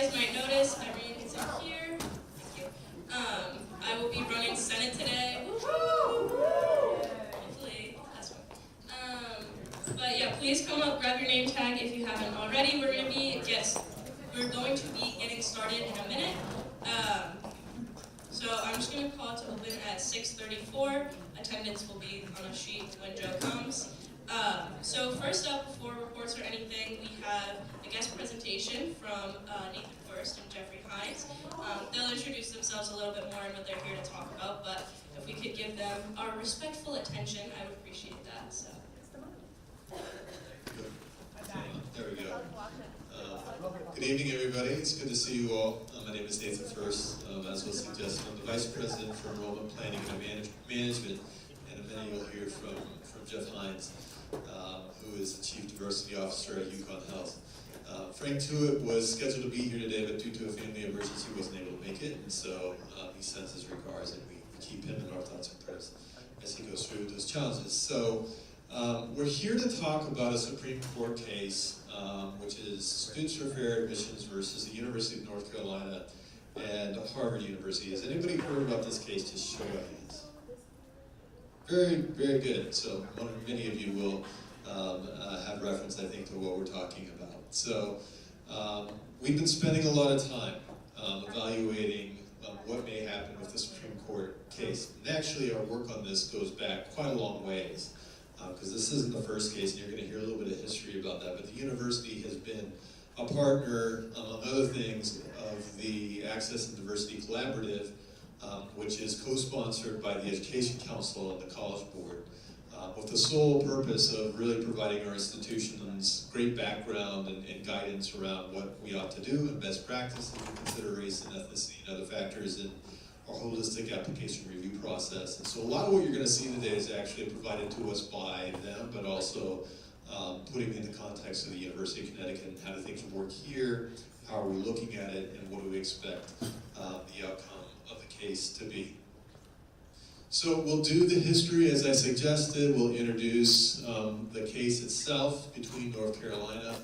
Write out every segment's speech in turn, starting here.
guys might notice, Irene isn't here. Thank you. I will be running Senate today. Hopefully, that's one. But yeah, please come up, grab your name tag if you haven't already. We're going to be getting started in a minute. So I'm just going to call it to open at 6:34. Attendance will be on a sheet when Joe comes. So first up, before reports or anything, we have a guest presentation from Nathan First and Jeffrey Hines. They'll introduce themselves a little bit more and what they're here to talk about, but if we could give them our respectful attention, I would appreciate that. So. There we go. Good evening, everybody. It's good to see you all. My name is Nathan First. As was suggested, I'm the Vice President for Enrollment Planning and Management, and in a minute you'll hear from Jeff Hines, who is the Chief Diversity Officer at UConn Health. Frank Tewitt was scheduled to be here today, but due to a family emergency, he wasn't able to make it, and so he sends his regards, and we keep him in our thoughts and prayers as he goes through those challenges. So we're here to talk about a Supreme Court case, which is Students for Fair Admissions versus the University of North Carolina and Harvard University. Has anybody heard about this case? Just show your hands. Very, very good. So many of you will have reference, I think, to what we're talking about. So we've been spending a lot of time evaluating what may happen with the Supreme Court case. And actually, our work on this goes back quite a long ways, because this isn't the first case, and you're going to hear a little bit of history about that. But the university has been a partner, among other things, of the Access and Diversity Collaborative, which is co-sponsored by the Education Council and the College Board, with the sole purpose of really providing our institutions great background and guidance around what we ought to do and best practices to consider race and ethnicity and other factors in our holistic application review process. And so a lot of what you're going to see today is actually provided to us by them, but also putting in the context of the University of Connecticut and how do things work here, how are we looking at it, and what do we expect the outcome of the case to be. So we'll do the history as I suggested. We'll introduce the case itself between North Carolina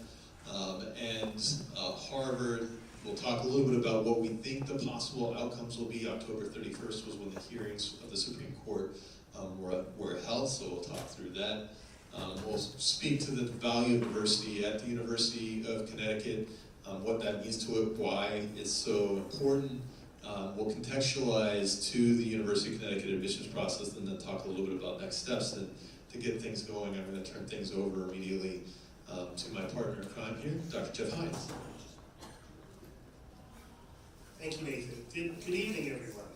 and Harvard. We'll talk a little bit about what we think the possible outcomes will be. October 31st was when the hearings of the Supreme Court were held, so we'll talk through that. We'll speak to the value of diversity at the University of Connecticut, what that means to it, why it's so important. We'll contextualize to the University of Connecticut admissions process, and then talk a little bit about next steps. And to get things going, I'm going to turn things over immediately to my partner in crime here, Dr. Jeff Hines. Thank you, Nathan. Good evening, everyone.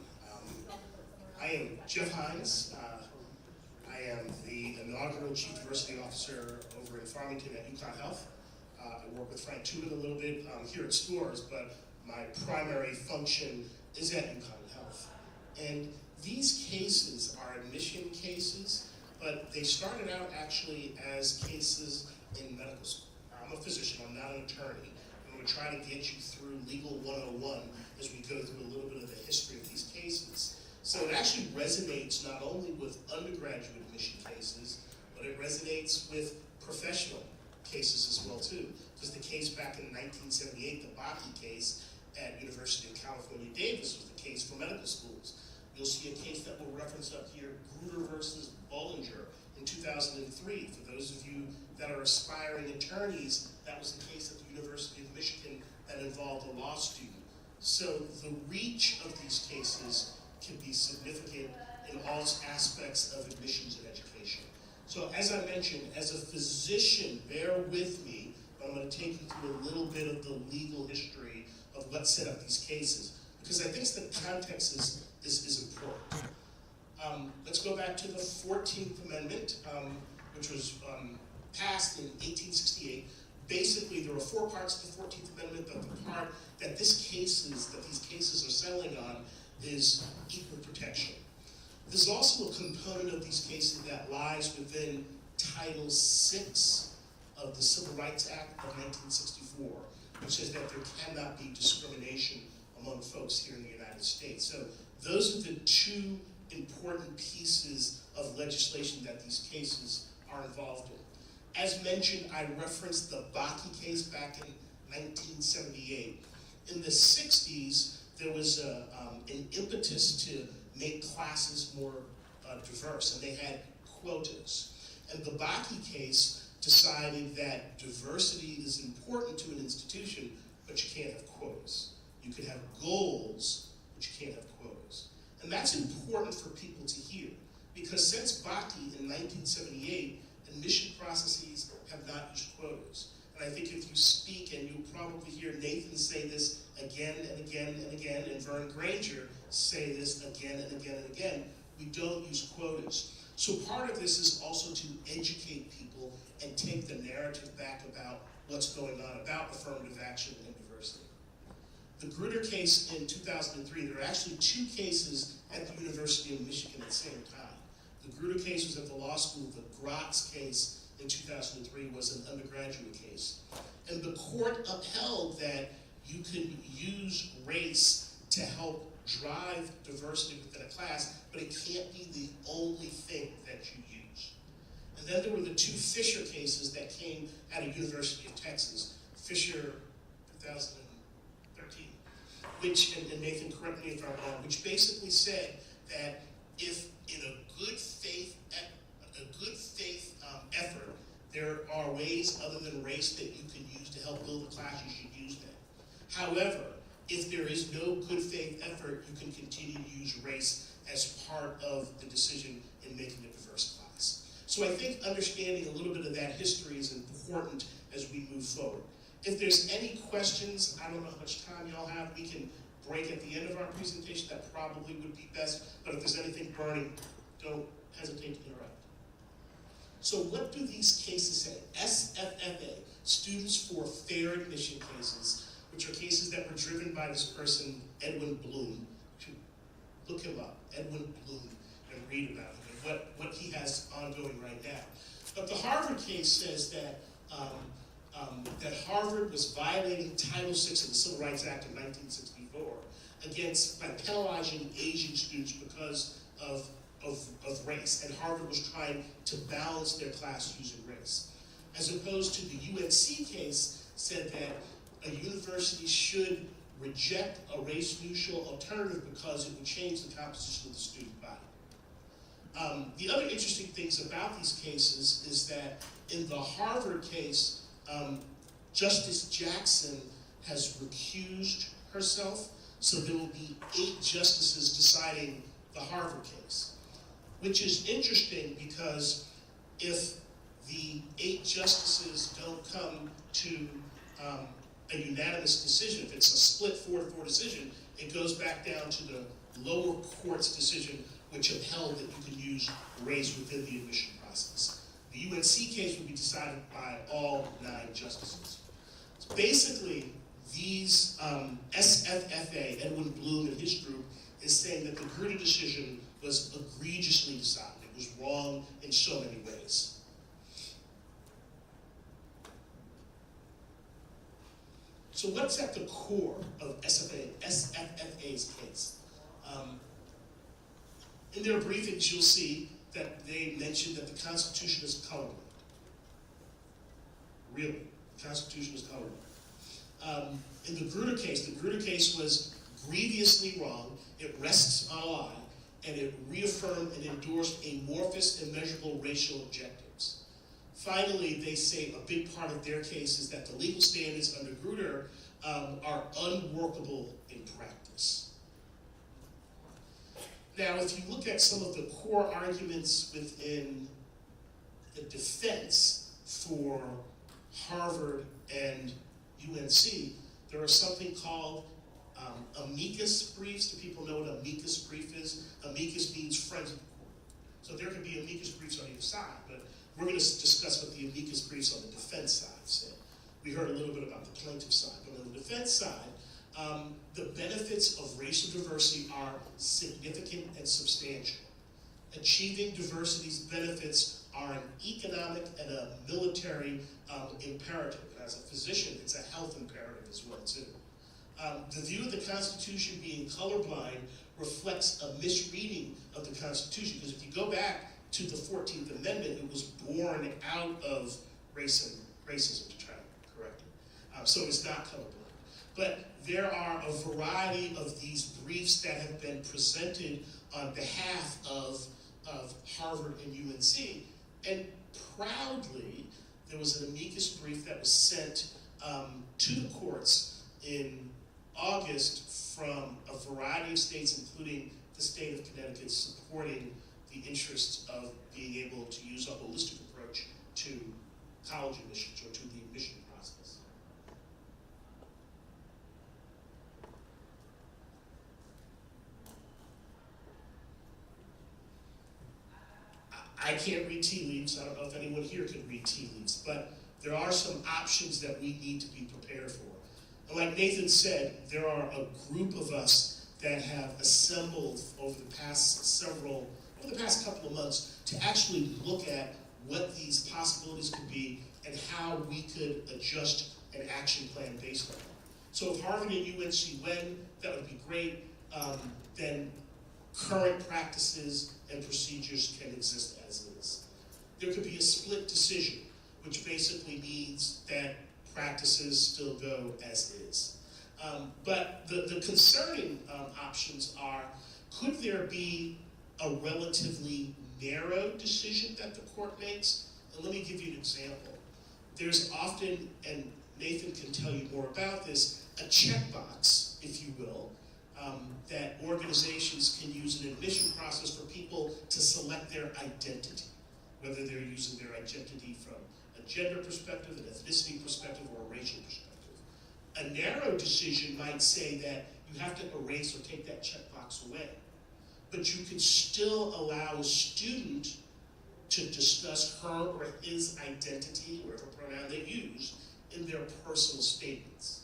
I am Jeff Hines. I am the inaugural Chief Diversity Officer over in Farmington at UConn Health. I work with Frank Tewitt a little bit here at SCORES, but my primary function is at UConn Health. And these cases are admission cases, but they started out actually as cases in medical school. I'm a physician, I'm not an attorney. I'm going to try to get you through Legal 101 as we go through a little bit of the history of these cases. So it actually resonates not only with undergraduate admission cases, but it resonates with professional cases as well too. Because the case back in 1978, the Bakke case at University of California, Davis, was the case for medical schools. You'll see a case that we'll reference up here, Grutter versus Bollinger in 2003. For those of you that are aspiring attorneys, that was the case at the University of Michigan that involved a law student. So the reach of these cases can be significant in all aspects of admissions and education. So as I mentioned, as a physician, bear with me, but I'm going to take you through a little bit of the legal history of what set up these cases, because I think the context is important. Let's go back to the 14th Amendment, which was passed in 1868. Basically, there are 4 parts to the 14th Amendment, but the part that these cases are settling on is equal protection. There's also a component of these cases that lies within Title VI of the Civil Rights Act of 1964, which says that there cannot be discrimination among folks here in the United States. So those are the 2 important pieces of legislation that these cases are involved in. As mentioned, I referenced the Bakke case back in 1978. In the 60s, there was an impetus to make classes more diverse, and they had quotas. And the Bakke case decided that diversity is important to an institution, but you can't have quotas. You can have goals, but you can't have quotas. And that's important for people to hear, because since Bakke in 1978, admission processes have not used quotas. And I think if you speak, and you'll probably hear Nathan say this again and again and again, and Vern Granger say this again and again and again, we don't use quotas. So part of this is also to educate people and take the narrative back about what's going on about affirmative action and diversity. The Grutter case in 2003, there are actually two cases at the University of Michigan at the same time. The Grutter case was at the law school. The Gratz case in 2003 was an undergraduate case. And the court upheld that you could use race to help drive diversity within a class, but it can't be the only thing that you use. And then there were the two Fisher cases that came out of University of Texas. Fisher, 2013, which, and Nathan, correct me if I'm wrong, which basically said that if in a good faith effort, there are ways other than race that you can use to help build a class, you should use that. However, if there is no good faith effort, you can continue to use race as part of the decision in making a diverse class. So I think understanding a little bit of that history is important as we move forward. If there's any questions, I don't know how much time y'all have, we can break at the end of our presentation, that probably would be best, but if there's anything burning, don't hesitate to interrupt. So what do these cases say? SFFA, Students for Fair Admission cases, which are cases that were driven by this person, Edwin Bloom. Look him up, Edwin Bloom, and read about him and what he has ongoing right now. But the Harvard case says that that Harvard was violating Title VI of the Civil Rights Act of 1964 by penalizing Asian students because of race, and Harvard was trying to balance their class using race. As opposed to the UNC case said that a university should reject a race-neutral alternative because it would change the composition of the student body. The other interesting things about these cases is that in the Harvard case, Justice Jackson has recused herself, so there will be 8 justices deciding the Harvard case, which is interesting because if the 8 justices don't come to a unanimous decision, if it's a split 4-4 decision, it goes back down to the lower court's decision, which upheld that you can use race within the admission process. The UNC case will be decided by all 9 justices. So basically, these SFFA, Edwin Bloom and his group, is saying that the Grutter decision was egregiously decided. It was wrong in so many ways. So what's at the core of SFFA's case? In their briefings, you'll see that they mentioned that the Constitution is colorblind. Really, the Constitution is colorblind. In the Grutter case was grievously wrong. It rests on a lie, and it reaffirmed and endorsed amorphous and measurable racial objectives. Finally, they say a big part of their case is that the legal standards under Grutter are unworkable in practice. Now, if you look at some of the core arguments within the defense for Harvard and UNC, there are something called amicus briefs. Do people know what an amicus brief is? Amicus means friends of the court. So there can be amicus briefs on either side, but we're going to discuss what the amicus briefs on the defense side say. We heard a little bit about the plaintiff side, but on the defense side, the benefits of racial diversity are significant and substantial. Achieving diversity's benefits are an economic and a military imperative. And as a physician, it's a health imperative as well, too. The view of the Constitution being colorblind reflects a misreading of the Constitution, because if you go back to the 14th Amendment, it was born out of racism, to try to correct it. So it's not colorblind. But there are a variety of these briefs that have been presented on behalf of Harvard and UNC. And proudly, there was an amicus brief that was sent to the courts in August from a variety of states, including the state of Connecticut, supporting the interests of being able to use a holistic approach to college admissions, or to the admission process. I can't read tea leaves. I don't know if anyone here can read tea leaves, but there are some options that we need to be prepared for. And like Nathan said, there are a group of us that have assembled over the past couple of months to actually look at what these possibilities could be and how we could adjust an action plan based on it. So if Harvard and UNC win, that would be great. Then current practices and procedures can exist as is. There could be a split decision, which basically means that practices still go as is. But the concerning options are, could there be a relatively narrow decision that the court makes? And let me give you an example. There's often, and Nathan can tell you more about this, a checkbox, if you will, that organizations can use an admission process for people to select their identity, whether they're using their identity from a gender perspective, an ethnicity perspective, or a racial perspective. A narrow decision might say that you have to erase or take that checkbox away, but you can still allow a student to discuss her or his identity, whatever pronoun they use, in their personal statements.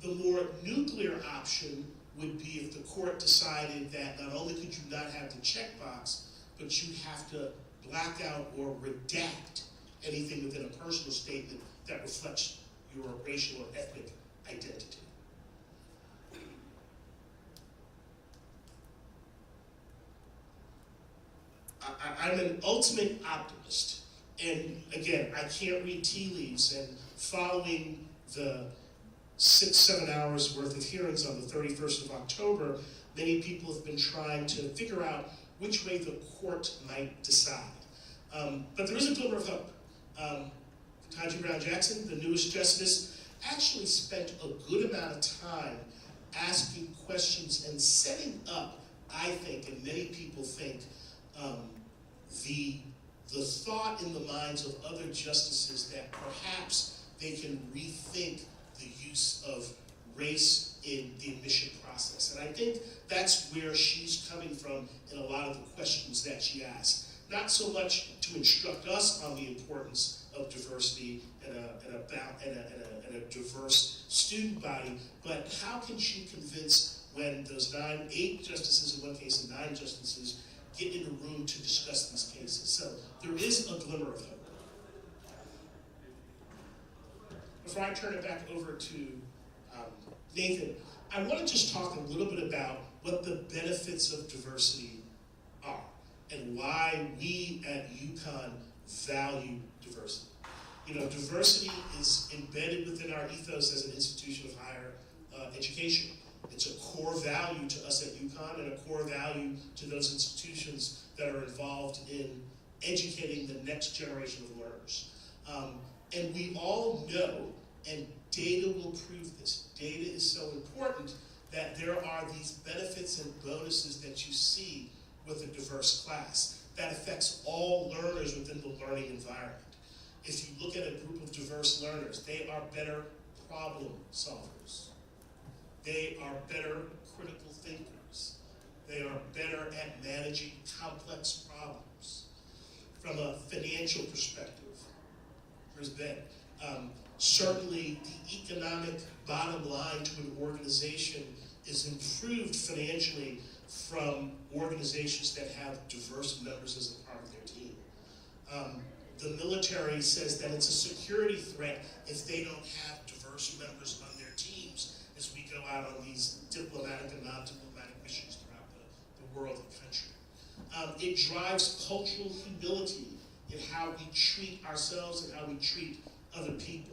The more nuclear option would be if the court decided that not only could you not have the checkbox, but you have to black out or redact anything within a personal statement that reflects your racial or ethnic identity. I'm an ultimate optimist. And again, I can't read tea leaves, and following the 6-7 hours worth of hearings on the 31st of October, many people have been trying to figure out which way the court might decide. But there is a glimmer of hope. Ketanji Brown Jackson, the newest justice, actually spent a good amount of time asking questions and setting up, I think, and many people think, the thought in the minds of other justices that perhaps they can rethink the use of race in the admission process. And I think that's where she's coming from in a lot of the questions that she asked. Not so much to instruct us on the importance of diversity and a diverse student body, but how can she convince when those 8 justices, in one case and 9 justices, get in a room to discuss these cases? So there is a glimmer of hope. Before I turn it back over to Nathan, I want to just talk a little bit about what the benefits of diversity are and why we at UConn value diversity. You know, diversity is embedded within our ethos as an institution of higher education. It's a core value to us at UConn and a core value to those institutions that are involved in educating the next generation of learners. And we all know, and data will prove this, data is so important that there are these benefits and bonuses that you see with a diverse class that affects all learners within the learning environment. If you look at a group of diverse learners, they are better problem solvers. They are better critical thinkers. They are better at managing complex problems. From a financial perspective, here's Ben. Certainly the economic bottom line to an organization is improved financially from organizations that have diverse members as a part of their team. The military says that it's a security threat if they don't have diverse members on their teams as we go out on these diplomatic and non-diplomatic missions throughout the world and country. It drives cultural humility in how we treat ourselves and how we treat other people.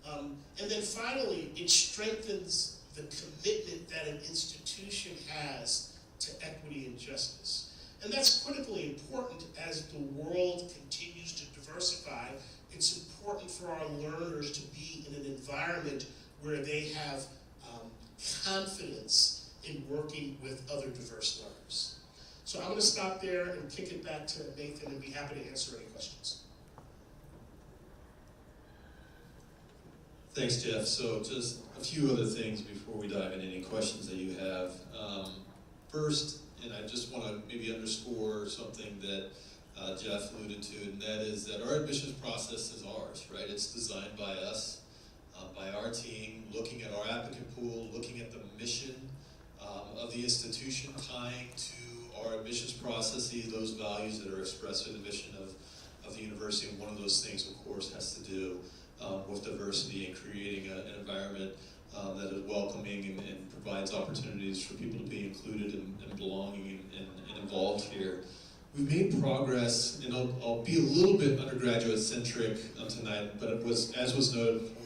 And then finally, it strengthens the commitment that an institution has to equity and justice. And that's critically important as the world continues to diversify. It's important for our learners to be in an environment where they have confidence in working with other diverse learners. So I'm going to stop there and kick it back to Nathan and be happy to answer any questions. Thanks, Jeff. So just a few other things before we dive into any questions that you have. First, and I just want to maybe underscore something that Jeff alluded to, and that is that our admissions process is ours, right? It's designed by us, by our team, looking at our applicant pool, looking at the mission of the institution, tying to our admissions processes, those values that are expressed in the mission of the university. And one of those things, of course, has to do with diversity and creating an environment that is welcoming and provides opportunities for people to be included and belonging and involved here. We've made progress, and I'll be a little bit undergraduate-centric tonight, but as was noted before,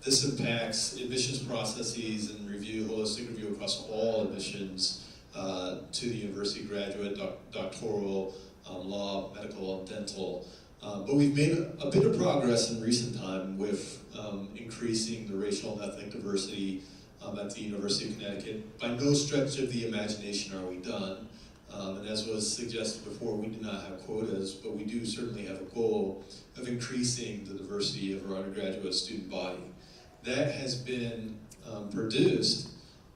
this impacts admissions processes and holistic review across all admissions to the university, graduate, doctoral, law, medical, and dental. But we've made a bit of progress in recent time with increasing the racial and ethnic diversity at the University of Connecticut. By no stretch of the imagination are we done. And as was suggested before, we do not have quotas, but we do certainly have a goal of increasing the diversity of our undergraduate student body. That has been produced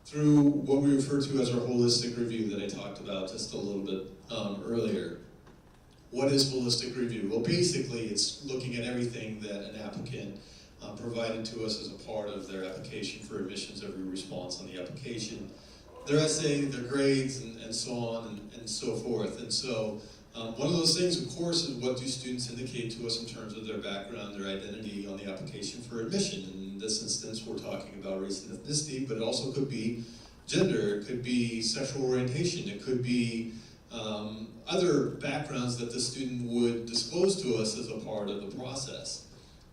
through what we refer to as our holistic review that I talked about just a little bit earlier. What is holistic review? Well, basically, it's looking at everything that an applicant provided to us as a part of their application for admissions, every response on the application, their essay, their grades, and so on and so forth. And so one of those things, of course, is what do students indicate to us in terms of their background, their identity on the application for admission. In this instance, we're talking about race and ethnicity, but it also could be gender, it could be sexual orientation, it could be other backgrounds that the student would disclose to us as a part of the process.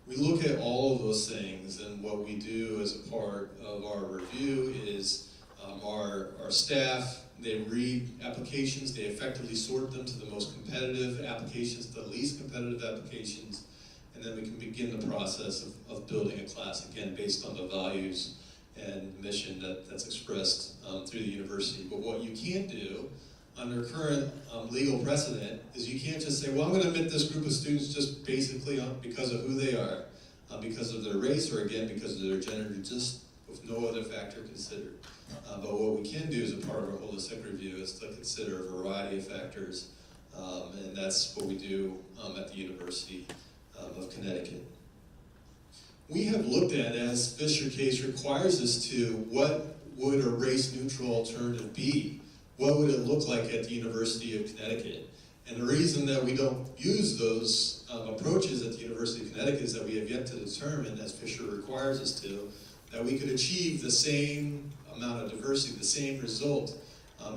We look at all of those things, and what we do as a part of our review is our staff, they read applications, they effectively sort them to the most competitive applications, the least competitive applications, and then we can begin the process of building a class, again, based on the values and mission that's expressed through the university. But what you can't do under current legal precedent is you can't just say, well, I'm going to admit this group of students just basically because of who they are, because of their race, or again, because of their gender, just with no other factor considered. But what we can do as a part of our holistic review is to consider a variety of factors, and that's what we do at the University of Connecticut. We have looked at, as Fisher case requires us to, what would a race-neutral alternative be? What would it look like at the University of Connecticut? And the reason that we don't use those approaches at the University of Connecticut is that we have yet to determine, as Fisher requires us to, that we could achieve the same amount of diversity, the same result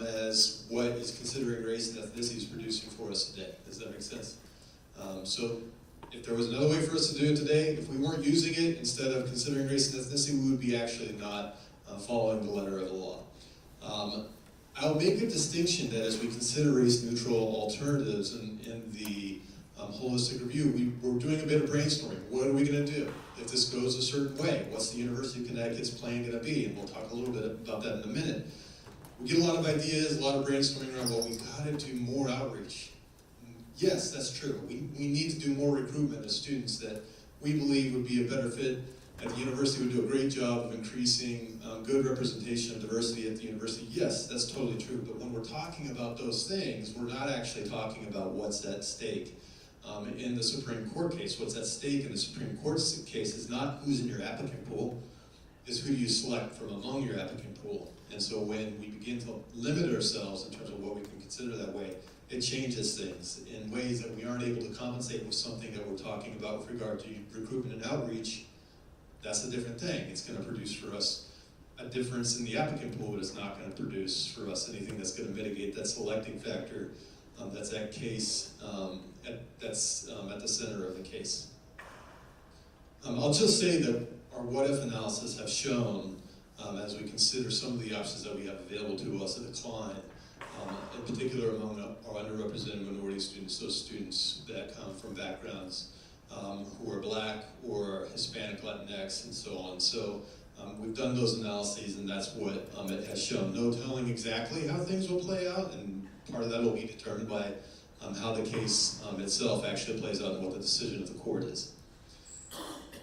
as what is considering race and ethnicity is producing for us today. Does that make sense? So if there was another way for us to do it today, if we weren't using it, instead of considering race and ethnicity, we would be actually not following the letter of the law. I'll make a distinction that as we consider race-neutral alternatives in the holistic review, we're doing a bit of brainstorming. What are we going to do if this goes a certain way? What's the University of Connecticut's plan going to be? And we'll talk a little bit about that in a minute. We get a lot of ideas, a lot of brainstorming around, well, we've got to do more outreach. Yes, that's true. We need to do more recruitment of students that we believe would be a better fit at the university, would do a great job of increasing good representation of diversity at the university. Yes, that's totally true. But when we're talking about those things, we're not actually talking about what's at stake in the Supreme Court case. What's at stake in the Supreme Court case is not who's in your applicant pool, is who do you select from among your applicant pool. And so when we begin to limit ourselves in terms of what we can consider that way, it changes things in ways that we aren't able to compensate with something that we're talking about with regard to recruitment and outreach. That's a different thing. It's going to produce for us a difference in the applicant pool, but it's not going to produce for us anything that's going to mitigate that selecting factor that's at the center of the case. I'll just say that our what-if analysis have shown, as we consider some of the options that we have available to us, a decline, in particular among our underrepresented minority students, those students that come from backgrounds who are Black or Hispanic, Latinx, and so on. So we've done those analyses, and that's what it has shown. No telling exactly how things will play out, and part of that will be determined by how the case itself actually plays out and what the decision of the court is.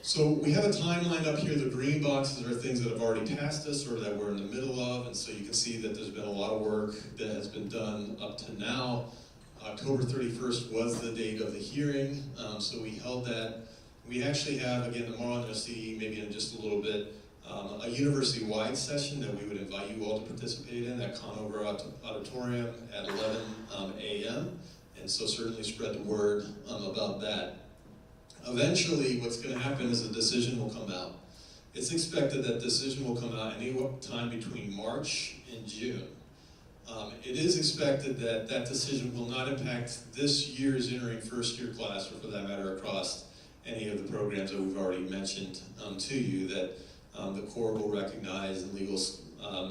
So we have a timeline up here. The green boxes are things that have already passed us or that we're in the middle of, and so you can see that there's been a lot of work that has been done up to now. October 31st was the date of the hearing, so we held that. We actually have, again, tomorrow, you'll see maybe in just a little bit, a university-wide session that we would invite you all to participate in at Conover Auditorium at 11 a.m., and so certainly spread the word about that. Eventually, what's going to happen is a decision will come out. It's expected that decision will come out any time between March and June. It is expected that that decision will not impact this year's entering first-year class, or for that matter, across any of the programs that we've already mentioned to you, that the court will recognize and legal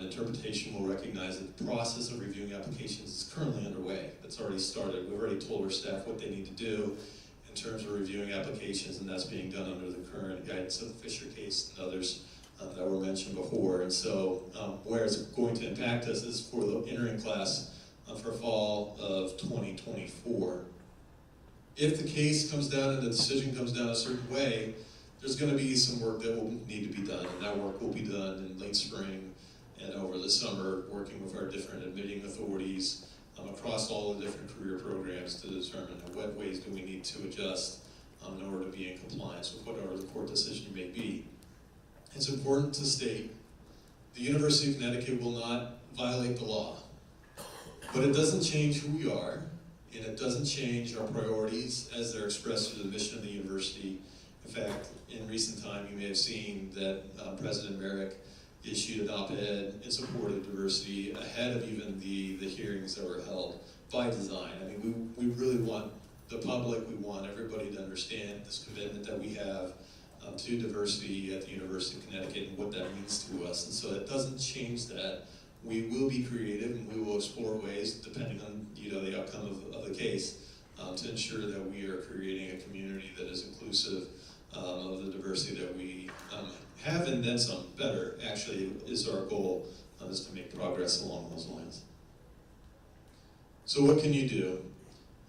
interpretation will recognize that the process of reviewing applications is currently underway. It's already started. We've already told our staff what they need to do in terms of reviewing applications, and that's being done under the current guidance of the Fisher case and others that were mentioned before. And so where it's going to impact us is for the entering class for fall of 2024. If the case comes down and the decision comes down a certain way, there's going to be some work that will need to be done, and that work will be done in late spring and over the summer, working with our different admitting authorities across all the different career programs to determine in what ways do we need to adjust in order to be in compliance with whatever the court decision may be. It's important to state the University of Connecticut will not violate the law, but it doesn't change who we are, and it doesn't change our priorities as they're expressed through the mission of the university. In fact, in recent time, you may have seen that President Merrick issued an op-ed in support of diversity ahead of even the hearings that were held by design. I mean, we really want the public, we want everybody to understand this commitment that we have to diversity at the University of Connecticut and what that means to us. And so it doesn't change that. We will be creative and we will explore ways, depending on the outcome of the case, to ensure that we are creating a community that is inclusive of the diversity that we have, and then some. Better, actually, is our goal, is to make progress along those lines. So what can you do?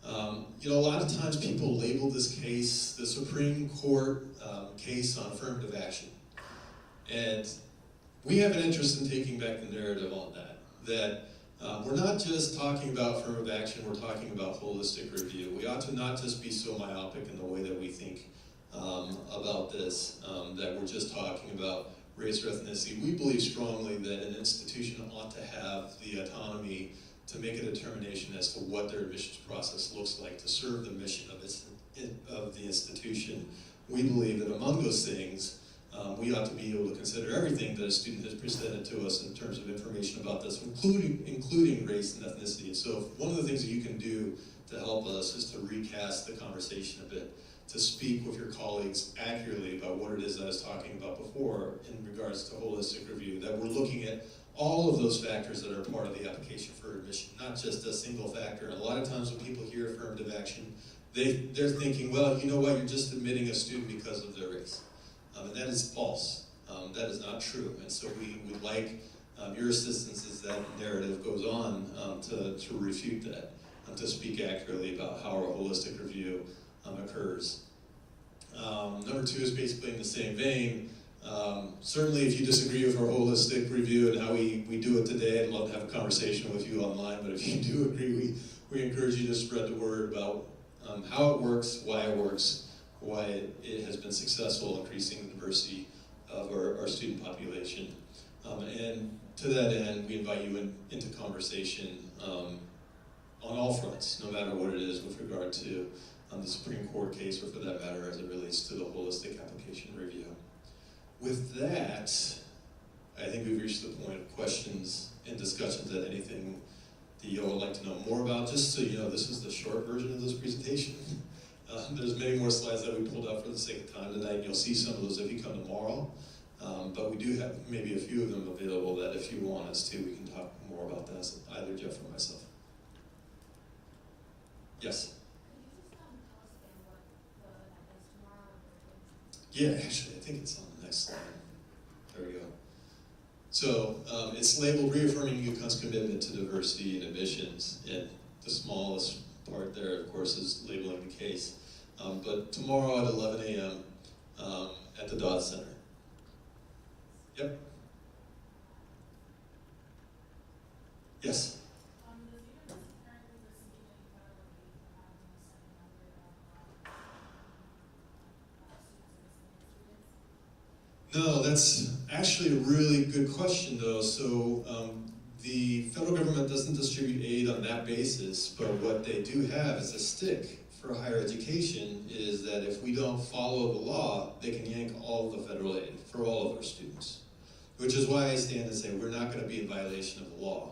A lot of times people label this case the Supreme Court case on affirmative action. And we have an interest in taking back the narrative on that we're not just talking about affirmative action, we're talking about holistic review. We ought to not just be so myopic in the way that we think about this, that we're just talking about race or ethnicity. We believe strongly that an institution ought to have the autonomy to make a determination as to what their admissions process looks like to serve the mission of the institution. We believe that among those things, we ought to be able to consider everything that a student has presented to us in terms of information about this, including race and ethnicity. And so one of the things that you can do to help us is to recast the conversation a bit, to speak with your colleagues accurately about what it is that I was talking about before in regards to holistic review, that we're looking at all of those factors that are part of the application for admission, not just a single factor. And a lot of times when people hear affirmative action, they're thinking, well, you know what, you're just admitting a student because of their race. And that is false. That is not true. And so we would like your assistance as that narrative goes on to refute that, to speak accurately about how our holistic review occurs. Number two is basically in the same vein. Certainly if you disagree with our holistic review and how we do it today, I'd love to have a conversation with you online, but if you do agree, we encourage you to spread the word about how it works, why it has been successful increasing the diversity of our student population. And to that end, we invite you into conversation on all fronts, no matter what it is with regard to the Supreme Court case, or for that matter, as it relates to the holistic application review. With that, I think we've reached the point of questions and discussions. That anything that you all would like to know more about, just so you know, this is the short version of this presentation. There's many more slides that we pulled up for the sake of time tonight, and you'll see some of those if you come tomorrow. But we do have maybe a few of them available that if you want us to, we can talk more about that, either Jeff or myself. Yes? Yeah, actually, I think it's on the next slide. There we go. So it's labeled Reaffirming UConn's Commitment to Diversity and Admissions, and the smallest part there, of course, is labeling the case. But tomorrow at 11 a.m. At the Dodd Center. Yep. Yes? No, that's actually a really good question, though. So the federal government doesn't distribute aid on that basis, but what they do have as a stick for higher education is that if we don't follow the law, they can yank all of the federal aid for all of our students. Which is why I stand and say we're not going to be in violation of the law.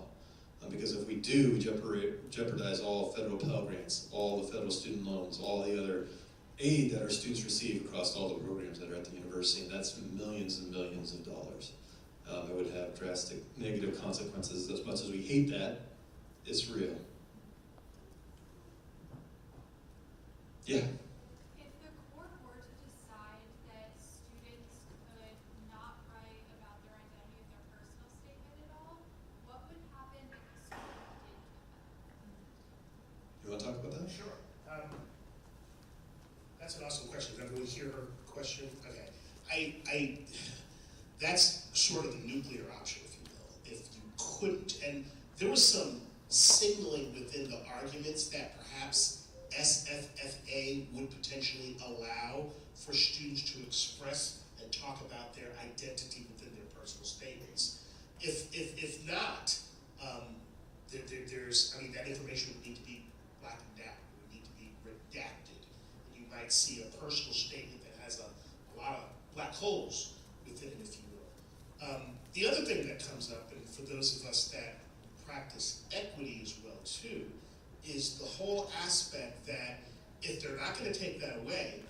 Because if we do, we jeopardize all federal Pell Grants, all the federal student loans, all the other aid that our students receive across all the programs that are at the university, and that's millions and millions of dollars. It would have drastic negative consequences. As much as we hate that, it's real. Yeah? If the court were to decide that students could not write about their identity of their personal statement at all, what would happen if the student did get that? You want to talk about that? Sure. That's an awesome question. Did everyone hear her question? Okay. That's sort of the nuclear option, if you will. If you couldn't, and there was some signaling within the arguments that perhaps SFFA would potentially allow for students to express and talk about their identity within their personal statements. If not, there's, I mean, that information would need to be blackened out. It would need to be redacted. You might see a personal statement that has a lot of black holes within it, if you will. The other thing that comes up, and for those of us that practice equity as well too, is the whole aspect that if they're not going to take that away,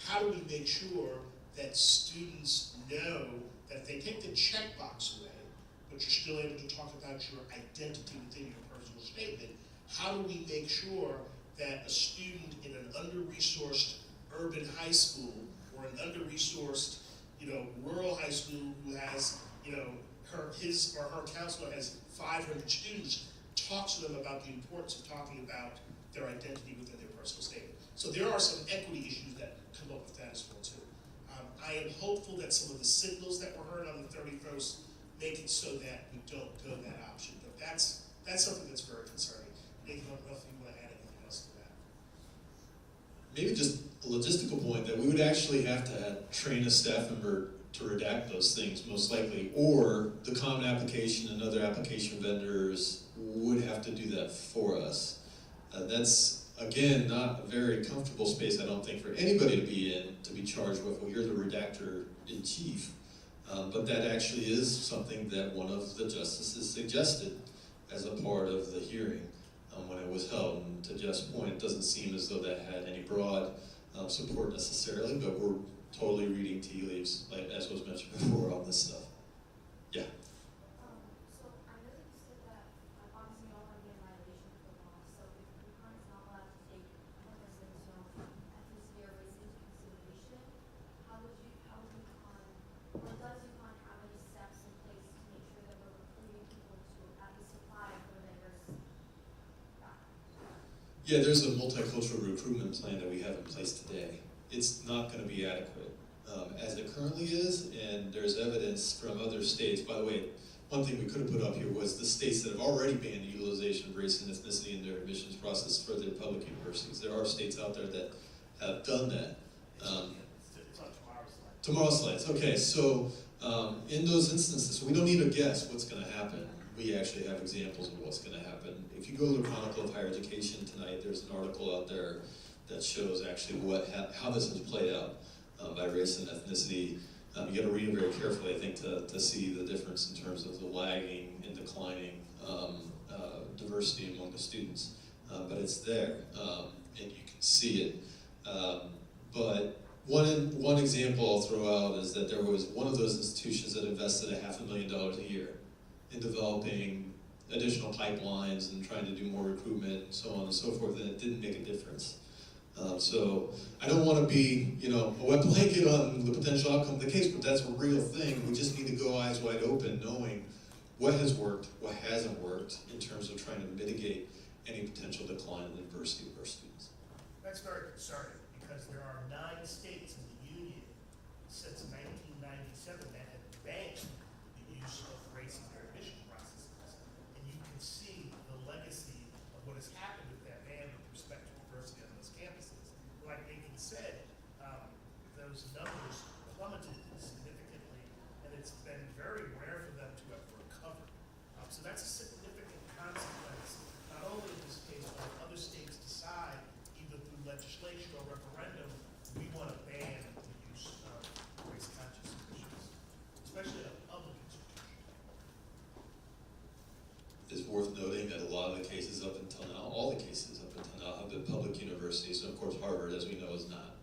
how do we make sure that students know that if they take the checkbox away, but you're still able to talk about your identity within your personal statement, how do we make sure that a student in an under-resourced urban high school or an under-resourced, rural high school who has, his or her counselor has 500 students, talks to them about the importance of talking about their identity within their personal statement. So there are some equity issues that come up with that as well too. I am hopeful that some of the signals that were heard on the 31st make it so that we don't go that option. But that's something that's very concerning. Nathan, I don't know if you want to add anything else to that. Maybe just a logistical point that we would actually have to train a staff member to redact those things, most likely, or the Common Application and other application vendors would have to do that for us. That's, again, not a very comfortable space, I don't think, for anybody to be in, to be charged with, well, you're the redactor in chief. But that actually is something that one of the justices suggested as a part of the hearing when it was held. And to Jeff's point, it doesn't seem as though that had any broad support necessarily, but we're totally reading tea leaves, like as was mentioned before, on this stuff. Yeah. So I know that you said that obviously you don't want to be in violation of the law. So if UConn is not allowed to take a person's ethnicity or race into consideration, how would UConn, or does UConn have any steps in place to make sure that we're recruiting people to at least apply for a diverse background? Yeah, there's a multicultural recruitment plan that we have in place today. It's not going to be adequate as it currently is, and there's evidence from other states. By the way, one thing we could have put up here was the states that have already banned the utilization of race and ethnicity in their admissions process for their public universities. There are states out there that have done that. It's on tomorrow's slide. Tomorrow's slides. Okay, so in those instances, so we don't need to guess what's going to happen. We actually have examples of what's going to happen. If you go to the Chronicle of Higher Education tonight, there's an article out there that shows actually how this has played out by race and ethnicity. You got to read it very carefully, I think, to see the difference in terms of the lagging and declining diversity among the students. But it's there, and you can see it. But one example I'll throw out is that there was one of those institutions that invested $500,000 a year in developing additional pipelines and trying to do more recruitment and so on and so forth, and it didn't make a difference. So I don't want to be, a wet blanket on the potential outcome of the case, but that's a real thing. We just need to go eyes wide open, knowing what has worked, what hasn't worked, in terms of trying to mitigate any potential decline in the diversity of our students. That's very concerning, because there are 9 states in the Union since 1997 that have banned the use of race in their admission processes. And you can see the legacy of what has happened with that ban with respect to diversity on those campuses. Like Nathan said, those numbers plummeted significantly, and it's been very rare for them to have recovered. So that's a significant consequence, not only in this case, but other states decide, either through legislation or referendum, we want to ban the use of race-conscious admissions, especially at a public institution. It's worth noting that a lot of the cases up until now, all the cases up until now, have been public universities, and of course Harvard, as we know, is not.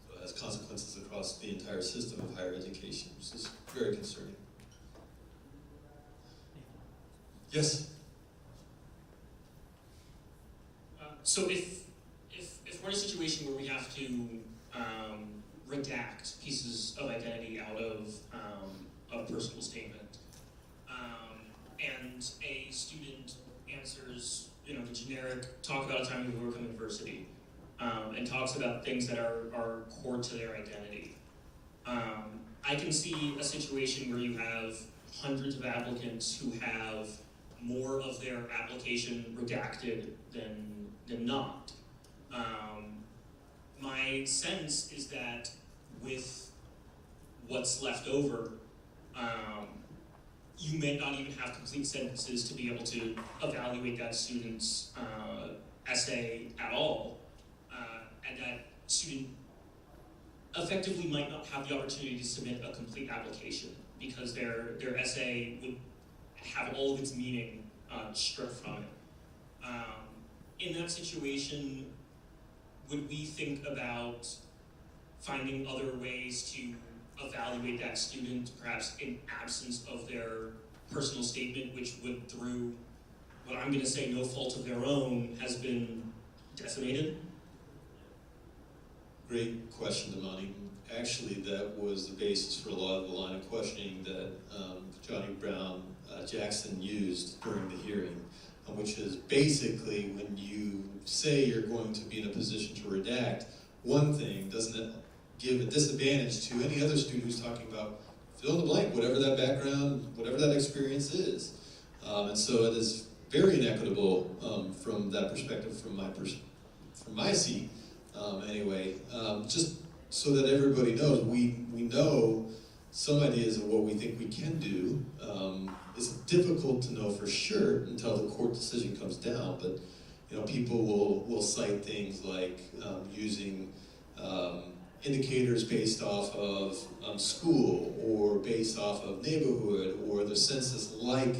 So it has consequences across the entire system of higher education, which is very concerning. Yes? So if we're in a situation where we have to redact pieces of identity out of a personal statement, and a student answers, the generic talk about a time we work in university, and talks about things that are core to their identity, I can see a situation where you have hundreds of applicants who have more of their application redacted than not. My sense is that with what's left over, you may not even have complete sentences to be able to evaluate that student's essay at all, and that student effectively might not have the opportunity to submit a complete application because their essay would have all of its meaning stripped from it. In that situation, would we think about finding other ways to evaluate that student, perhaps in absence of their personal statement, which would, through what I'm going to say no fault of their own, has been decimated? Great question, Damani. Actually, that was the basis for a lot of the line of questioning that Johnny Brown Jackson used during the hearing, which is basically when you say you're going to be in a position to redact one thing, doesn't it give a disadvantage to any other student who's talking about fill in the blank, whatever that background, whatever that experience is. And so it is very inequitable from that perspective, from my seat, anyway. Just so that everybody knows, we know some ideas of what we think we can do. It's difficult to know for sure until the court decision comes down, but people will cite things like using indicators based off of school or based off of neighborhood or the census-like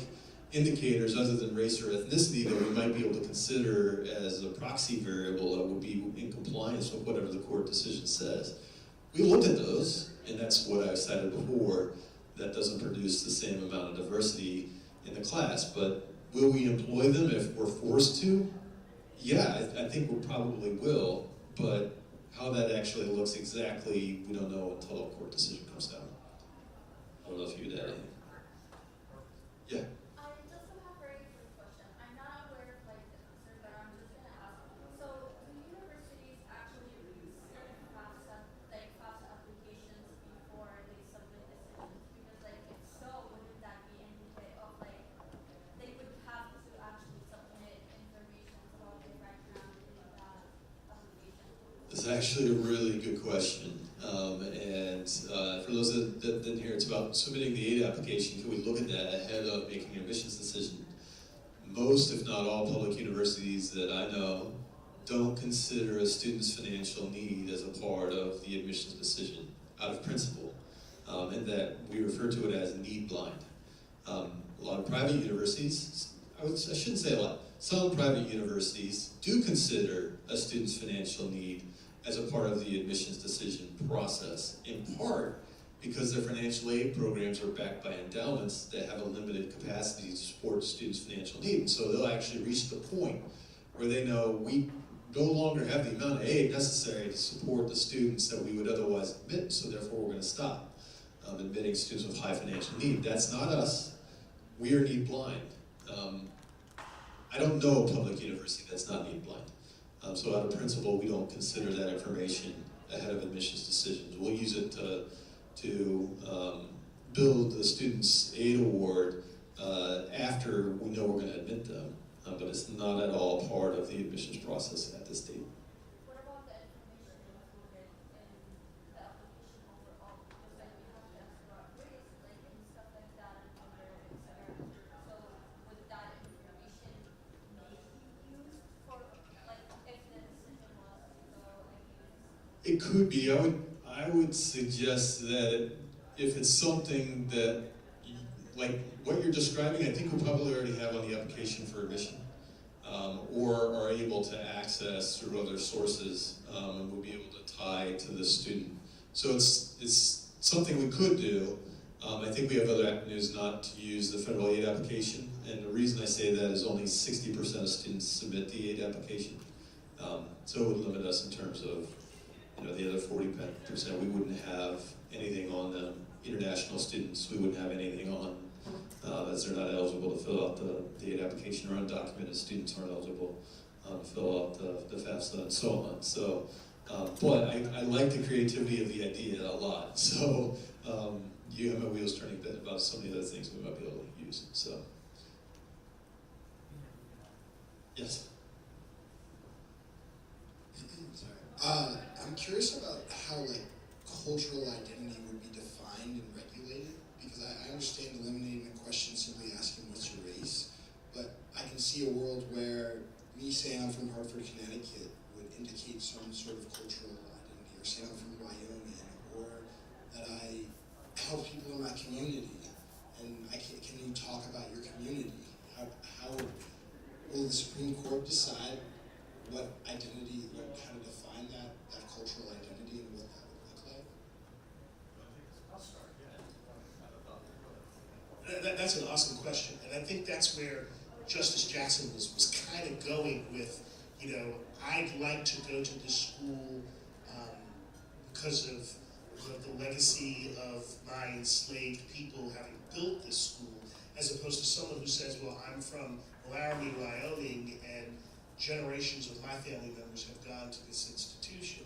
indicators other than race or ethnicity that we might be able to consider as a proxy variable that would be in compliance with whatever the court decision says. We looked at those, and that's what I cited before. That doesn't produce the same amount of diversity in the class, but will we employ them if we're forced to? Yeah, I think we probably will, but how that actually looks exactly, we don't know until a court decision comes down. I don't know if you'd add anything. Yeah. I just have a very quick question. I'm not aware of the answer, but I'm just gonna ask. So, do universities actually send FAFSA applications before they submit decisions? Because if so, wouldn't that be any way of they would have to actually submit information about their background in that application? It's actually a really good question. For those that didn't hear, it's about submitting the aid application. Can we look at that ahead of making an admissions decision? Most, if not all, public universities that I know don't consider a student's financial need as a part of the admissions decision out of principle, and that we refer to it as need blind. A lot of private universities, I shouldn't say a lot, some private universities do consider a student's financial need as a part of the admissions decision process, in part because their financial aid programs are backed by endowments that have a limited capacity to support students' financial need. And so they'll actually reach the point where they know we no longer have the amount of aid necessary to support the students that we would otherwise admit, so therefore we're going to stop admitting students with high financial need. That's not us. We are need blind. I don't know a public university that's not need blind. So out of principle, we don't consider that information ahead of admissions decisions. We'll use it to build the student's aid award after we know we're going to admit them, but it's not at all part of the admissions process at this date. What about the information included in the application overall? Because like we have the extra race, like and stuff like that, and other etc. So would that information maybe be used for like if the decision was to go against? It could be. I would suggest that if it's something that, like what you're describing, I think we probably already have on the application for admission, or are able to access through other sources, and will be able to tie to the student. So it's something we could do. I think we have other avenues not to use the federal aid application, and the reason I say that is only 60% of students submit the aid application. So it would limit us in terms of, the other 40%, we wouldn't have anything on them. International students, we wouldn't have anything on, as they're not eligible to fill out the aid application, or undocumented students aren't eligible to fill out the FAFSA and so on. So, but I like the creativity of the idea a lot. So you have my wheels turning a bit about some of the other things we might be able to use. So, yes. I'm curious about how cultural identity would be defined and regulated, because I understand eliminating the question simply asking what's your race, but I can see a world where me saying I'm from Hartford, Connecticut would indicate some sort of cultural identity, or saying I'm from Wyoming, or that I help people in my community, and can you talk about your community? How will the Supreme Court decide what identity, how to define that cultural identity and what that would look like? I'll start. That's an awesome question, and I think that's where Justice Jackson was kind of going with, I'd like to go to this school because of the legacy of my enslaved people having built this school, as opposed to someone who says, well, I'm from Laramie, Wyoming, and generations of my family members have gone to this institution.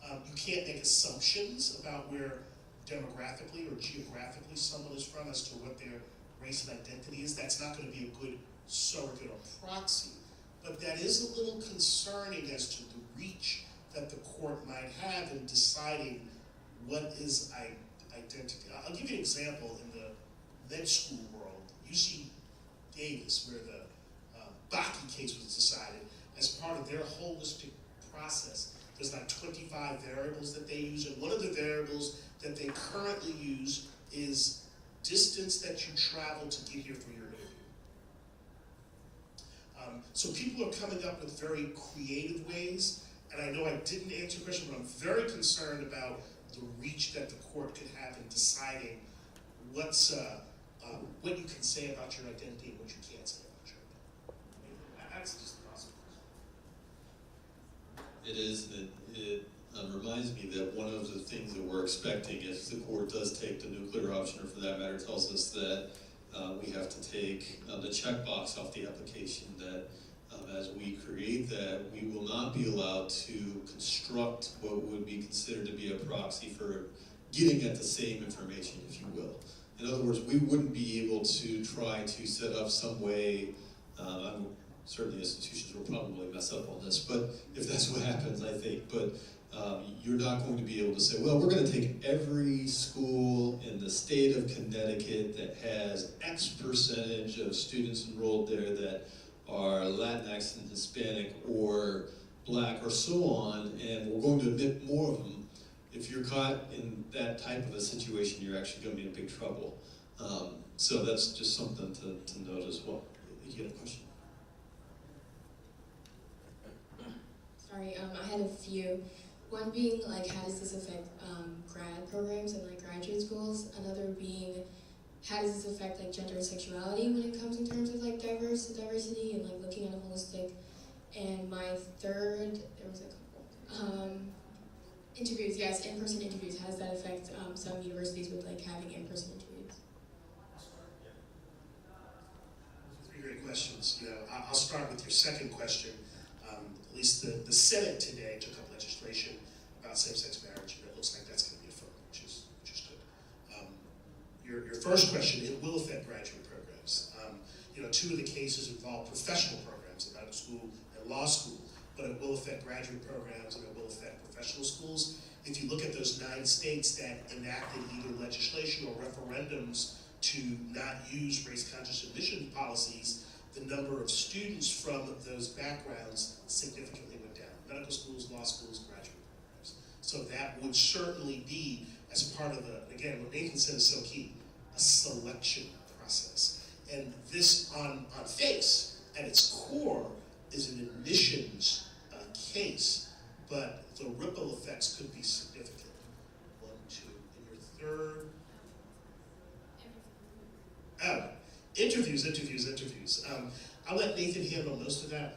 You can't make assumptions about where demographically or geographically someone is from as to what their race and identity is. That's not going to be a good surrogate or proxy. But that is a little concerning as to the reach that the court might have in deciding what is identity. I'll give you an example in the med school world. UC Davis, where the Bakke case was decided, as part of their holistic process, there's like 25 variables that they use, and one of the variables that they currently use is distance that you travel to get here for your interview. So people are coming up with very creative ways, and I know I didn't answer your question, but I'm very concerned about the reach that the court could have in deciding what you can say about your identity and what you can't say about your identity. That's just awesome. It is. It reminds me that one of the things that we're expecting, if the court does take the nuclear option, or for that matter tells us that we have to take the checkbox off the application, that as we create that, we will not be allowed to construct what would be considered to be a proxy for getting at the same information, if you will. In other words, we wouldn't be able to try to set up some way, certainly institutions will probably mess up on this, but if that's what happens, I think, but you're not going to be able to say, well, we're going to take every school in the state of Connecticut that has X percentage of students enrolled there that are Latinx and Hispanic or Black or so on, and we're going to admit more of them. If you're caught in that type of a situation, you're actually going to be in big trouble. So that's just something to note as well. You had a question? Sorry, I had a few. One being like, how does this affect grad programs and like graduate schools? Another being, how does this affect like gender and sexuality when it comes in terms of like diversity and like looking at a holistic? And my third, there was a couple. Interviews, yes, in-person interviews. How does that affect some universities with like having in-person interviews? Three great questions. You know, I'll start with your second question. At least the Senate today took up legislation about same-sex marriage, and it looks like that's going to be affirmed, which is good. Your first question, it will affect graduate programs. You know, two of the cases involve professional programs, the medical school and law school, but it will affect graduate programs and it will affect professional schools. If you look at those 9 states that enacted either legislation or referendums to not use race-conscious admission policies, the number of students from those backgrounds significantly went down. Medical schools, law schools, graduate programs. So that would certainly be, as part of the, again, what Nathan said is so key, a selection process. And this, on face, at its core, is an admissions case, but the ripple effects could be significant. 1, 2, and your third? Oh, interviews. I'll let Nathan handle most of that.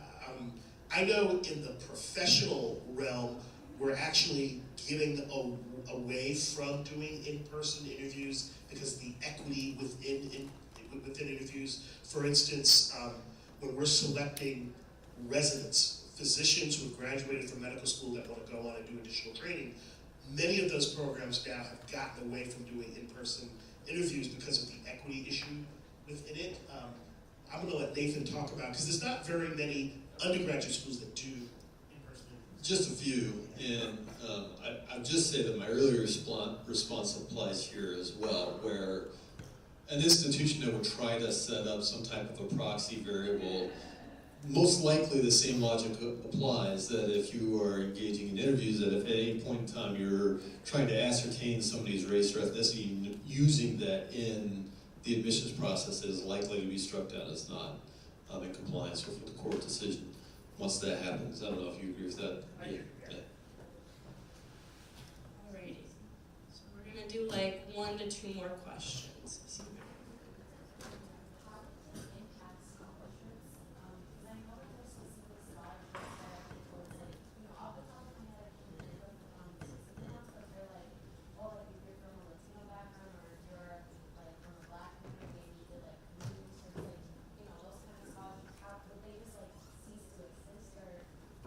I know in the professional realm, we're actually getting away from doing in-person interviews because of the equity within interviews. For instance, when we're selecting residents, physicians who have graduated from medical school that want to go on and do additional training, many of those programs now have gotten away from doing in-person interviews because of the equity issue within it. I'm going to let Nathan talk about, because there's not very many undergraduate schools that do in-person interviews. Just a few, and I'll just say that my earlier response applies here as well, where an institution that would try to set up some type of a proxy variable, most likely the same logic applies, that if you are engaging in interviews, that if at any point in time you're trying to ascertain somebody's race or ethnicity, using that in the admissions process is likely to be struck down as not in compliance with the court decision once that happens. I don't know if you agree with that. I do, yeah. Alrighty. So we're gonna do like 1 to 2 more questions. How does it impact scholarships? Because I know that there's specific scholarships that people like, off the top of my head, I can't think of specific ones, but they're like, oh, like if you're from a Latino background or if you're like from a Black community, maybe you did like community service, like, those kind of scholarships. How would they just like cease to exist, or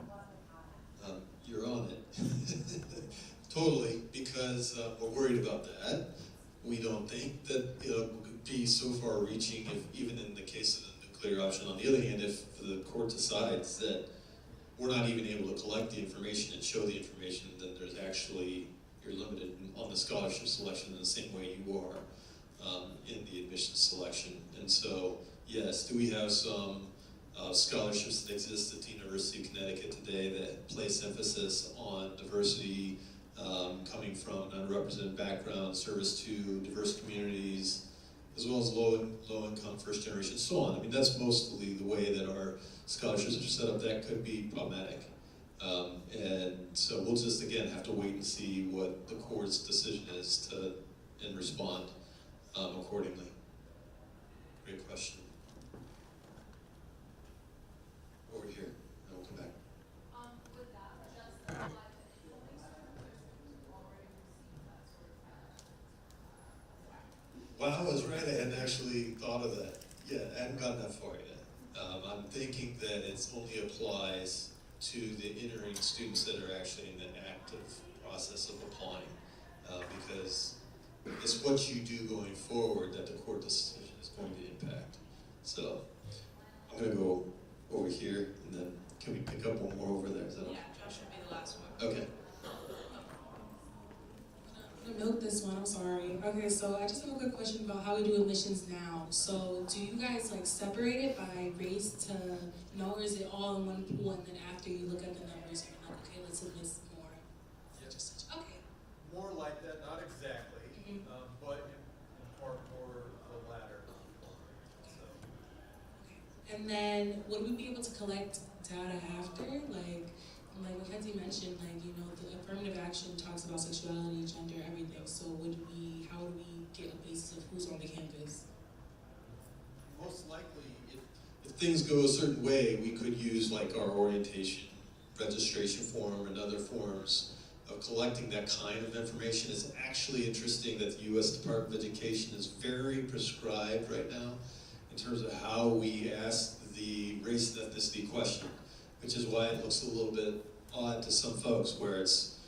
what would happen? You're on it. Totally, because we're worried about that. We don't think that it'll be so far-reaching, if even in the case of the nuclear option. On the other hand, if the court decides that we're not even able to collect the information and show the information, then there's actually, you're limited on the scholarship selection in the same way you are in the admissions selection. And so, yes, do we have some scholarships that exist at the University of Connecticut today that place emphasis on diversity, coming from an underrepresented background, service to diverse communities, as well as low-income, first-generation, so on. I mean, that's mostly the way that our scholarships are set up. That could be problematic. And so we'll just, again, have to wait and see what the court's decision is and respond accordingly. Great question. Over here, and we'll come back. Would that just apply to incoming students or students who already received that sort of Well, I was right. I hadn't actually thought of that yet. I haven't gotten that far yet. I'm thinking that it only applies to the entering students that are actually in the active process of applying, because it's what you do going forward that the court decision is going to impact. So I'm going to go over here, and then can we pick up one more over there? Is that okay? Yeah, Josh will be the last one. Okay. I'm gonna note this one, I'm sorry. Okay, so I just have a quick question about how we do admissions now. So do you guys like separate it by race to know, or is it all in one pool, and then after you look at the numbers, you're like, okay, let's admit more? Yeah. Okay. More like that, not exactly, but in part more the latter. So. And then would we be able to collect data after? Like like what Kenzie mentioned, like, you know, the affirmative action talks about sexuality, gender, everything. So how would we get a basis of who's on the campus? Most likely, If things go a certain way, we could use like our orientation registration form and other forms of collecting that kind of information. It's actually interesting that the U.S. Department of Education is very prescribed right now in terms of how we ask the race and ethnicity question, which is why it looks a little bit odd to some folks, where it's,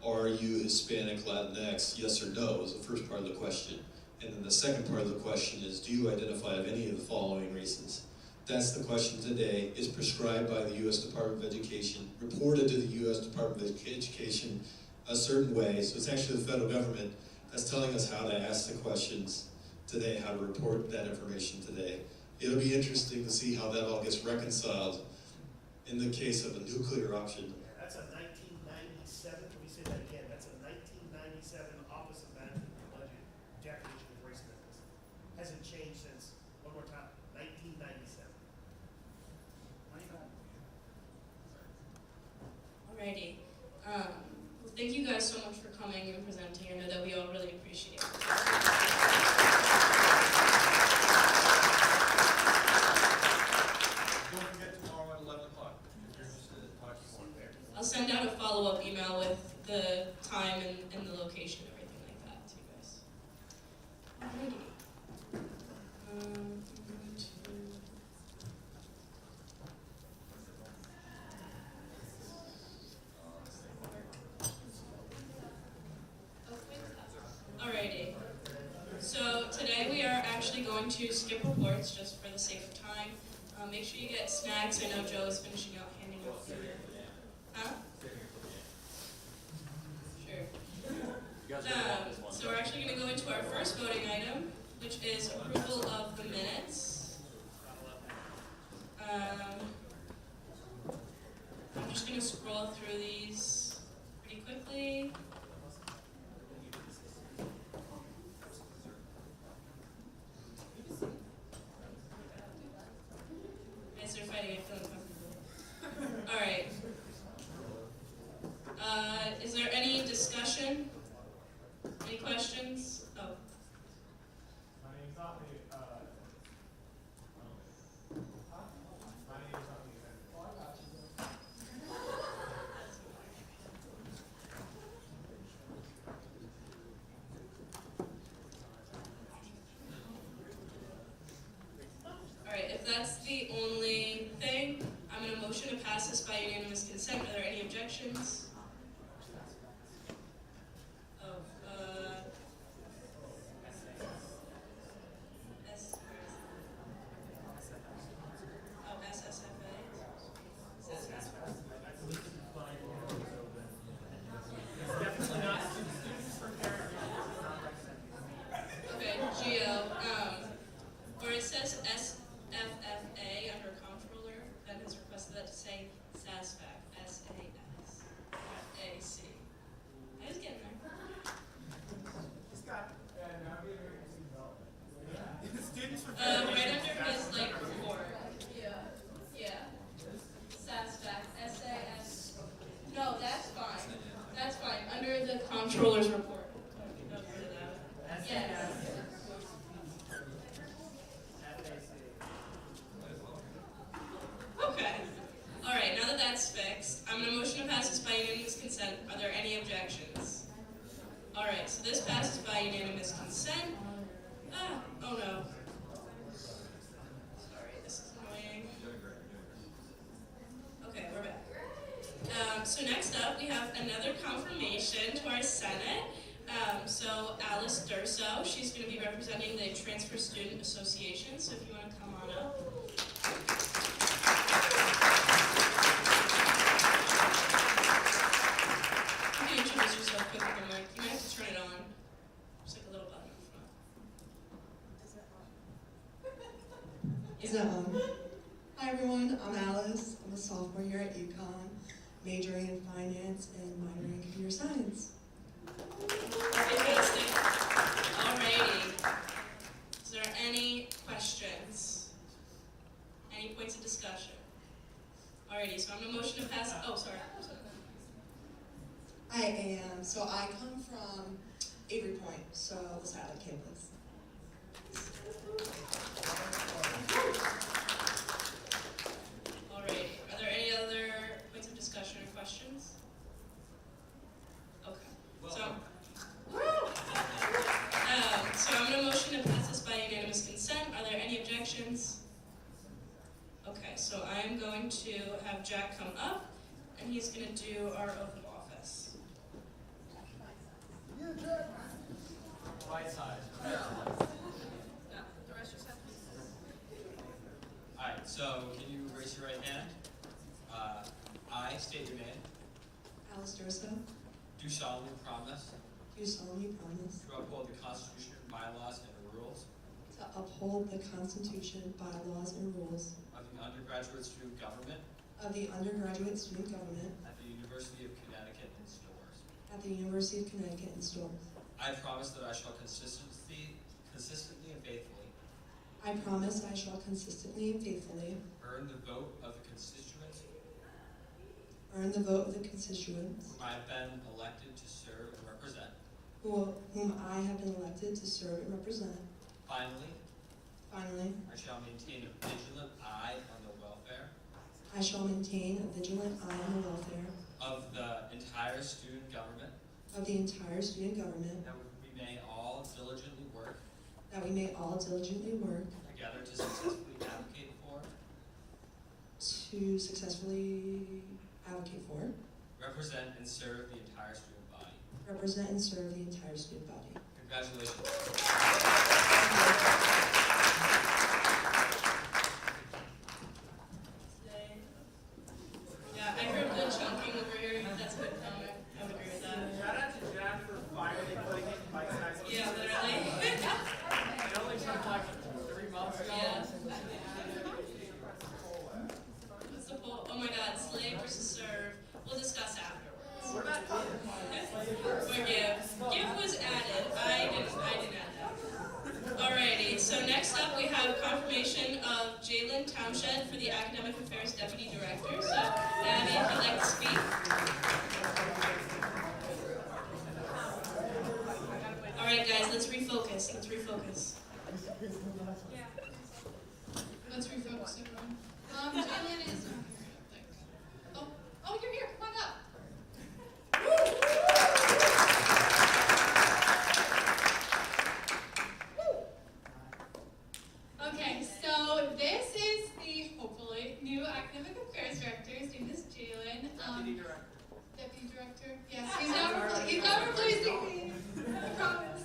are you Hispanic, Latinx, yes or no, is the first part of the question. And then the second part of the question is, do you identify of any of the following races? That's the question today, is prescribed by the U.S. Department of Education, reported to the U.S. Department of Education a certain way. So it's actually the federal government that's telling us how to ask the questions today, how to report that information today. It'll be interesting to see how that all gets reconciled in the case of a nuclear option. That's a 1997, let me say that again, that's a 1997 Office of Management and Budget definition of race and ethnicity. Hasn't changed since, one more time, 1997. Alrighty. Well, thank you guys so much for coming and presenting. I know that we all really appreciate it. don't forget tomorrow at 11 o'clock, if you're interested in talking more there. I'll send out a follow-up email with the time and the location, everything like that to you guys. Alrighty. I'm going to- Alrighty. So today we are actually going to skip reports just for the sake of time. Make sure you get snacks. I know Joe is finishing out handing out food. Huh? Sure. So we're actually going to go into our first voting item, which is approval of the minutes. I'm just going to scroll through these pretty quickly. Guys are fighting, I feel uncomfortable. Alright. Is there any discussion? Any questions? Oh. My name's not the, my name's not the event. Alright, if that's the only thing, I'm going to motion to pass this by unanimous consent. Are there any objections? Oh, SSFA? Okay, Geo, where it says SFFA under comptroller, Ben has requested that to say SASFAC, S-A-S-F-A-C. I was getting there. Students for Right under his, like, report. Yeah. SASFAC, S-A-S. No, that's fine. That's fine. Under the comptroller's report. Yes. Okay. All right, now that that's fixed, I'm going to motion to pass this by unanimous consent. Are there any objections? All right, so this passes by unanimous consent. Oh no. Sorry, this is annoying. Okay, we're back. So next up, we have another confirmation to our Senate. So Alice Durso, she's going to be representing the Transfer Student Association, so if you want to come on up. You can introduce yourself quickly, Mike. You might have to turn it on. There's like a little button in front. Is it on? Hi everyone, I'm Alice. I'm a sophomore here at UConn, majoring in finance and minoring in computer science. Fantastic. Alrighty. Is there any questions? Any points of discussion? Alrighty, so I'm gonna motion to pass, oh, sorry. I am. So I come from Avery Point, so the satellite campus. Alrighty, are there any other points of discussion or questions? Okay, so. So I'm gonna motion to pass this by unanimous consent. Are there any objections? Okay, so I am going to have Jack come up, and he's gonna do our oath of office. Right side. Alright, so can you raise your right hand? I state your name. Alice Durso, Do solemnly promise do solemnly promise to uphold the Constitution, bylaws, and rules to uphold the Constitution, bylaws, and rules of the undergraduate student government of the undergraduate student government at the University of Connecticut in Stores. at the University of Connecticut in Stores. I promise that I shall consistently and faithfully I promise I shall consistently and faithfully earn the vote of the constituents earn the vote of the constituents whom I have been elected to serve and represent. whom I have been elected to serve and represent. Finally, Finally, I shall maintain a vigilant eye on the welfare I shall maintain a vigilant eye on the welfare of the entire student government, of the entire student government, that we may all diligently work that we may all diligently work together to successfully advocate for, represent, and serve the entire student body. represent and serve the entire student body. Congratulations. Yeah, I heard good chunking over here. That's a good comment. I would agree with that. Shout out to Jack for finally putting it in bite-sized pieces. Yeah, literally. It only took like 3 months ago. Yeah. What's the poll? Oh my god, slave versus serve. We'll discuss afterwards. We're not done. Forgive. Give was added. I didn't add that. Alrighty, so next up we have confirmation of Jalen Townshed for the Academic Affairs Deputy Director. So, Abby, if you'd like to speak. Alright guys, let's refocus. Let's refocus. Yeah. Let's refocus everyone. Jalen is not here, I don't think. Oh, you're here, come on up. Okay, so this is the, hopefully, new Academic Affairs Director. His name is Jalen. Deputy Director. Deputy Director, yes, he's not replacing me, I promise.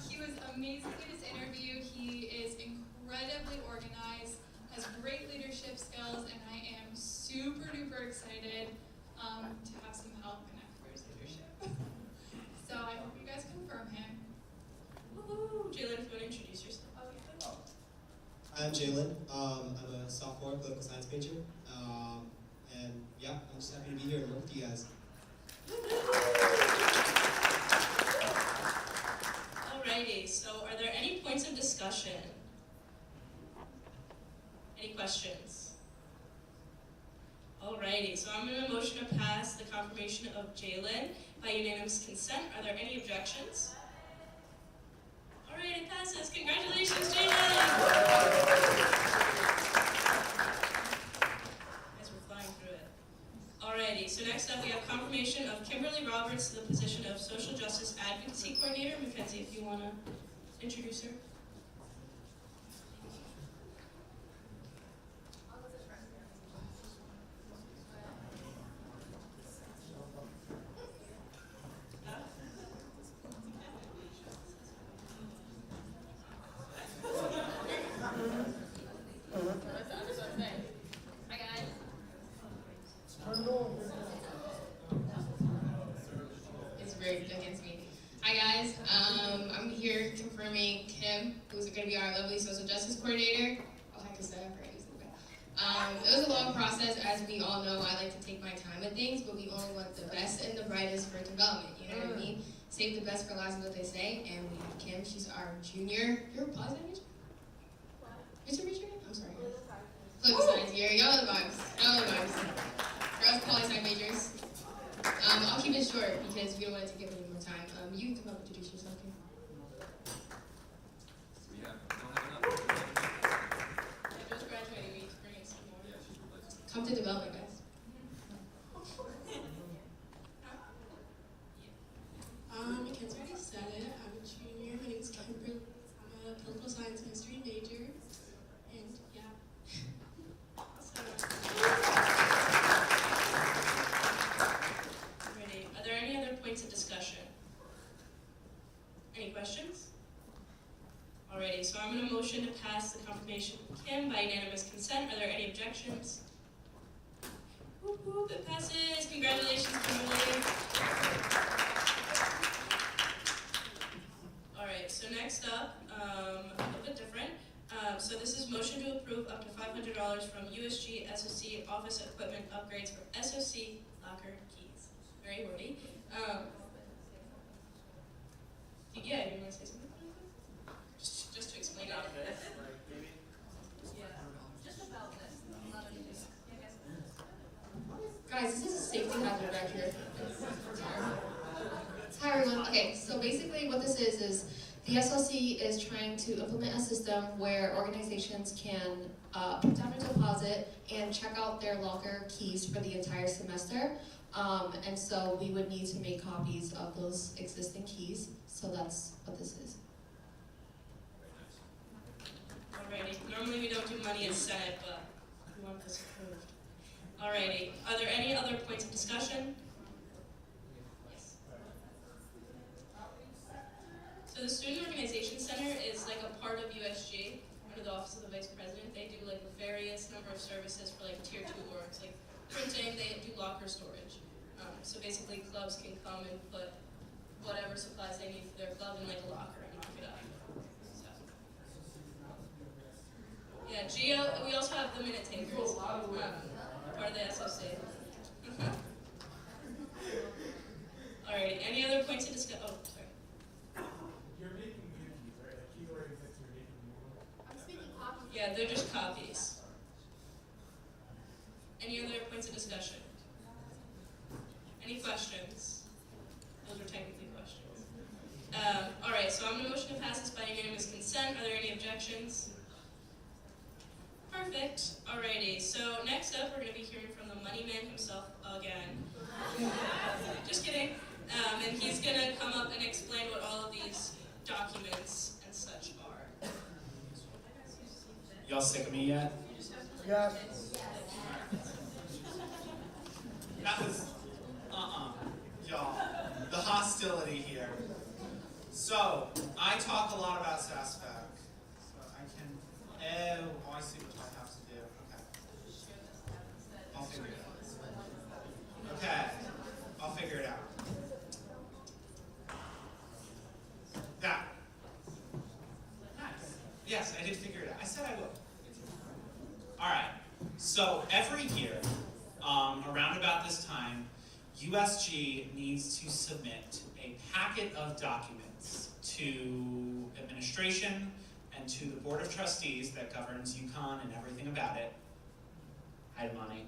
He was amazing in his interview. He is incredibly organized, has great leadership skills, and I am super duper excited to have some help in Affairs leadership. So I hope you guys confirm him. Woohoo! Jalen, if you want to introduce yourself. I'm Jalen. I'm a sophomore political science major. And yeah, I'm just happy to be here and work with you guys. Alrighty, so are there any points of discussion? Any questions? Alrighty, so I'm going to motion to pass the confirmation of Jalen by unanimous consent. Are there any objections? Alright, it passes. Congratulations, Jalen! Guys, we're flying through it. Alrighty, so next up we have confirmation of Kimberly Roberts to the position of Social Justice Advocacy Coordinator. Mackenzie, if you want to introduce her. Hi guys. It's rigged against me. Hi guys, I'm here confirming Kim, who's going to be our lovely social justice coordinator. Oh, I can set up right. It was a long process, as we all know. I like to take my time with things, but we only want the best and the brightest for development. You know what I mean? Save the best for last, is what they say. And we have Kim. She's our junior. You're a positive major? What's your major? I'm sorry. Political science. Y'all are the vibes. I'll keep it short because we don't want to take up any more time. You can come up and introduce yourself here. Joe's graduating, we need to bring in some more. Come to development, guys. Mackenzie already said it. I'm a junior. My name is Kimberly. I'm a political science and history major. And yeah. Alrighty, are there any other points of discussion? Any questions? Alrighty, so I'm going to motion to pass the confirmation of Kim by unanimous consent. Are there any objections? Whoop whoop, it passes. Congratulations, Kimberly. Alright, so next up, a little bit different. So this is motion to approve up to $500 from USG SOC office equipment upgrades for SOC locker keys. Very wordy. Yeah, you want to say something? Just to explain it. Yeah. Just about this. Guys, this is a safety hazard back here. Hi everyone. Okay, so basically what this is the SLC is trying to implement a system where organizations can put down a deposit and check out their locker keys for the entire semester. And so we would need to make copies of those existing keys. So that's what this is. Alrighty, normally we don't do money in Senate, but we want this approved. Alrighty, are there any other points of discussion? Yes. So the Student Organization Center is like a part of USG, under the Office of the Vice President. They do like a various number of services for like tier 2 orgs, like printing, they do locker storage. So basically clubs can come and put whatever supplies they need for their club in like a locker and lock it up. So. Yeah, Geo, we also have the minute takers, part of the SOC. Alrighty, any other points to discuss? Oh, sorry. You're making cookies, right? The keyword is that you're making more. I'm speaking copies. Yeah, they're just copies. Any other points of discussion? Any questions? Those were technically questions. Alright, so I'm going to motion to pass this by unanimous consent. Are there any objections? Perfect. Alrighty, so next up we're going to be hearing from the money man himself again. Just kidding. And he's going to come up and explain what all of these documents and such are. Y'all sick of me yet? Yeah. That was, y'all, the hostility here. So, I talk a lot about SASFAC. So I can, oh, I see what I have to do. Okay. I'll figure it out. Okay, I'll figure it out. Now, nice. Yes, I did figure it out. I said I would. All right, so every year, around about this time, USG needs to submit a packet of documents to administration and to the Board of Trustees that governs UConn and everything about it. Hi, money.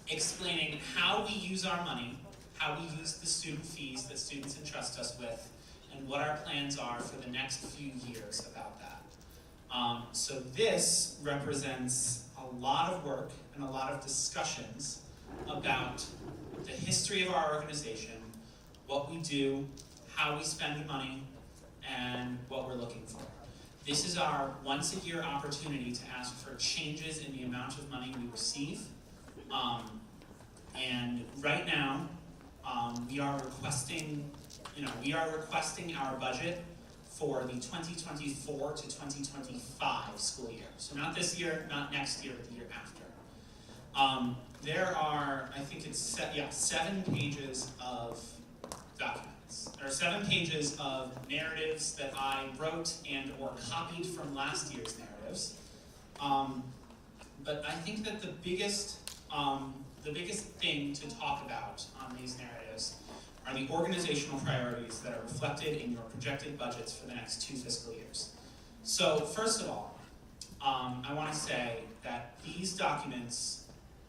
Explaining how we use our money, how we use the student fees that students entrust us with, and what our plans are for the next few years about that. So this represents a lot of work and a lot of discussions about the history of our organization, what we do, how we spend money, and what we're looking for. This is our once-a-year opportunity to ask for changes in the amount of money we receive. And right now, we are requesting our budget for the 2024 to 2025 school year. So not this year, not next year, but the year after. There are, I think it's 7 pages of documents. There are 7 pages of narratives that I wrote and or copied from last year's narratives. But I think that the biggest thing to talk about on these narratives are the organizational priorities that are reflected in your projected budgets for the next 2 fiscal years. So first of all, I want to say that these documents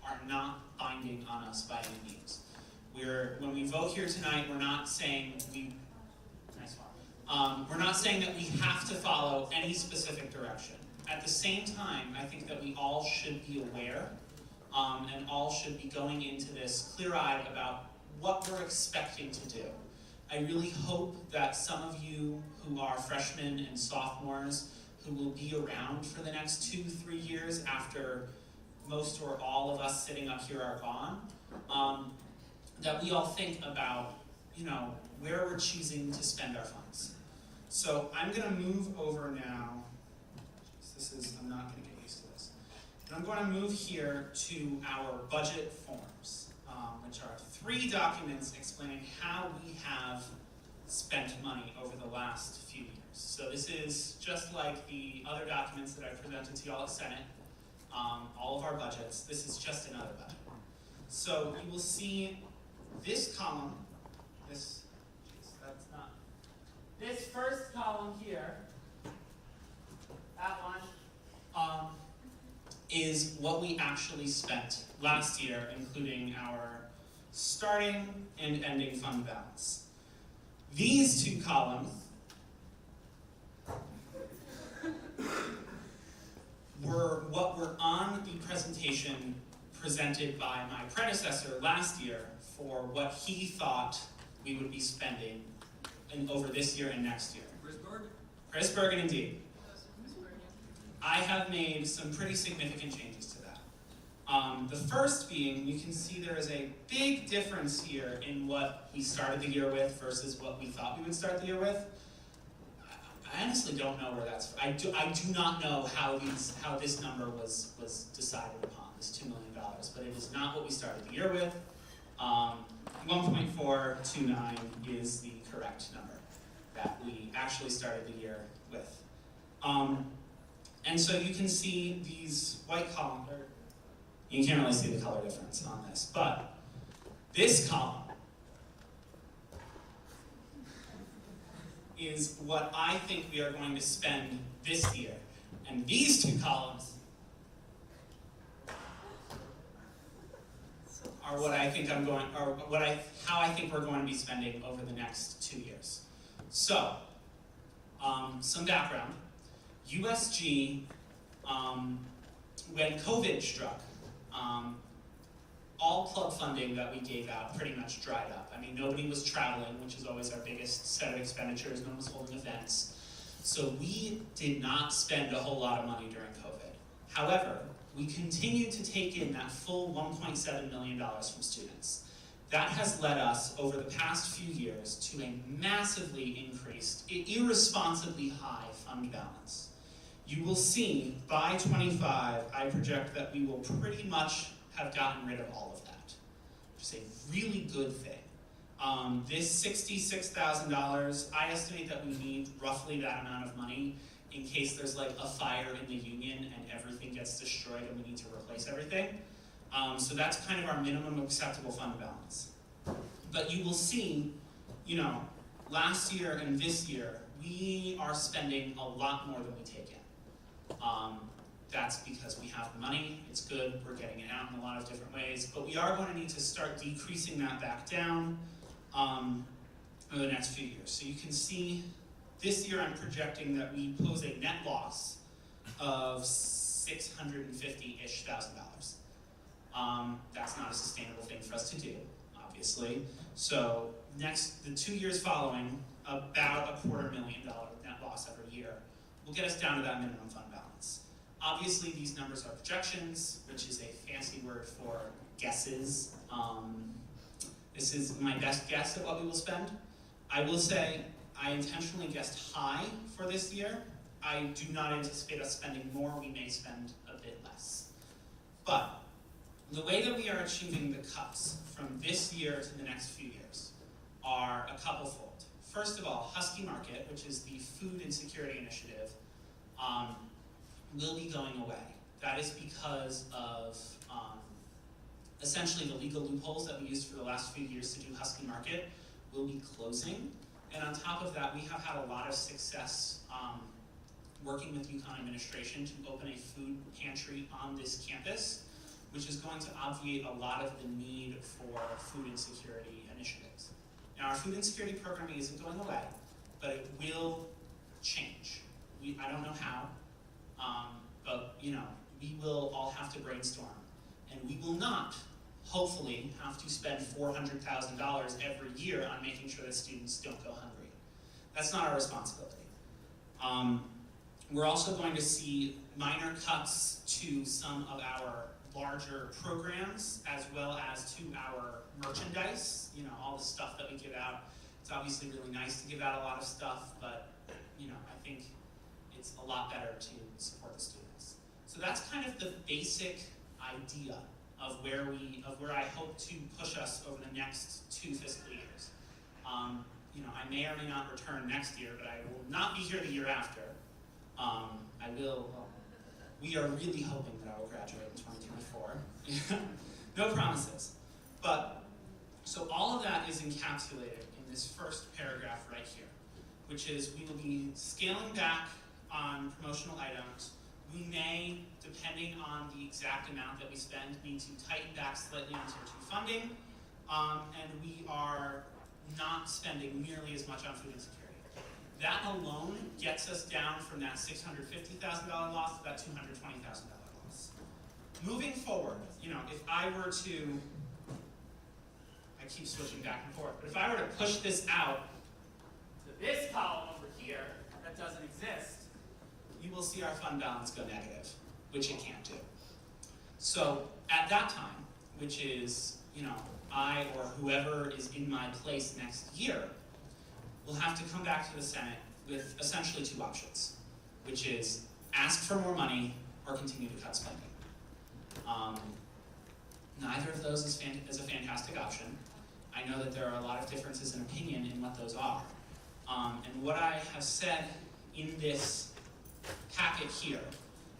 are not binding on us by any means. When we vote here tonight, we're not saying we're not saying that we have to follow any specific direction. At the same time, I think that we all should be aware and all should be going into this clear-eyed about what we're expecting to do. I really hope that some of you who are freshmen and sophomores who will be around for the next 2-3 years after most or all of us sitting up here are gone, that we all think about, where we're choosing to spend our funds. So I'm gonna move over now. I'm not gonna get used to this. And I'm gonna move here to our budget forms, which are 3 documents explaining how we have spent money over the last few years. So this is just like the other documents that I presented to y'all at Senate, all of our budgets. This is just another budget. So you will see this column, this first column here, that one, is what we actually spent last year, including our starting and ending fund balance. These 2 columns were what were on the presentation presented by my predecessor last year for what he thought we would be spending over this year and next year. Chris Bergen, indeed. I have made some pretty significant changes to that. The first being, you can see there is a big difference here in what we started the year with versus what we thought we would start the year with. I honestly don't know where that's from. I do not know how this number was decided upon, this $2 million, but it is not what we started the year with. 1.429 is the correct number that we actually started the year with. And so you can see these white columns, you can't really see the color difference on this, but this column is what I think we are going to spend this year. And these 2 columns are what I think how I think we're going to be spending over the next 2 years. So, some background. USG, when COVID struck, all club funding that we gave out pretty much dried up. I mean, nobody was traveling, which is always our biggest set of expenditures. No one was holding events. So we did not spend a whole lot of money during COVID. However, we continued to take in that full $1.7 million from students. That has led us, over the past few years, to a massively increased, irresponsibly high fund balance. You will see, by 25, I project that we will pretty much have gotten rid of all of that, which is a really good thing. This $66,000, I estimate that we need roughly that amount of money in case there's like a fire in the union and everything gets destroyed and we need to replace everything. So that's kind of our minimum acceptable fund balance. But you will see, last year and this year, we are spending a lot more than we take in. That's because we have the money, it's good, we're getting it out in a lot of different ways, but we are going to need to start decreasing that back down over the next few years. So you can see, this year I'm projecting that we pose a net loss of $650-ish thousand. That's not a sustainable thing for us to do, obviously. So the 2 years following, about a $250,000 net loss every year will get us down to that minimum fund balance. Obviously, these numbers are projections, which is a fancy word for guesses. This is my best guess at what we will spend. I will say I intentionally guessed high for this year. I do not anticipate us spending more. We may spend a bit less. But the way that we are achieving the cuts from this year to the next few years are a couple-fold. First of all, Husky Market, which is the food insecurity initiative, will be going away. That is because of essentially the legal loopholes that we used for the last few years to do Husky Market will be closing. And on top of that, we have had a lot of success working with UConn administration to open a food pantry on this campus, which is going to obviate a lot of the need for food insecurity initiatives. Now, our food insecurity programming isn't going away, but it will change. I don't know how, but we will all have to brainstorm, and we will not, hopefully, have to spend $400,000 every year on making sure that students don't go hungry. That's not our responsibility. We're also going to see minor cuts to some of our larger programs, as well as to our merchandise, all the stuff that we give out. It's obviously really nice to give out a lot of stuff, but I think it's a lot better to support the students. So that's kind of the basic idea of where I hope to push us over the next 2 fiscal years. I may or may not return next year, but I will not be here the year after. We are really hoping that I will graduate in 2024. No promises. But, so all of that is encapsulated in this first paragraph right here, which is we will be scaling back on promotional items. We may, depending on the exact amount that we spend, need to tighten back slightly on Tier 2 funding, and we are not spending nearly as much on food insecurity. That alone gets us down from that $650,000 loss to that $220,000 loss. Moving forward, if I were to, I keep switching back and forth, but if I were to push this out to this column over here that doesn't exist, you will see our fund balance go negative, which it can't do. So at that time, which is, I or whoever is in my place next year, will have to come back to the Senate with essentially 2 options, which is ask for more money or continue to cut spending. Neither of those is a fantastic option. I know that there are a lot of differences in opinion in what those are. And what I have said in this packet here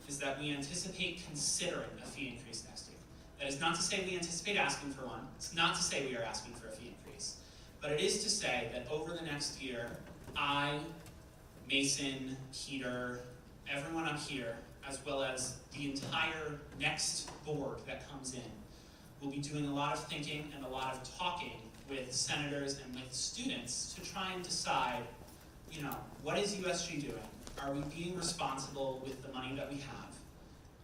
is that we anticipate considering a fee increase next year. That is not to say we anticipate asking for one. It's not to say we are asking for a fee increase. But it is to say that over the next year, I, Mason, Peter, everyone up here, as well as the entire next board that comes in, will be doing a lot of thinking and a lot of talking with senators and with students to try and decide, what is USG doing? Are we being responsible with the money that we have?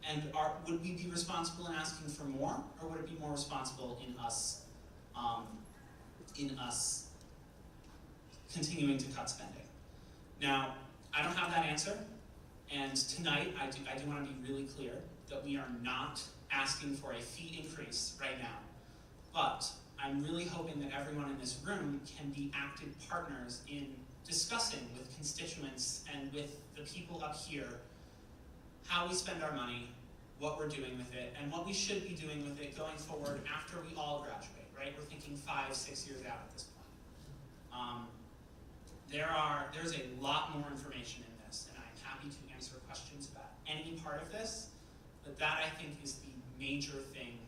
And would we be responsible in asking for more, or would it be more responsible in us continuing to cut spending? Now, I don't have that answer, and tonight I do want to be really clear that we are not asking for a fee increase right now, but I'm really hoping that everyone in this room can be active partners in discussing with constituents and with the people up here how we spend our money, what we're doing with it, and what we should be doing with it going forward after we all graduate, right? We're thinking 5-6 years out at this point. There's a lot more information in this, and I'm happy to answer questions about any part of this, but that I think is the major thing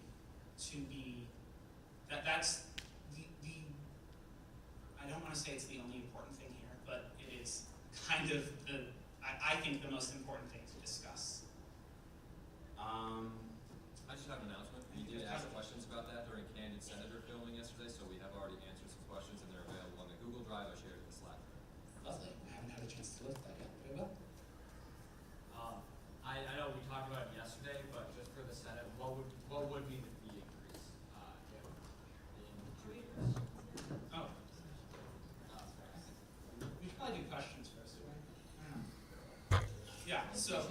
to be, that's the I don't want to say it's the only important thing here, but it is kind of I think the most important thing to discuss. I just have an announcement. We did ask questions about that during Candid Senator filming yesterday, so we have already answered some questions, and they're available on the Google Drive. I shared it in the Slack. Lovely. I haven't had a chance to look at that yet, but I will. I know we talked about it yesterday, but just for the Senate, what would be the fee increase in 2 years? Oh. We should probably do questions first, right? Yeah, so,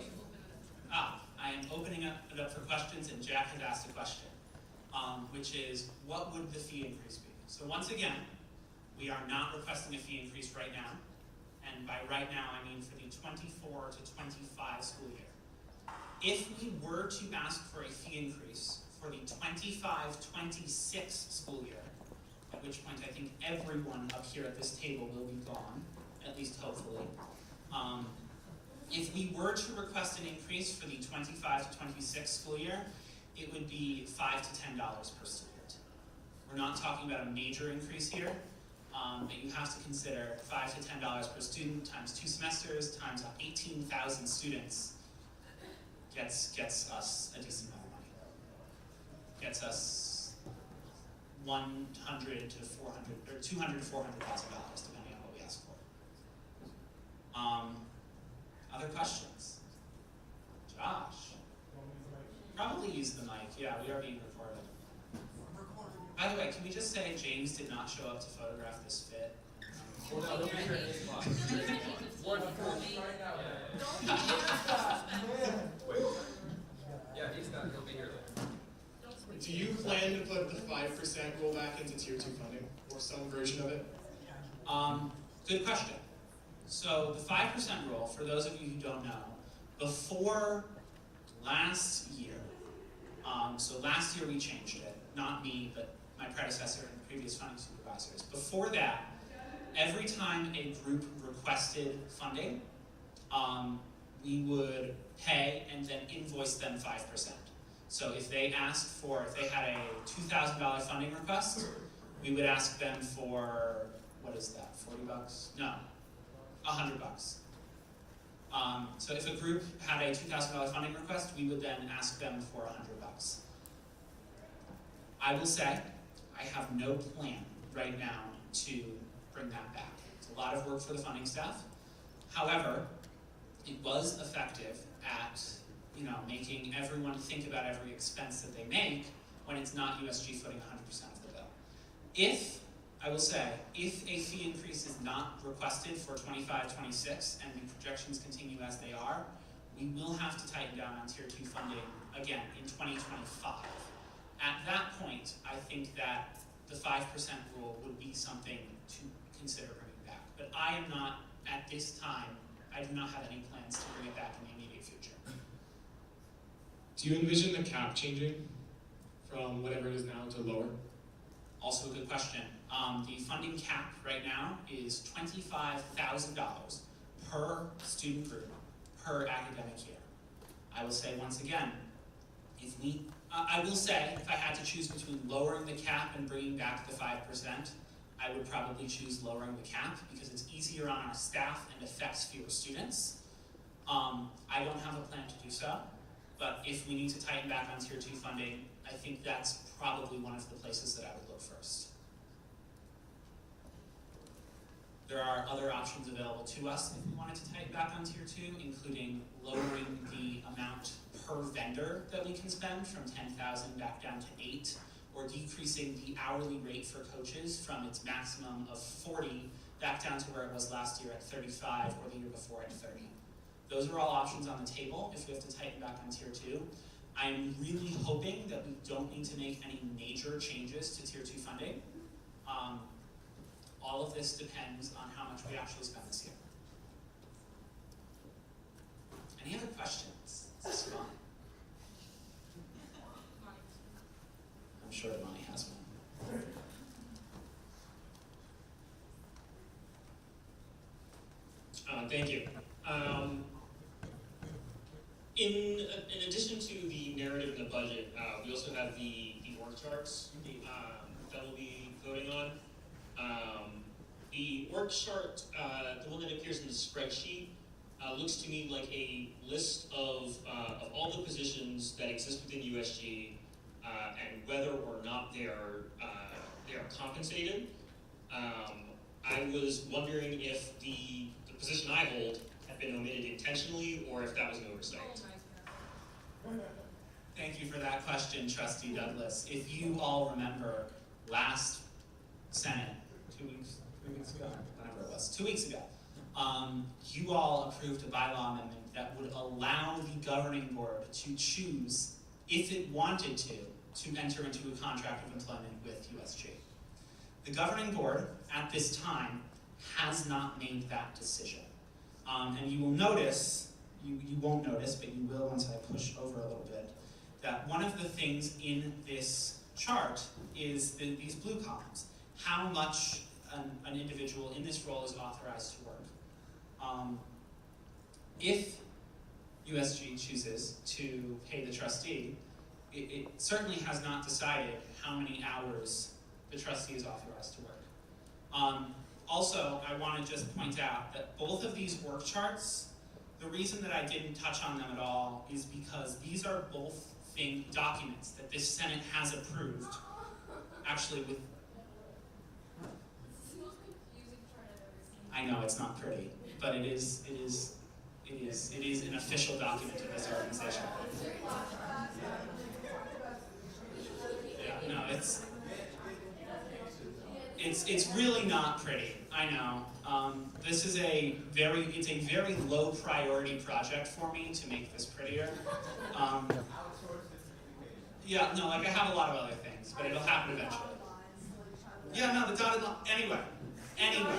I am opening it up for questions, and Jack has asked a question, which is, what would the fee increase be? So once again, we are not requesting a fee increase right now, and by right now, I mean for the 24 to 25 school year. If we were to ask for a fee increase for the 25-26 school year, at which point I think everyone up here at this table will be gone, at least hopefully. If we were to request an increase for the 25-26 school year, it would be $5 to $10 per student. We're not talking about a major increase here, but you have to consider $5 to $10 per student times 2 semesters times 18,000 students gets us a decent amount of money. gets us 100 to 400, or 200 to 400,000 depending on what we ask for. Other questions? Josh? Probably use the mic. Yeah, we already recorded. By the way, can we just say James did not show up to photograph this fit? Well, no, they'll be here in this box. One right now. Wait. Yeah, he'll be here later. Do you plan to put the 5% rule back into Tier 2 funding, or some version of it? Good question. So the 5% rule, for those of you who don't know, before last year, so last year we changed it, not me, but my predecessor and previous funding supervisors. Before that, every time a group requested funding, we would pay and then invoice them 5%. So if they had a $2,000 funding request, we would ask them for, what is that, 40 bucks? No, $100. So if a group had a $2,000 funding request, we would then ask them for $100. I will say, I have no plan right now to bring that back. It's a lot of work for the funding staff. However, it was effective at making everyone think about every expense that they make when it's not USG footing 100% of the bill. If a fee increase is not requested for 25-26 and the projections continue as they are, we will have to tighten down on Tier 2 funding again in 2025. At that point, I think that the 5% rule would be something to consider bringing back. But I am not, at this time, I do not have any plans to bring it back in the immediate future. Do you envision the cap changing from whatever it is now to lower? Also a good question. The funding cap right now is $25,000 per student group per academic year. I will say once again, if I had to choose between lowering the cap and bringing back the 5%, I would probably choose lowering the cap because it's easier on our staff and affects fewer students. I don't have a plan to do so, but if we need to tighten back on Tier 2 funding, I think that's probably one of the places that I would look first. There are other options available to us if we wanted to tighten back on Tier 2, including lowering the amount per vendor that we can spend from 10,000 back down to 8, or decreasing the hourly rate for coaches from its maximum of 40 back down to where it was last year at 35 or the year before at 30. Those are all options on the table if we have to tighten back on Tier 2. I'm really hoping that we don't need to make any major changes to Tier 2 funding. All of this depends on how much we actually spend this year. Any other questions? This is fun. I'm sure Monty has one. Thank you. In addition to the narrative and the budget, we also have the org charts that we'll be voting on. The org chart, the one that appears in the spreadsheet, looks to me like a list of all the positions that exist within USG and whether or not they are compensated. I was wondering if the position I hold had been omitted intentionally or if that was an oversight. Thank you for that question, Trustee Douglas. If you all remember last Senate, 2 weeks ago, whatever it was, 2 weeks ago, you all approved a bylaw amendment that would allow the governing board to choose, if it wanted to enter into a contract of employment with USG. The governing board, at this time, has not made that decision. And you will notice, you won't notice, but you will once I push over a little bit, that one of the things in this chart is these blue columns. How much an individual in this role is authorized to work. If USG chooses to pay the trustee, it certainly has not decided how many hours the trustee is authorized to work. Also, I want to just point out that both of these work charts, the reason that I didn't touch on them at all is because these are both documents that this Senate has approved, actually with, I know it's not pretty, but it is an official document of this organization. Yeah, no, it's really not pretty. I know. This is a very low priority project for me to make this prettier. Yeah, no, like I have a lot of other things, but it'll happen eventually. Yeah, no, the dotted line. Anyway.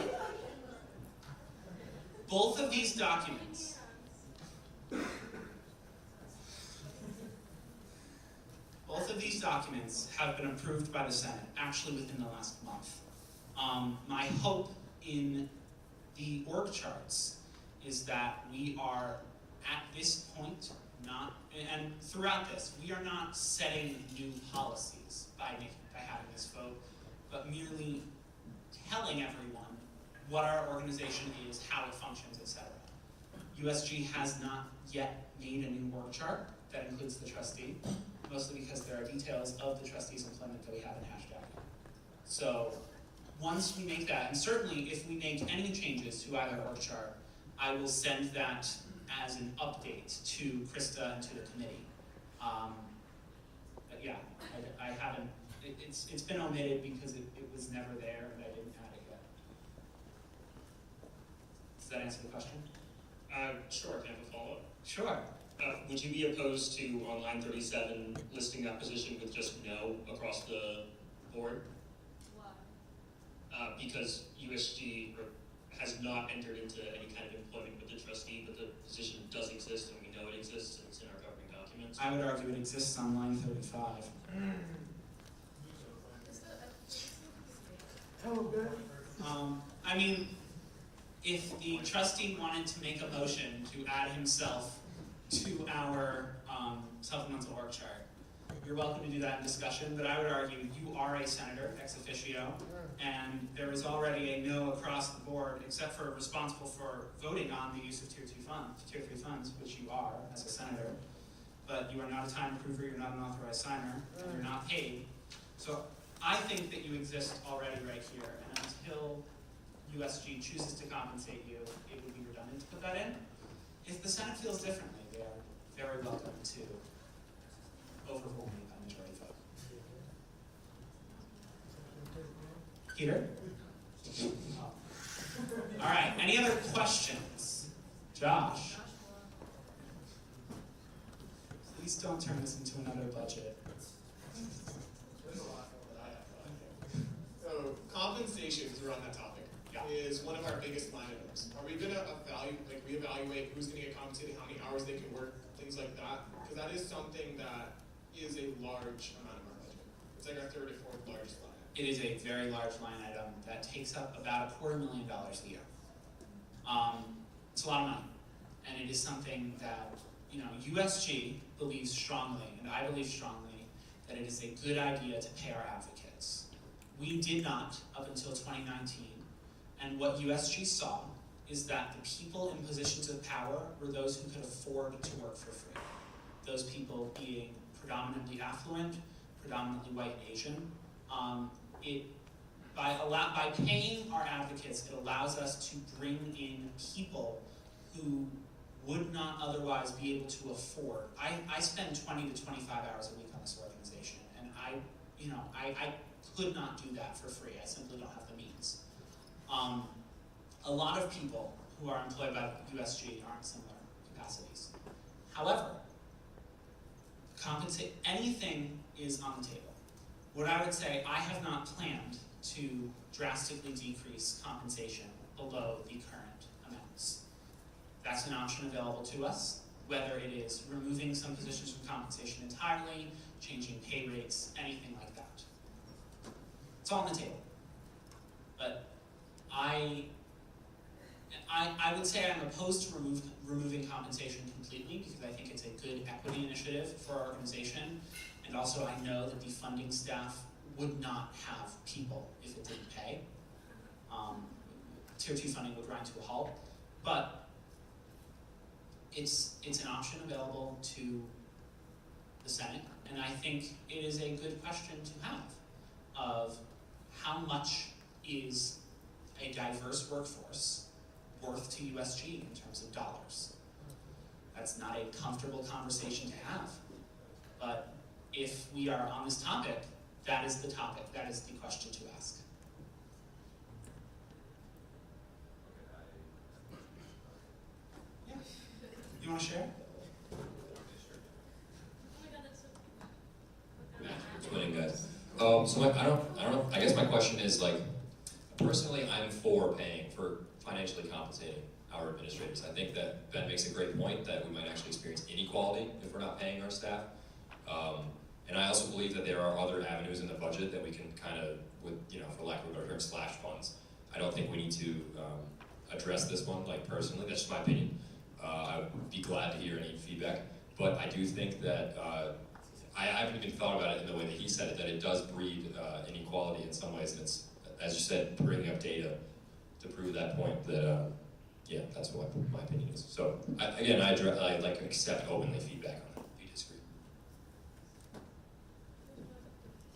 Both of these documents have been approved by the Senate, actually within the last month. My hope in the org charts is that we are at this point and throughout this, we are not setting new policies by having this vote, but merely telling everyone what our organization is, how it functions, etc. USG has not yet made a new org chart that includes the trustee, mostly because there are details of the trustee's employment that we haven't hashed out. So once we make that, and certainly if we make any changes to either org chart, I will send that as an update to Krista and to the committee. But yeah, I haven't, it's been omitted because it was never there and I didn't add it yet. Does that answer the question? Sure, can I have a follow-up? Sure. Would you be opposed to on line 37 listing that position with just no across the board? Why? Because USG has not entered into any kind of employment with the trustee, but the position does exist and we know it exists and it's in our governing documents. I would argue it exists on line 35. I mean, if the trustee wanted to make a motion to add himself to our supplemental org chart, you're welcome to do that in discussion, but I would argue you are a senator ex officio, and there is already a no across the board, except for responsible for voting on the use of tier 3 funds, which you are as a senator, but you are not a time approver, you're not an authorized signer, and you're not paid. So I think that you exist already right here, and until USG chooses to compensate you, it would be redundant to put that in. If the Senate feels differently, they are very welcome to overrule me by majority vote. Peter? All right, any other questions? Josh? Please don't turn this into another budget. So compensation, because we're on that topic, is one of our biggest line items. Are we going to reevaluate who's going to get compensated, how many hours they can work, things like that? Because that is something that is a large amount of our budget. It's like our third or fourth largest line item. It is a very large line item that takes up about $250,000 a year. It's a lot of money, and it is something that USG believes strongly, and I believe strongly, that it is a good idea to pay our advocates. We did not up until 2019, and what USG saw is that the people in positions of power were those who could afford to work for free. Those people being predominantly affluent, predominantly white and Asian. By paying our advocates, it allows us to bring in people who would not otherwise be able to afford. I spend 20 to 25 hours a week on this organization, and I could not do that for free. I simply don't have the means. A lot of people who are employed by USG are in similar capacities. However, anything is on the table. What I would say, I have not planned to drastically decrease compensation below the current amounts. That's an option available to us, whether it is removing some positions from compensation entirely, changing pay rates, anything like that. It's all on the table. But I would say I'm opposed to removing compensation completely because I think it's a good equity initiative for our organization. And also I know that the funding staff would not have people if it didn't pay. Tier 2 funding would grind to a halt. But it's an option available to the Senate, and I think it is a good question to have of how much is a diverse workforce worth to USG in terms of dollars. That's not a comfortable conversation to have, but if we are on this topic, that is the topic, that is the question to ask. Yeah. You want to share? What's winning, guys? I guess my question is, like, personally, I'm for financially compensating our administrators. I think that Ben makes a great point that we might actually experience inequality if we're not paying our staff. And I also believe that there are other avenues in the budget that we can kind of, for lack of a better term, slash funds. I don't think we need to address this one, like, personally. That's just my opinion. I would be glad to hear any feedback. But I do think that I haven't even thought about it in the way that he said it, that it does breed inequality in some ways. And it's, as you said, bringing up data to prove that point that, yeah, that's what my opinion is. So, I like accept openly feedback on it if you disagree.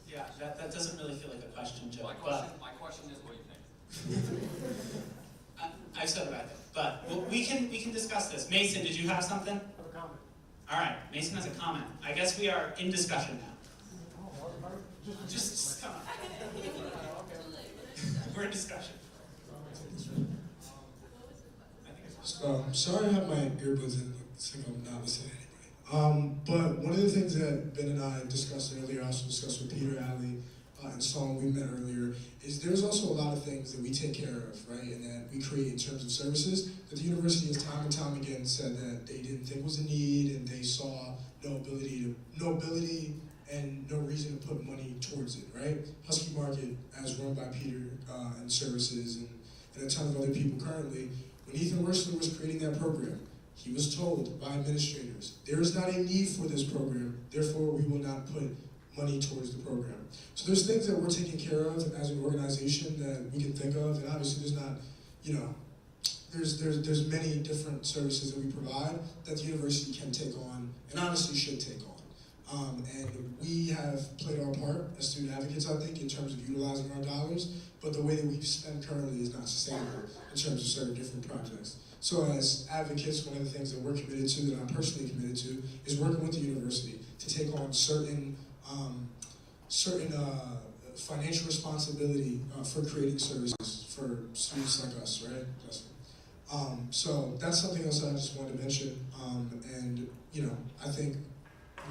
Yeah, that doesn't really feel like a question, Joe. My question is, what do you think? I've said about it, but we can discuss this. Mason, did you have something? I have a comment. All right, Mason has a comment. I guess we are in discussion now. Just come on. We're in discussion. Sorry I have my earbuds in, it's like I'm not listening to anybody. But one of the things that Ben and I discussed earlier, I also discussed with Peter, Ali, and Solomon, we met earlier, is there's also a lot of things that we take care of, right, and that we create in terms of services that the university has time and time again said that they didn't think was a need, and they saw no ability and no reason to put money towards it, right? Husky Market, as run by Peter and services and a ton of other people currently, when Ethan Wersler was creating that program, he was told by administrators, there is not a need for this program, therefore we will not put money towards the program. So there's things that we're taking care of as an organization that we can think of, and obviously there's not, there's many different services that we provide that the university can take on, and honestly should take on. And we have played our part as student advocates, I think, in terms of utilizing our dollars, but the way that we spend currently is not sustainable in terms of certain different projects. So as advocates, one of the things that we're committed to, that I'm personally committed to, is working with the university to take on certain financial responsibility for creating services for students like us, right? So that's something else that I just wanted to mention, and I think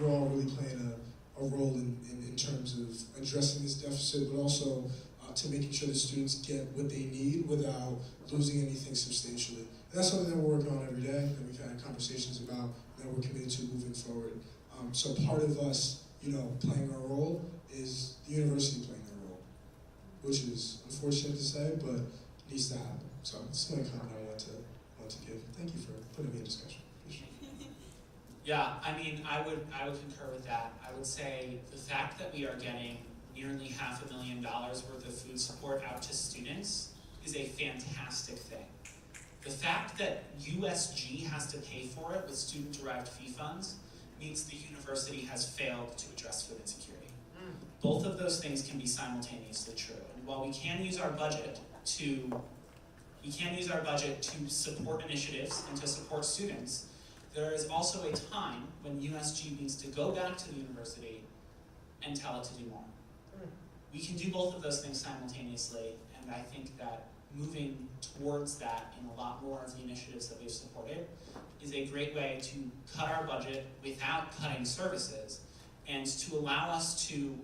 we're all really playing a role in terms of addressing this deficit, but also to making sure that students get what they need without losing anything substantially. And that's something that we're working on every day, that we've had conversations about, that we're committed to moving forward. So part of us, playing our role is the university playing their role, which is unfortunate to say, but needs to happen. So that's the only comment I want to give. Thank you for putting me in discussion. Yeah, I mean, I would concur with that. I would say the fact that we are getting nearly $500,000 worth of food support out to students is a fantastic thing. The fact that USG has to pay for it with student-derived fee funds means the university has failed to address food insecurity. Both of those things can be simultaneously true. And while we can use our budget to support initiatives and to support students, there is also a time when USG needs to go back to the university and tell it to do more. We can do both of those things simultaneously, and I think that moving towards that in a lot more of the initiatives that we've supported is a great way to cut our budget without cutting services, and to allow us to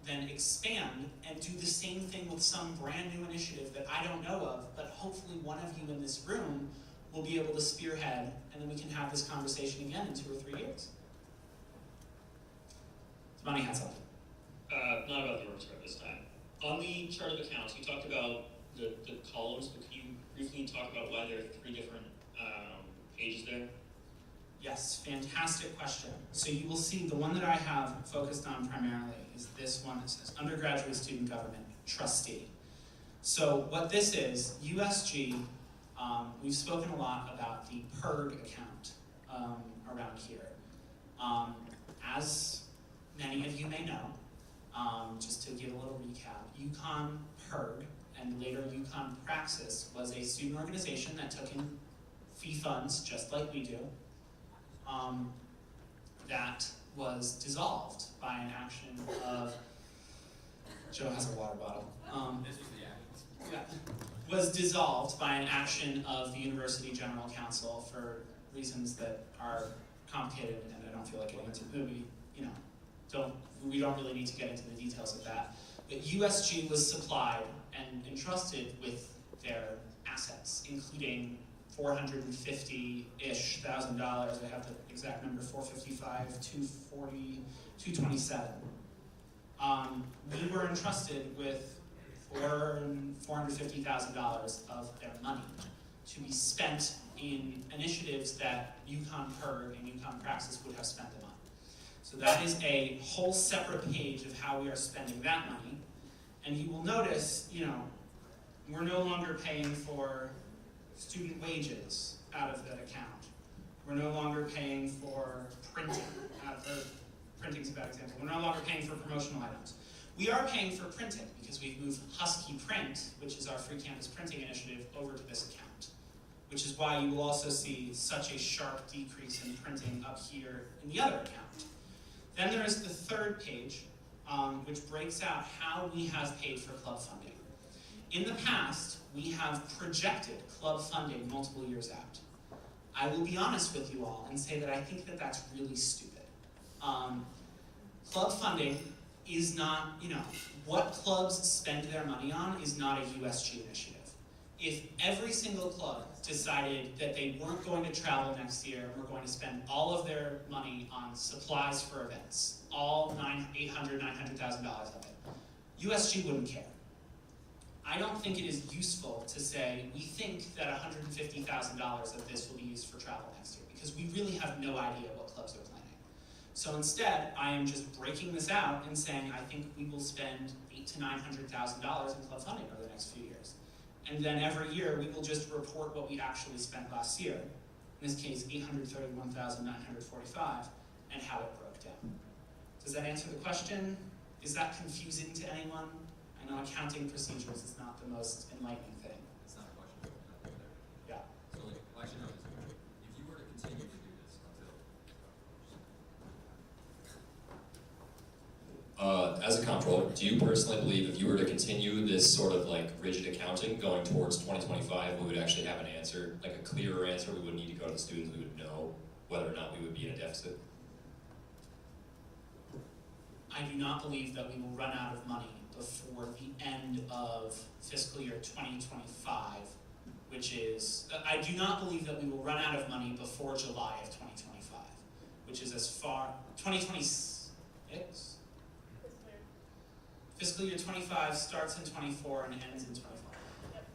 then expand and do the same thing with some brand new initiative that I don't know of, but hopefully one of you in this room will be able to spearhead, and then we can have this conversation again in 2 or 3 years. Money had something. Not about the org chart this time. On the chart of accounts, you talked about the columns, but could you briefly talk about why there are 3 different pages there? Yes, fantastic question. So you will see the one that I have focused on primarily is this one that says Undergraduate Student Government Trustee. So what this is, USG, we've spoken a lot about the PERG account around here. as many of you may know, just to give a little recap, UConn PERG and later UConn Praxis was a student organization that took in fee funds, just like we do, that was dissolved by an action of, Joe has a water bottle. This was the action. Yeah, was dissolved by an action of the University General Council for reasons that are complicated, and I don't feel like getting into. We don't really need to get into the details of that. But USG was supplied and entrusted with their assets, including $450-ish thousand. I have the exact number: 455, 240, 227. We were entrusted with $450,000 of their money to be spent in initiatives that UConn PERG and UConn Praxis would have spent them on. So that is a whole separate page of how we are spending that money. And you will notice, we're no longer paying for student wages out of that account. We're no longer paying for printing. Printing's a bad example. We're no longer paying for promotional items. We are paying for printing because we've moved Husky Print, which is our free campus printing initiative, over to this account, which is why you will also see such a sharp decrease in printing up here in the other account. Then there is the third page, which breaks out how we have paid for club funding. In the past, we have projected club funding multiple years out. I will be honest with you all and say that I think that that's really stupid. Club funding is not, what clubs spend their money on is not a USG initiative. If every single club decided that they weren't going to travel next year and were going to spend all of their money on supplies for events, all $800,000, $900,000 of it, USG wouldn't care. I don't think it is useful to say, we think that $150,000 of this will be used for travel next year, because we really have no idea what clubs are planning. So instead, I am just breaking this out and saying, I think we will spend $800,000 to $900,000 in club funding over the next few years. And then every year, we will just report what we actually spent last year. In this case, $831,945, and how it broke down. Does that answer the question? Is that confusing to anyone? I know accounting procedures is not the most enlightening thing. It's not a question. Yeah. So, actually, no. If you were to continue to do this until as a comptroller, do you personally believe if you were to continue this sort of rigid accounting going towards 2025, we would actually have an answer, like a clearer answer? We wouldn't need to go to the students, we would know whether or not we would be in a deficit? I do not believe that we will run out of money before the end of fiscal year 2025, which is, I do not believe that we will run out of money before July of 2025, which is as far, 2026? Fiscal year 25 starts in 24 and ends in 25.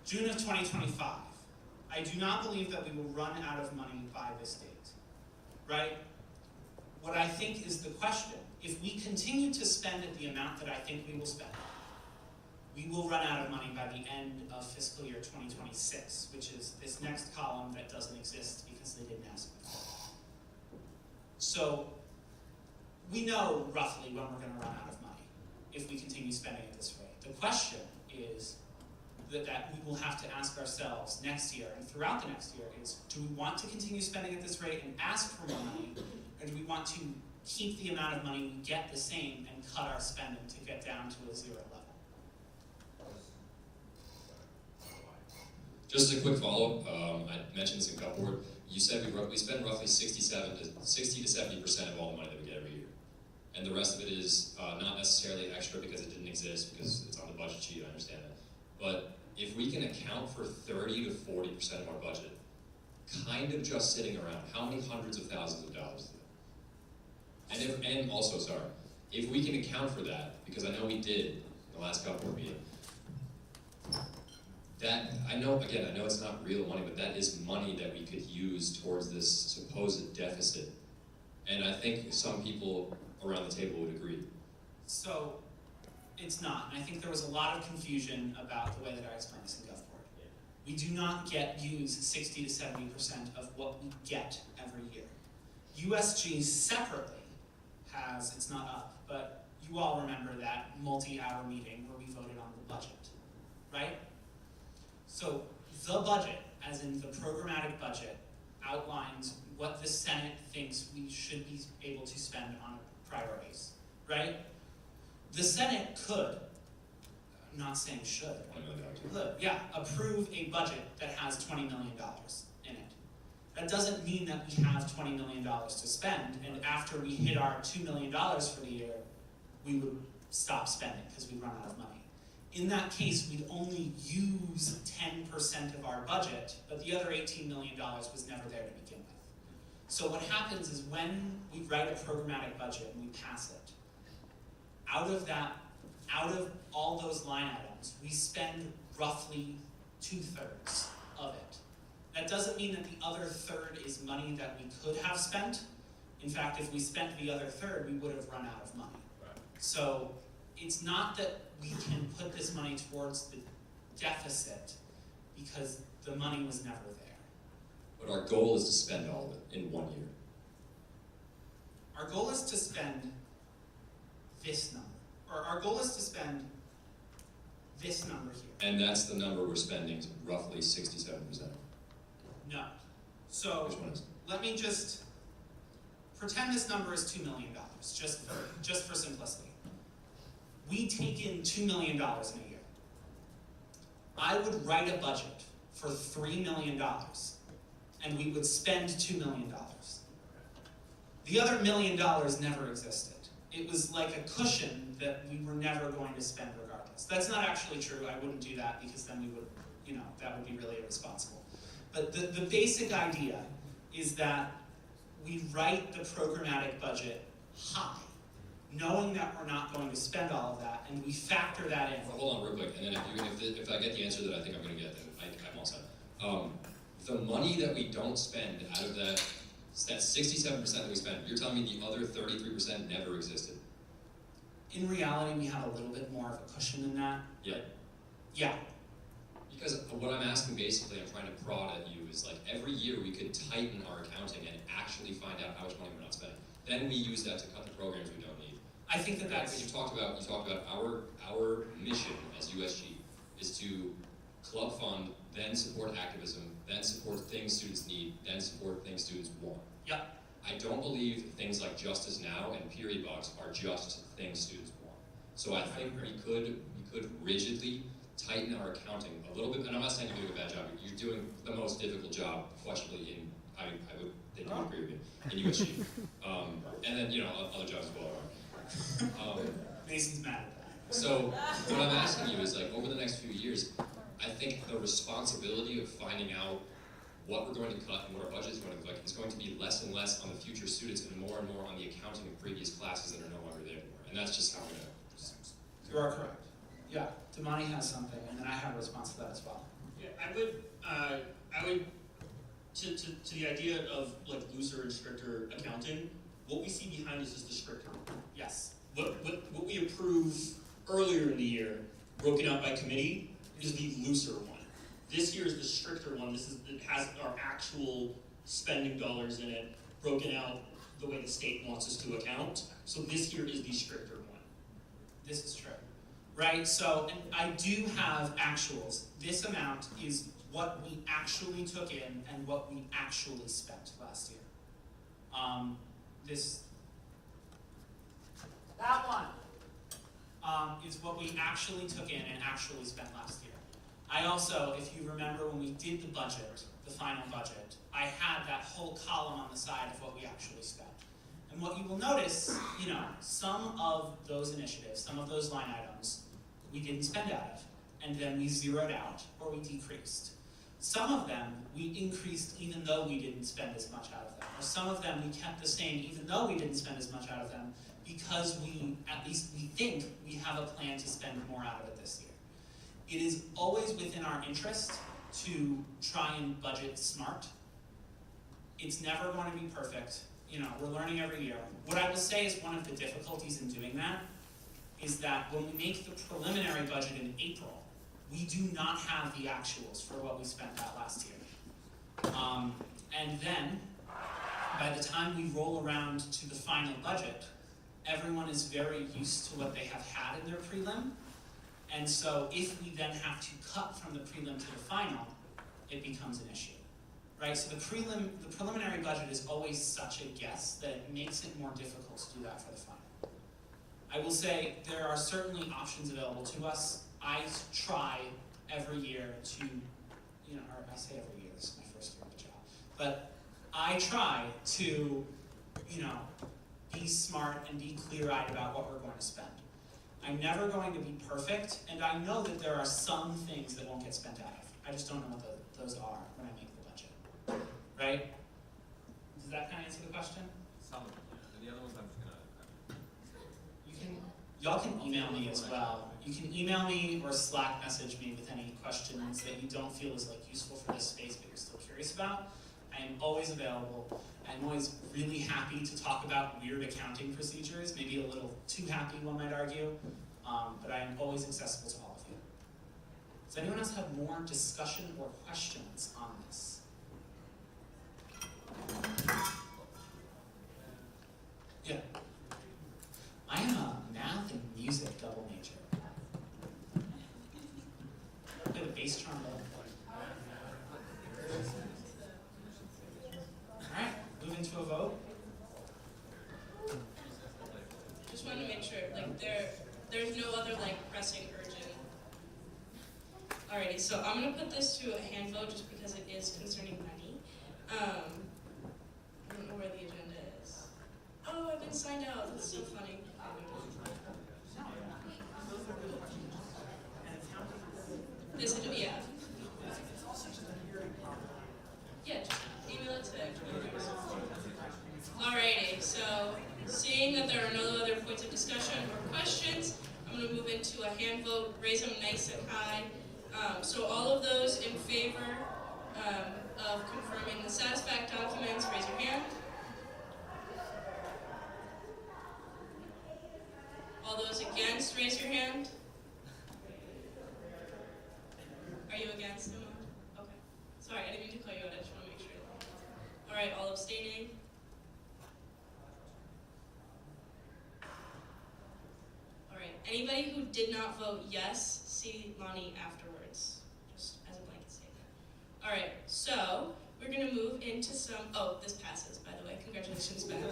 June of 2025. I do not believe that we will run out of money by this date, right? What I think is the question, if we continue to spend at the amount that I think we will spend, we will run out of money by the end of fiscal year 2026, which is this next column that doesn't exist because they didn't ask me for it. So we know roughly when we're going to run out of money if we continue spending at this rate. The question is that we will have to ask ourselves next year and throughout the next year is, do we want to continue spending at this rate and ask for more money, or do we want to keep the amount of money we get the same and cut our spending to get down to a zero level? Just a quick follow-up, I mentioned this in Cupboard. You said we spend roughly 60 to 70% of all the money that we get every year. And the rest of it is not necessarily extra because it didn't exist, because it's on the budget sheet, I understand that. But if we can account for 30 to 40% of our budget, kind of just sitting around, how many hundreds of thousands of dollars is that? And also, if we can account for that, because I know we did in the last Cupboard meeting, that, I know it's not real money, but that is money that we could use towards this supposed deficit. And I think some people around the table would agree. So, it's not. And I think there was a lot of confusion about the way that I explained this in GovBoard. We do not use 60 to 70% of what we get every year. USG separately it's not up, but you all remember that multi-hour meeting where we voted on the budget, right? So the budget, as in the programmatic budget, outlines what the Senate thinks we should be able to spend on priorities, right? The Senate could, I'm not saying should, could, yeah, approve a budget that has $20 million in it. That doesn't mean that we have $20 million to spend, and after we hit our $2 million for the year, we would stop spending because we'd run out of money. In that case, we'd only use 10% of our budget, but the other $18 million was never there to begin with. So what happens is when we write a programmatic budget and we pass it, out of all those line items, we spend roughly 2/3 of it. That doesn't mean that the other third is money that we could have spent. In fact, if we spent the other third, we would have run out of money. So it's not that we can put this money towards the deficit because the money was never there. But our goal is to spend all of it in 1 year. Our goal is to spend this number. Or our goal is to spend this number here. And that's the number we're spending, roughly 67%. No. So let me just pretend this number is $2 million, just for simplicity. We take in $2 million in a year. I would write a budget for $3 million, and we would spend $2 million. The other $1 million never existed. It was like a cushion that we were never going to spend regardless. That's not actually true. I wouldn't do that because then we would, that would be really irresponsible. But the basic idea is that we write the programmatic budget high, knowing that we're not going to spend all of that, and we factor that in. Well, hold on real quick, and then if I get the answer that I think I'm going to get, then I'm all set. The money that we don't spend out of that 67% that we spend, you're telling me the other 33% never existed? In reality, we have a little bit more of a cushion than that. Yeah. Yeah. Because what I'm asking basically, I'm trying to prod at you, is like every year we could tighten our accounting and actually find out how much money we're not spending. Then we use that to cut the programs we don't need. I think that that's... Because you talked about our mission as USG is to club fund, then support activism, then support things students need, then support things students want. Yep. I don't believe things like Justice Now and Period Box are just things students want. So I think we could rigidly tighten our accounting a little bit, and I'm not saying you're doing a bad job. You're doing the most difficult job, questionably, in I would think you would agree with me, in USG. And then other jobs as well. Mason's mad at that. So what I'm asking you is, like, over the next few years, I think the responsibility of finding out what we're going to cut and what our budget is going to look like is going to be less and less on the future students and more on the accounting of previous classes that are no longer there anymore. And that's just how I'm going to. You are correct. Yeah, Damani has something, and then I have a response to that as well. Yeah, I would, to the idea of like looser and stricter accounting, what we see behind us is the stricter. Yes. What we approve earlier in the year, broken out by committee, is the looser one. This year is the stricter one. It has our actual spending dollars in it, broken out the way the state wants us to account. So this year is the stricter one. This is true. Right, so, and I do have actuals. This amount is what we actually took in and what we actually spent last year. That one is what we actually took in and actually spent last year. I also, if you remember when we did the budget, the final budget, I had that whole column on the side of what we actually spent. And what you will notice, some of those initiatives, some of those line items, we didn't spend out of, and then we zeroed out, or we decreased. Some of them we increased even though we didn't spend as much out of them, or some of them we kept the same even though we didn't spend as much out of them, because we think we have a plan to spend more out of it this year. It is always within our interest to try and budget smart. It's never going to be perfect. We're learning every year. What I will say is one of the difficulties in doing that is that when we make the preliminary budget in April, we do not have the actuals for what we spent that last year. And then, by the time we roll around to the final budget, everyone is very used to what they have had in their prelim. And so if we then have to cut from the prelim to the final, it becomes an issue, right? So the preliminary budget is always such a guess that it makes it more difficult to do that for the final. I will say there are certainly options available to us. I try every year to, or I say every year, this is my first year of the job, but I try to, be smart and be clear-eyed about what we're going to spend. I'm never going to be perfect, and I know that there are some things that won't get spent out of. I just don't know what those are when I make the budget, right? Does that kind of answer the question? Some of them, yeah. And the other ones I'm just gonna. Y'all can email me as well. You can email me or Slack message me with any questions that you don't feel is useful for this space but you're still curious about. I am always available. I'm always really happy to talk about weird accounting procedures, maybe a little too happy, one might argue, but I am always accessible to all of you. Does anyone else have more discussion or questions on this? Yeah. I am a math and music double major. I play the bass trombone. Alright, move into a vote. Just wanted to make sure, there's no other pressing urgent. Alrighty, so I'm gonna put this to a hand vote just because it is concerning money. I don't know where the agenda is. Oh, I've been signed out. That's so funny. This is, yeah. Yeah, just email it to. Alrighty, so seeing that there are no other points of discussion or questions, I'm going to move into a hand vote, raise them nice and high. So all of those in favor of confirming the satisfact documents, raise your hand. All those against, raise your hand. Are you against them? Okay. Sorry, I didn't mean to call you out. I just want to make sure. All right, all abstaining. All right, anybody who did not vote yes, see Lonnie afterwards, just as a blanket statement. All right, so we're going to move into some, this passes, by the way. Congratulations, Ben.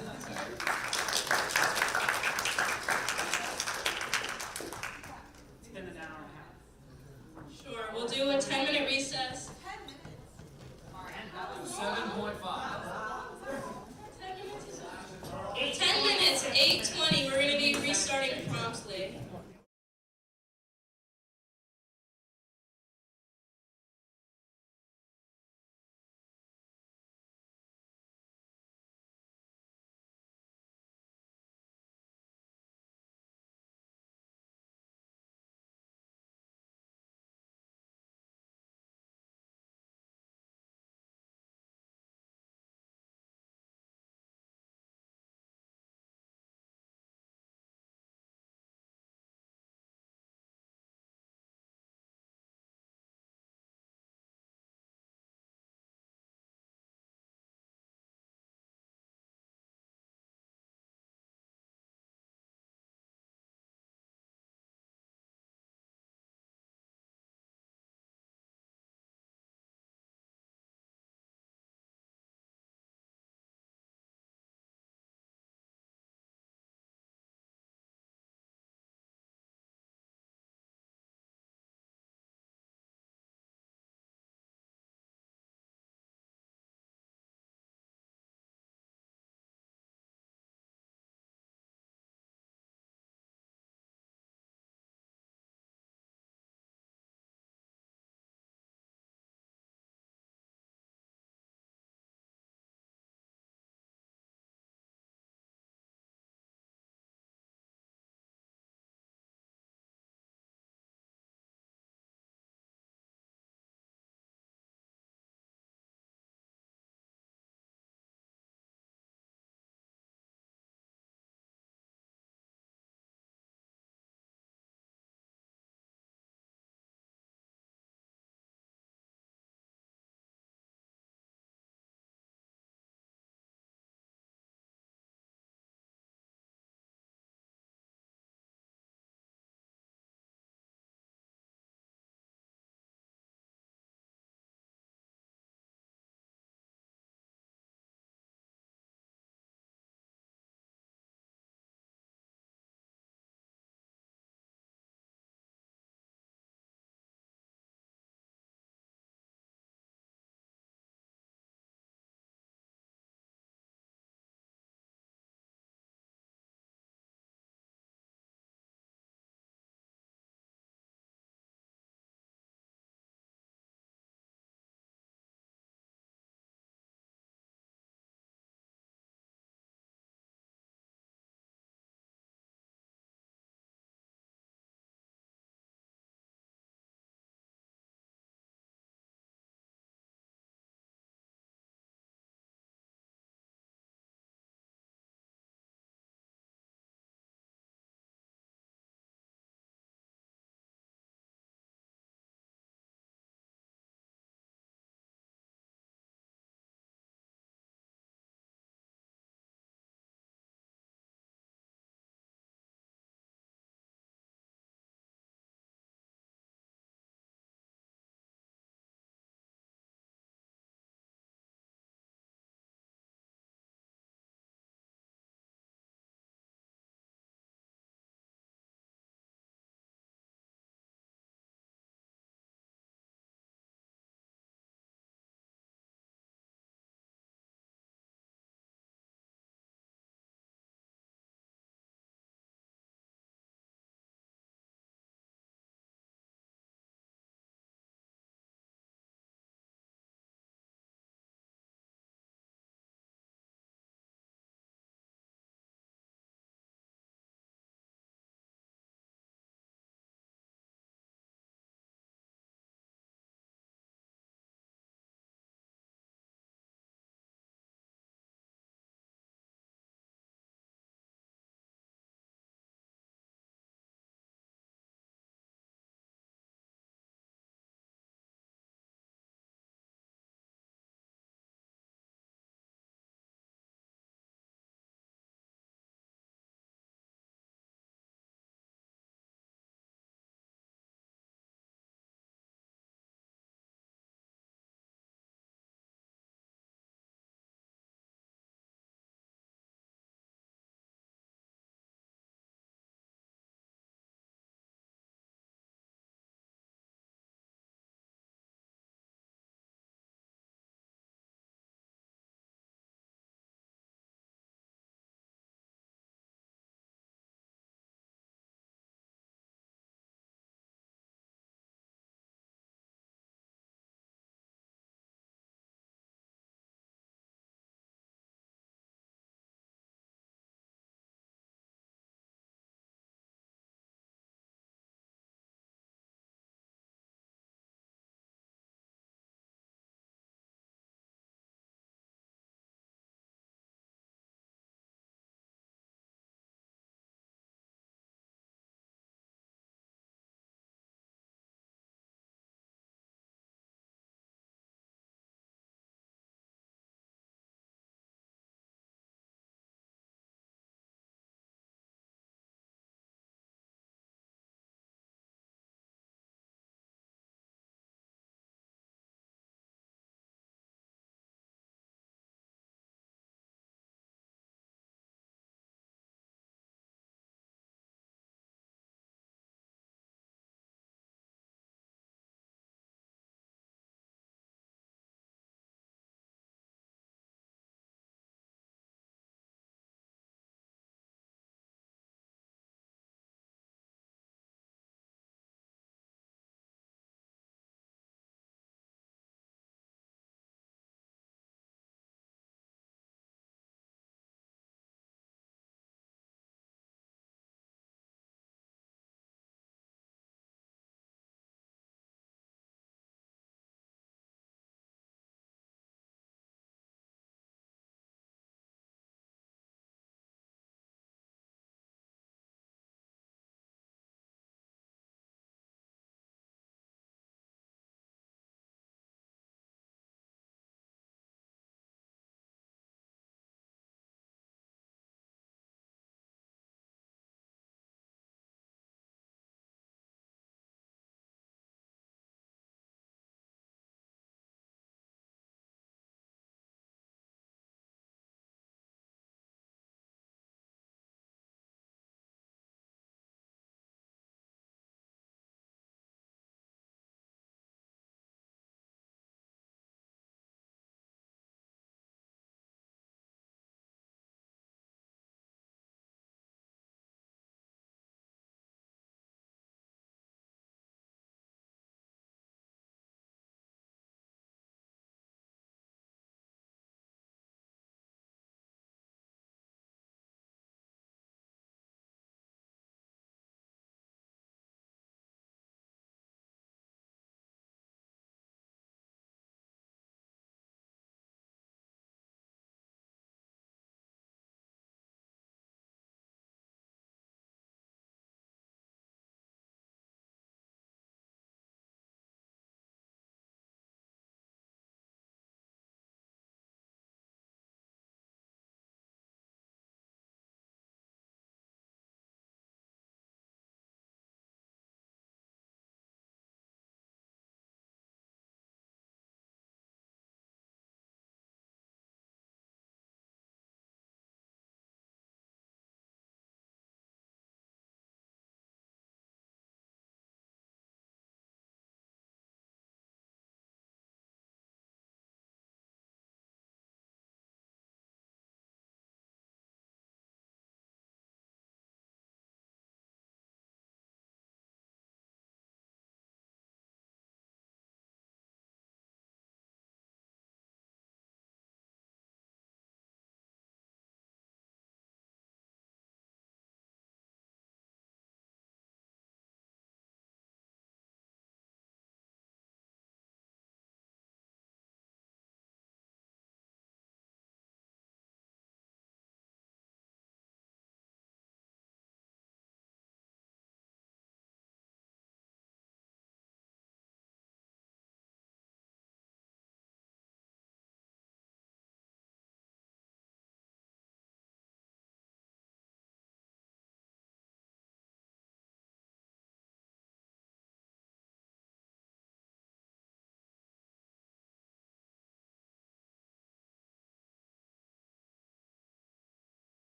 It's been an hour and a half. Sure, we'll do a 10-minute recess. 7.5. 10 minutes, 8:20. We're going to be restarting promptly.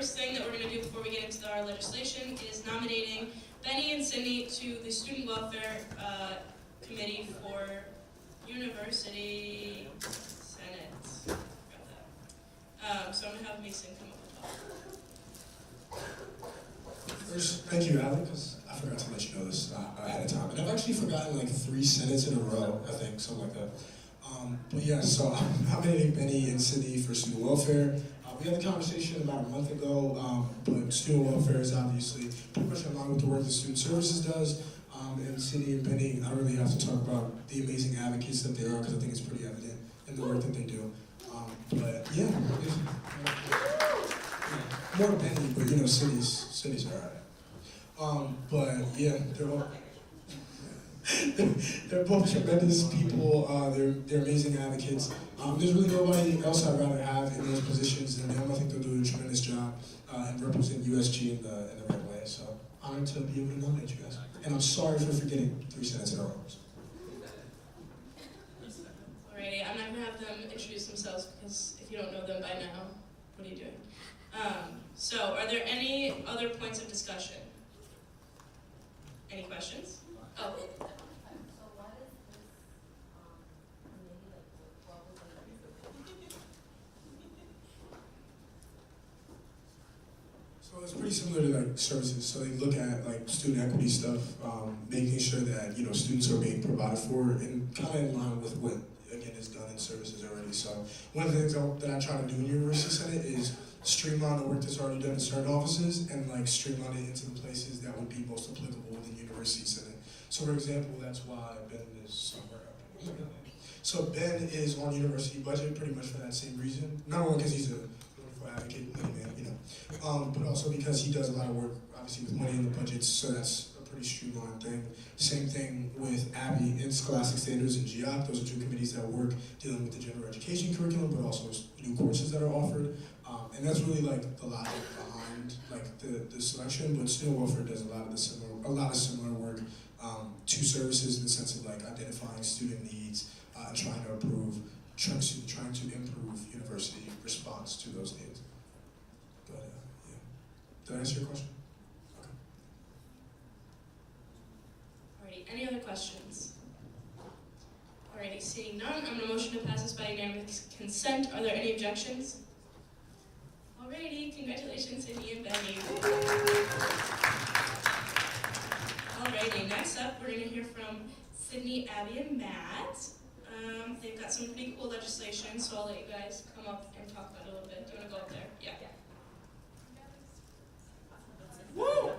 first thing that we're going to do before we get into our legislation is nominating Benny and Sydney to the Student Welfare Committee for University Senate. Forgot that. So I'm going to have Mason come up and talk. First, thank you, Alec, because I forgot to let you know this ahead of time. And I've actually forgotten like 3 senates in a row, I think, something like that. But yeah, so I'm nominating Benny and Sydney for student welfare. We had a conversation about a month ago, but student welfare is obviously pretty much in line with the work that student services does. And Sydney and Benny, I really have to talk about the amazing advocates that they are, because I think it's pretty evident in the work that they do. But yeah, more Benny, but you know, Sydney's alright. But yeah, they're both tremendous people. They're amazing advocates. There's really nobody else I'd rather have in those positions than them. I think they'll do a tremendous job and represent USG in the right way. So honored to be able to nominate you guys. And I'm sorry for forgetting 3 senates in a row. Alrighty, I'm not going to have them introduce themselves because if you don't know them by now, what are you doing? So are there any other points of discussion? Any questions? Oh. So what is this committee, like, what was it? So it's pretty similar to like services. So they look at like student equity stuff, making sure that students are being provided for, and kind of in line with what again is done in services already. So one of the things that I try to do in University Senate is streamline the work that's already done in certain offices and like streamline it into the places that would be most applicable within University Senate. So for example, that's why Ben is somewhere up here. So Ben is on university budget pretty much for that same reason. Not only because he's a wonderful advocate, but also because he does a lot of work, obviously, with money in the budgets, so that's a pretty streamlined thing. Same thing with Abby in Scholastic Standards and GEOC. Those are 2 committees that work dealing with the general education curriculum, but also new courses that are offered. And that's really like the logic behind like the selection. But student welfare does a lot of similar work to services in the sense of like identifying student needs and trying to improve university response to those needs. But yeah, did I answer your question? Okay. Alrighty, any other questions? Alrighty, seeing none, I'm going to motion to pass this by unanimous consent. Are there any objections? Alrighty, congratulations, Sydney and Benny. Alrighty, next up, we're going to hear from Sydney, Abby, and Matt. They've got some pretty cool legislation, so I'll let you guys come up and talk about it a little bit. Do you want to go up there? Yeah. Woo!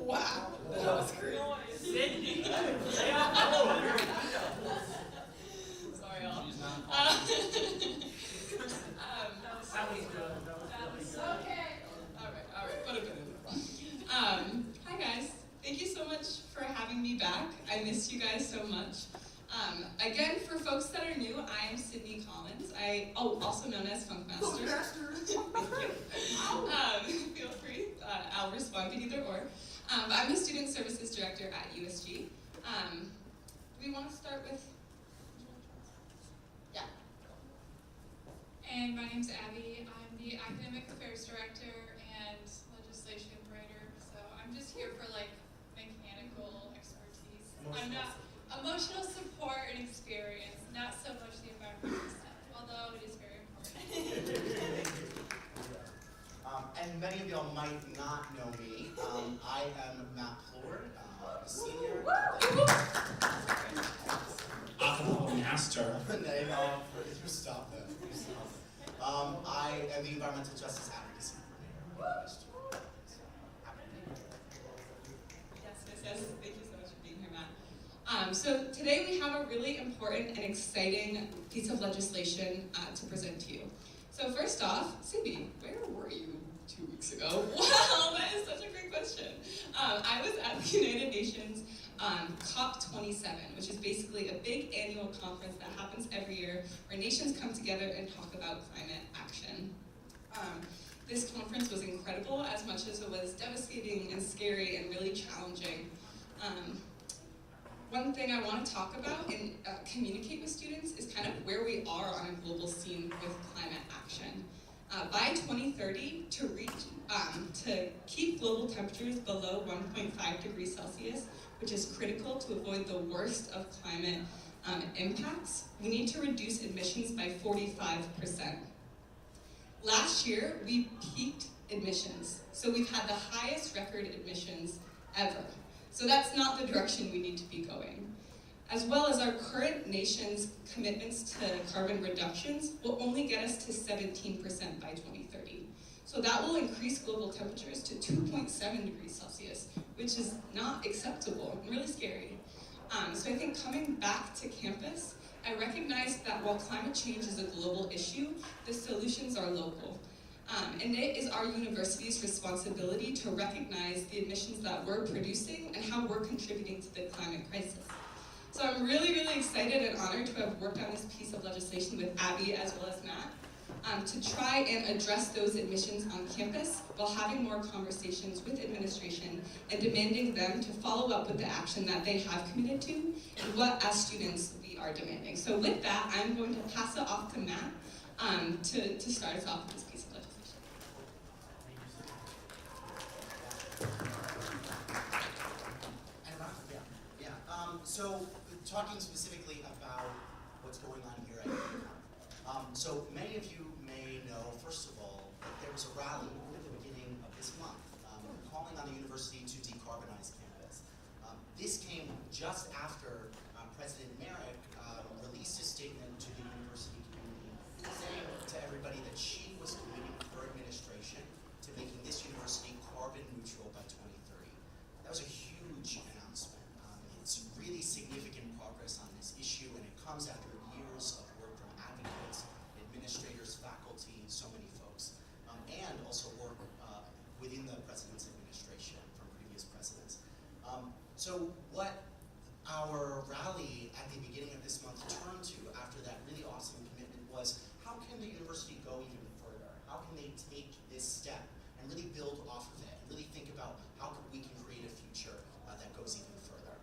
Wow, that was great. Sydney! Sorry, y'all. Okay. All right. Put a pin in it. Hi guys. Thank you so much for having me back. I missed you guys so much. Again, for folks that are new, I am Sydney Collins. Also known as Funkmaster. Thank you. Feel free. I'll respond to either or. I'm the Student Services Director at USG. We want to start with. Yeah. And my name's Abby. I'm the Academic Affairs Director and Legislation Writer. So I'm just here for like mechanical expertise. I'm not emotional support and experience, not so much the environmental stuff, although it is very important. And many of y'all might not know me. I am Matt Plord, a senior. Master. You stop that. I am the environmental justice advocacy coordinator. Yes. Thank you so much for being here, Matt. So today we have a really important and exciting piece of legislation to present to you. So first off, Sydney, where were you 2 weeks ago? Wow, that is such a great question. I was at the United Nations COP27, which is basically a big annual conference that happens every year where nations come together and talk about climate action. This conference was incredible as much as it was devastating and scary and really challenging. one thing I want to talk about and communicate with students is kind of where we are on a global scene with climate action. By 2030, to keep global temperatures below 1.5 degrees Celsius, which is critical to avoid the worst of climate impacts, we need to reduce emissions by 45%. Last year, we peaked emissions. So we've had the highest record emissions ever. So that's not the direction we need to be going. As well as our current nation's commitments to carbon reductions will only get us to 17% by 2030. So that will increase global temperatures to 2.7 degrees Celsius, which is not acceptable and really scary. So I think coming back to campus, I recognize that while climate change is a global issue, the solutions are local. And it is our university's responsibility to recognize the emissions that we're producing and how we're contributing to the climate crisis. So I'm really, really excited and honored to have worked on this piece of legislation with Abby as well as Matt to try and address those emissions on campus while having more conversations with administration and demanding them to follow up with the action that they have committed to and what, as students, we are demanding. So with that, I'm going to pass it off to Matt to start us off with this piece of legislation. So talking specifically about what's going on here at UConn. So many of you may know, first of all, that there was a rally at the beginning of this month calling on the university to decarbonize campus. This came just after President Merrick released a statement to the university community saying to everybody that she was committing her administration to making this university carbon neutral by 2030. That was a huge announcement. It's really significant progress on this issue, and it comes after years of work from advocates, administrators, faculty, so many folks, and also work within the president's administration from previous presidents. So what our rally at the beginning of this month turned to after that really awesome commitment was, how can the university go even further? How can they take this step and really build off of it and really think about how we can create a future that goes even further?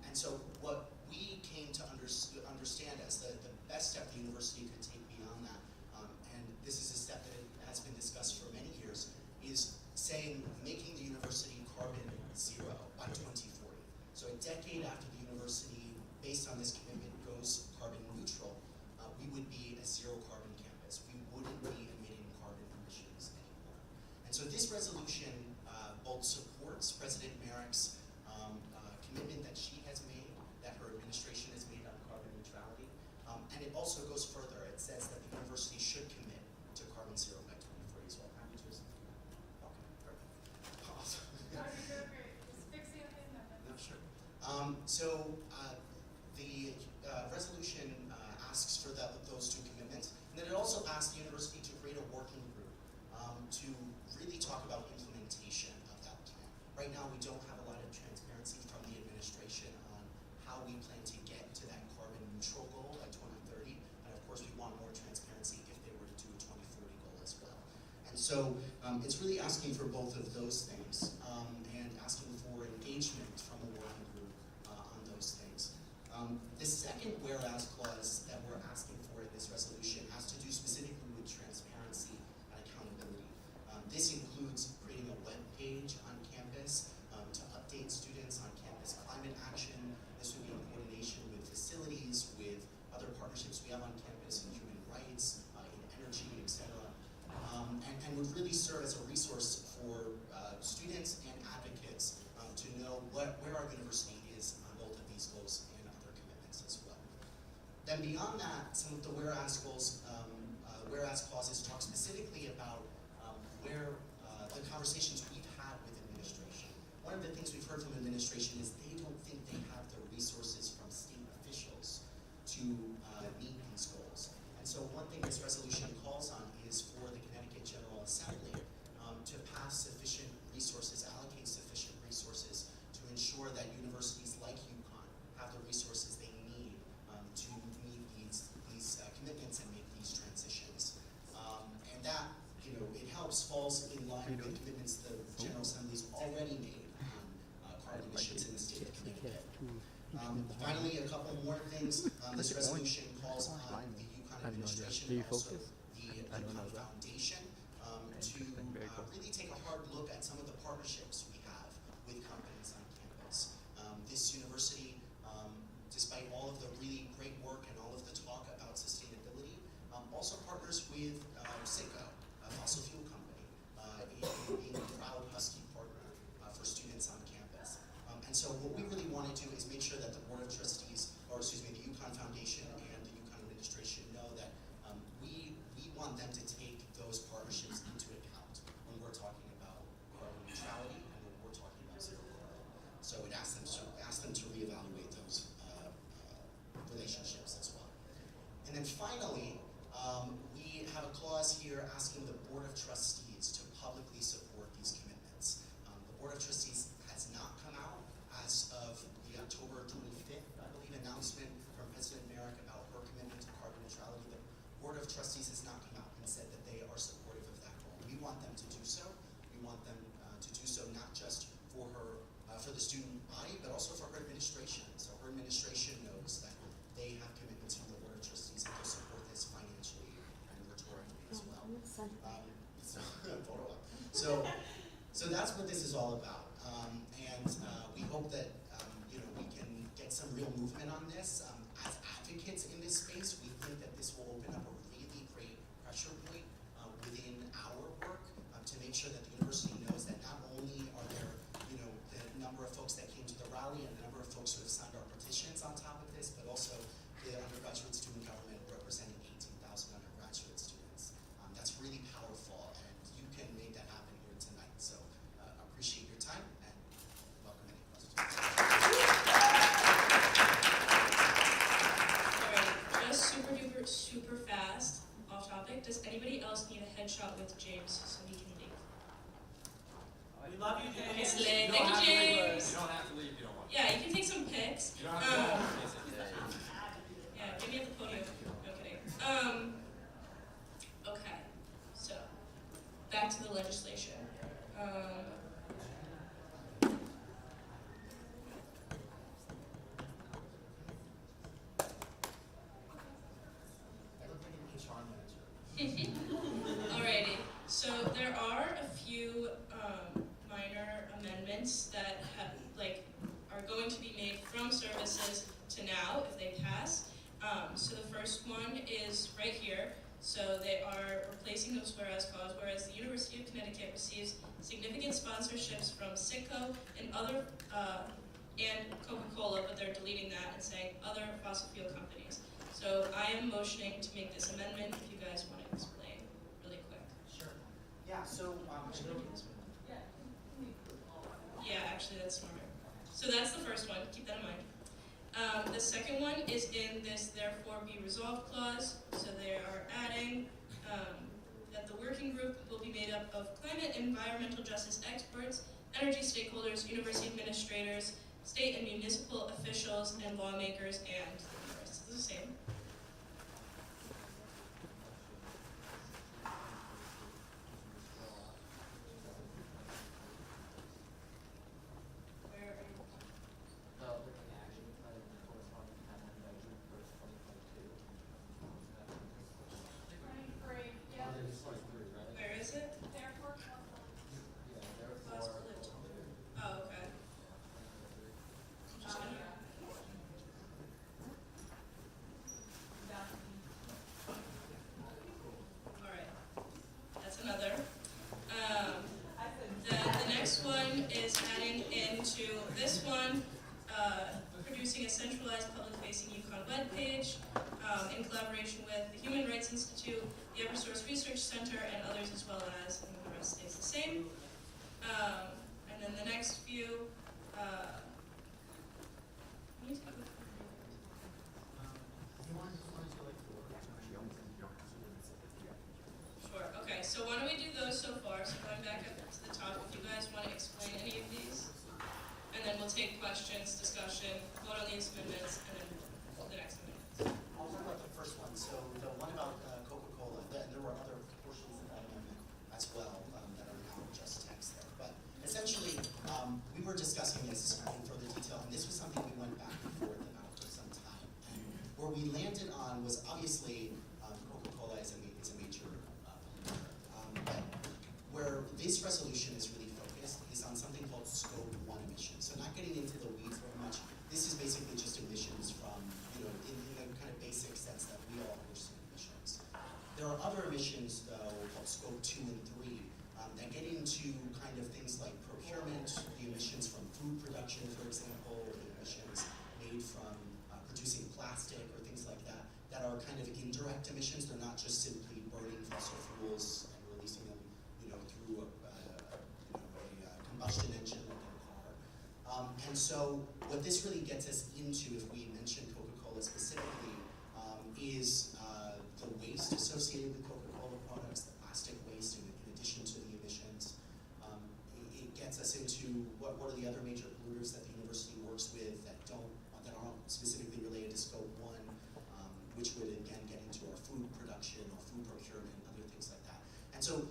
And so what we came to understand as the best step the university could take beyond that, and this is a step that has been discussed for many years, is saying making the university carbon zero by 2040. So a decade after the university, based on this commitment, goes carbon neutral, we would be a zero carbon campus. We wouldn't be emitting carbon emissions anymore. And so this resolution both supports President Merrick's commitment that she has made, that her administration has made on carbon neutrality, and it also goes further. It says that the university should commit to carbon zero by 2040 as well. Happy to okay, perfect. Awesome. No, you're doing great. Just fixing the amendment. No, sure. So the resolution asks for those two commitments, and then it also asks the university to create a working group to really talk about implementation of that plan. Right now, we don't have a lot of transparency from the administration on how we plan to get to that carbon neutral goal by 2030, and of course, we want more transparency if they were to do a 2040 goal as well. And so it's really asking for both of those things and asking for engagement from a working group on those things. The second whereas clause that we're asking for in this resolution has to do specifically with transparency and accountability. This includes creating a web page on campus to update students on campus climate action. This would be in coordination with facilities, with other partnerships we have on campus in human rights, in energy, etc. And would really serve as a resource for students and advocates to know where our university is on both of these goals and other commitments as well. Then beyond that, some of the whereas clauses talk specifically about where the conversations we've had with administration. One of the things we've heard from administration is they don't think they have the resources from state officials to meet these goals. And so one thing this resolution calls on is for the Connecticut General Assembly to pass sufficient resources, allocate sufficient resources to ensure that universities like UConn have the resources they need to meet these commitments and make these transitions. And that, it helps, falls in line with commitments the General Assembly's already made on carbon emissions in the state of Connecticut. Finally, a couple more things. This resolution calls on the UConn administration and also the UConn Foundation to really take a hard look at some of the partnerships we have with companies on campus. This university, despite all of the really great work and all of the talk about sustainability, also partners with Citgo, a fossil fuel company, in being a proud Husky partner for students on campus. And so what we really want to do is make sure that the Board of Trustees, or excuse me, the UConn Foundation and the UConn administration know that we want them to take those partnerships into account when we're talking about carbon neutrality and when we're talking about zero carbon. So it asks them to reevaluate those relationships as well. And then finally, we have a clause here asking the Board of Trustees to publicly support these commitments. The Board of Trustees has not come out as of the October 25th, I believe, announcement from President Merrick about her commitment to carbon neutrality. The Board of Trustees has not come out and said that they are supportive of that goal. We want them to do so. We want them to do so not just for her, for the student body, but also for her administration. So her administration knows that they have commitments from the Board of Trustees and to support this financially and rhetorically as well. So that's what this is all about. And we hope that we can get some real movement on this. As advocates in this space, we think that this will open up a really great pressure point within our work to make sure that the university knows that not only are there the number of folks that came to the rally and the number of folks who have signed our petitions on top of this, but also the undergraduate student government representing 18,000 undergraduate students. That's really powerful, and you can make that happen here tonight. So appreciate your time and welcome any questions. Alright, just super fast, off topic. Does anybody else need a headshot with James so he can leave? We love you, James. Okay, slay. Thank you, James. You don't have to leave if you don't want to. Yeah, you can take some pics. You don't have to leave. Yeah, give me at the podium. No kidding. Okay, so back to the legislation. Alrighty, so there are a few minor amendments that are going to be made from services to now if they pass. So the first one is right here. So they are replacing those whereas clause, whereas the University of Connecticut receives significant sponsorships from Citgo and other and Coca-Cola, but they're deleting that and saying other fossil fuel companies. So I am motioning to make this amendment if you guys want to explain really quick. Sure. Yeah, so yeah, actually that's smarter. So that's the first one, keep that in mind. The second one is in this therefore be resolved clause. So they are adding that the working group will be made up of climate and environmental justice experts, energy stakeholders, university administrators, state and municipal officials, and lawmakers, and the rest is the same. Where is it? Clause blue. Oh, okay. I'm just gonna. Alright. That's another. The next one is adding into this one, producing a centralized public-facing UConn webpage in collaboration with the Human Rights Institute, the Eversource Research Center, and others as well as, and the rest stays the same. And then the next few, Sure, okay, so why don't we do those so far, so going back up to the top, if you guys want to explain any of these, and then we'll take questions, discussion, vote on these amendments, and then the next amendment. I'll talk about the first one. So the one about Coca-Cola, there were other portions of that amendment as well that are now just text there. But essentially, we were discussing this in further detail, and this was something we went back and forth about a reduction, for example, or emissions made from producing plastic or things like that, that are kind of indirect emissions. They're not just simply burning fossil fuels and releasing them, through a combustion engine like in a car. And so what this really gets us into, if we mention Coca-Cola specifically, is the waste associated with Coca-Cola products, the plastic waste in addition to the emissions. It gets us into what are the other major polluters that the university works with that aren't specifically related to Scope 1, which would again get into our food production or food procurement, other things like that. And so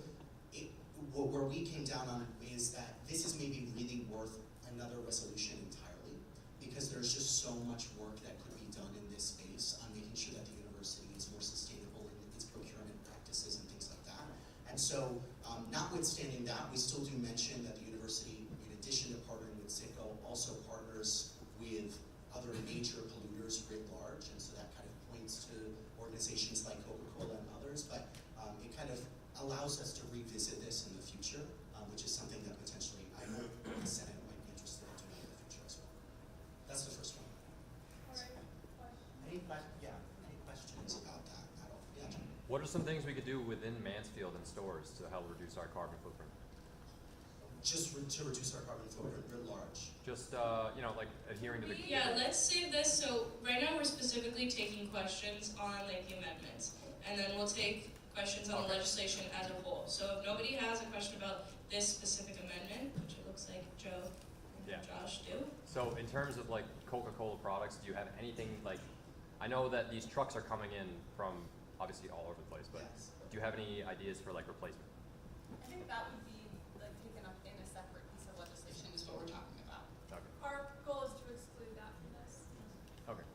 where we came down on is that this is maybe really worth another resolution entirely, because there's just so much work that could be done in this space on making sure that the university is more sustainable in its procurement practices and things like that. And so, notwithstanding that, we still do mention that the university, in addition to partnering with CITGO, also partners with other major polluters writ large, and so that kind of points to organizations like Coca-Cola and others, but it kind of allows us to revisit this in the future, which is something that potentially I hope the Senate might be interested in doing in the future as well. That's the first one. Any questions about that at all? Yeah, John? What are some things we could do within Mansfield and stores to help reduce our carbon footprint? Just to reduce our carbon footprint writ large. Just, like adhering to the... Yeah, let's save this. So right now we're specifically taking questions on like the amendments, and then we'll take questions on the legislation as a whole. So if nobody has a question about this specific amendment, which it looks like Joe and Josh do. So in terms of like Coca-Cola products, do you have anything like, I know that these trucks are coming in from obviously all over the place, but do you have any ideas for like replacement? I think that would be like taken up in a separate piece of legislation is what we're talking about. Okay. Our goal is to exclude that from this. Okay.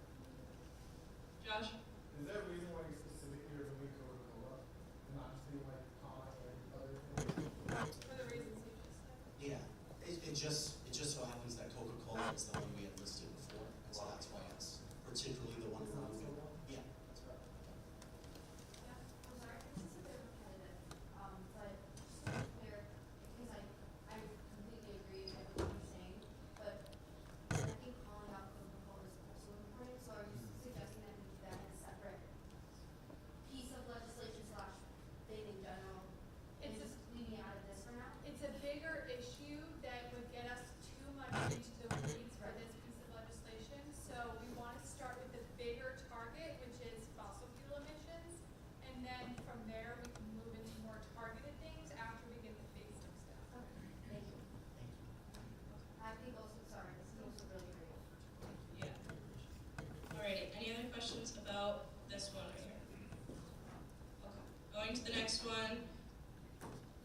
Josh? Is there a reason why you specifically are doing Coca-Cola and not just doing like Tonic or other things? For the reasons you just said. Yeah, it just so happens that Coca-Cola is the one we had listed before, and so that's why it's particularly the one we're moving. Yeah, that's right. Yeah, I'm sorry, this is a bit repetitive, but just to be clear, because I completely agree with everything you're saying, but I think calling out Coca-Cola is also important, so are you suggesting that we do that in a separate piece of legislation / thing in general, and just leaving it out of this for now? It's a bigger issue that would get us too much into the weeds for this piece of legislation. So we want to start with the bigger target, which is fossil fuel emissions, and then from there we can move into more targeted things after we get the basic stuff. Thank you. I think also, sorry, this is also really great. Yeah. Alrighty, any other questions about this one right here? Okay, going to the next one.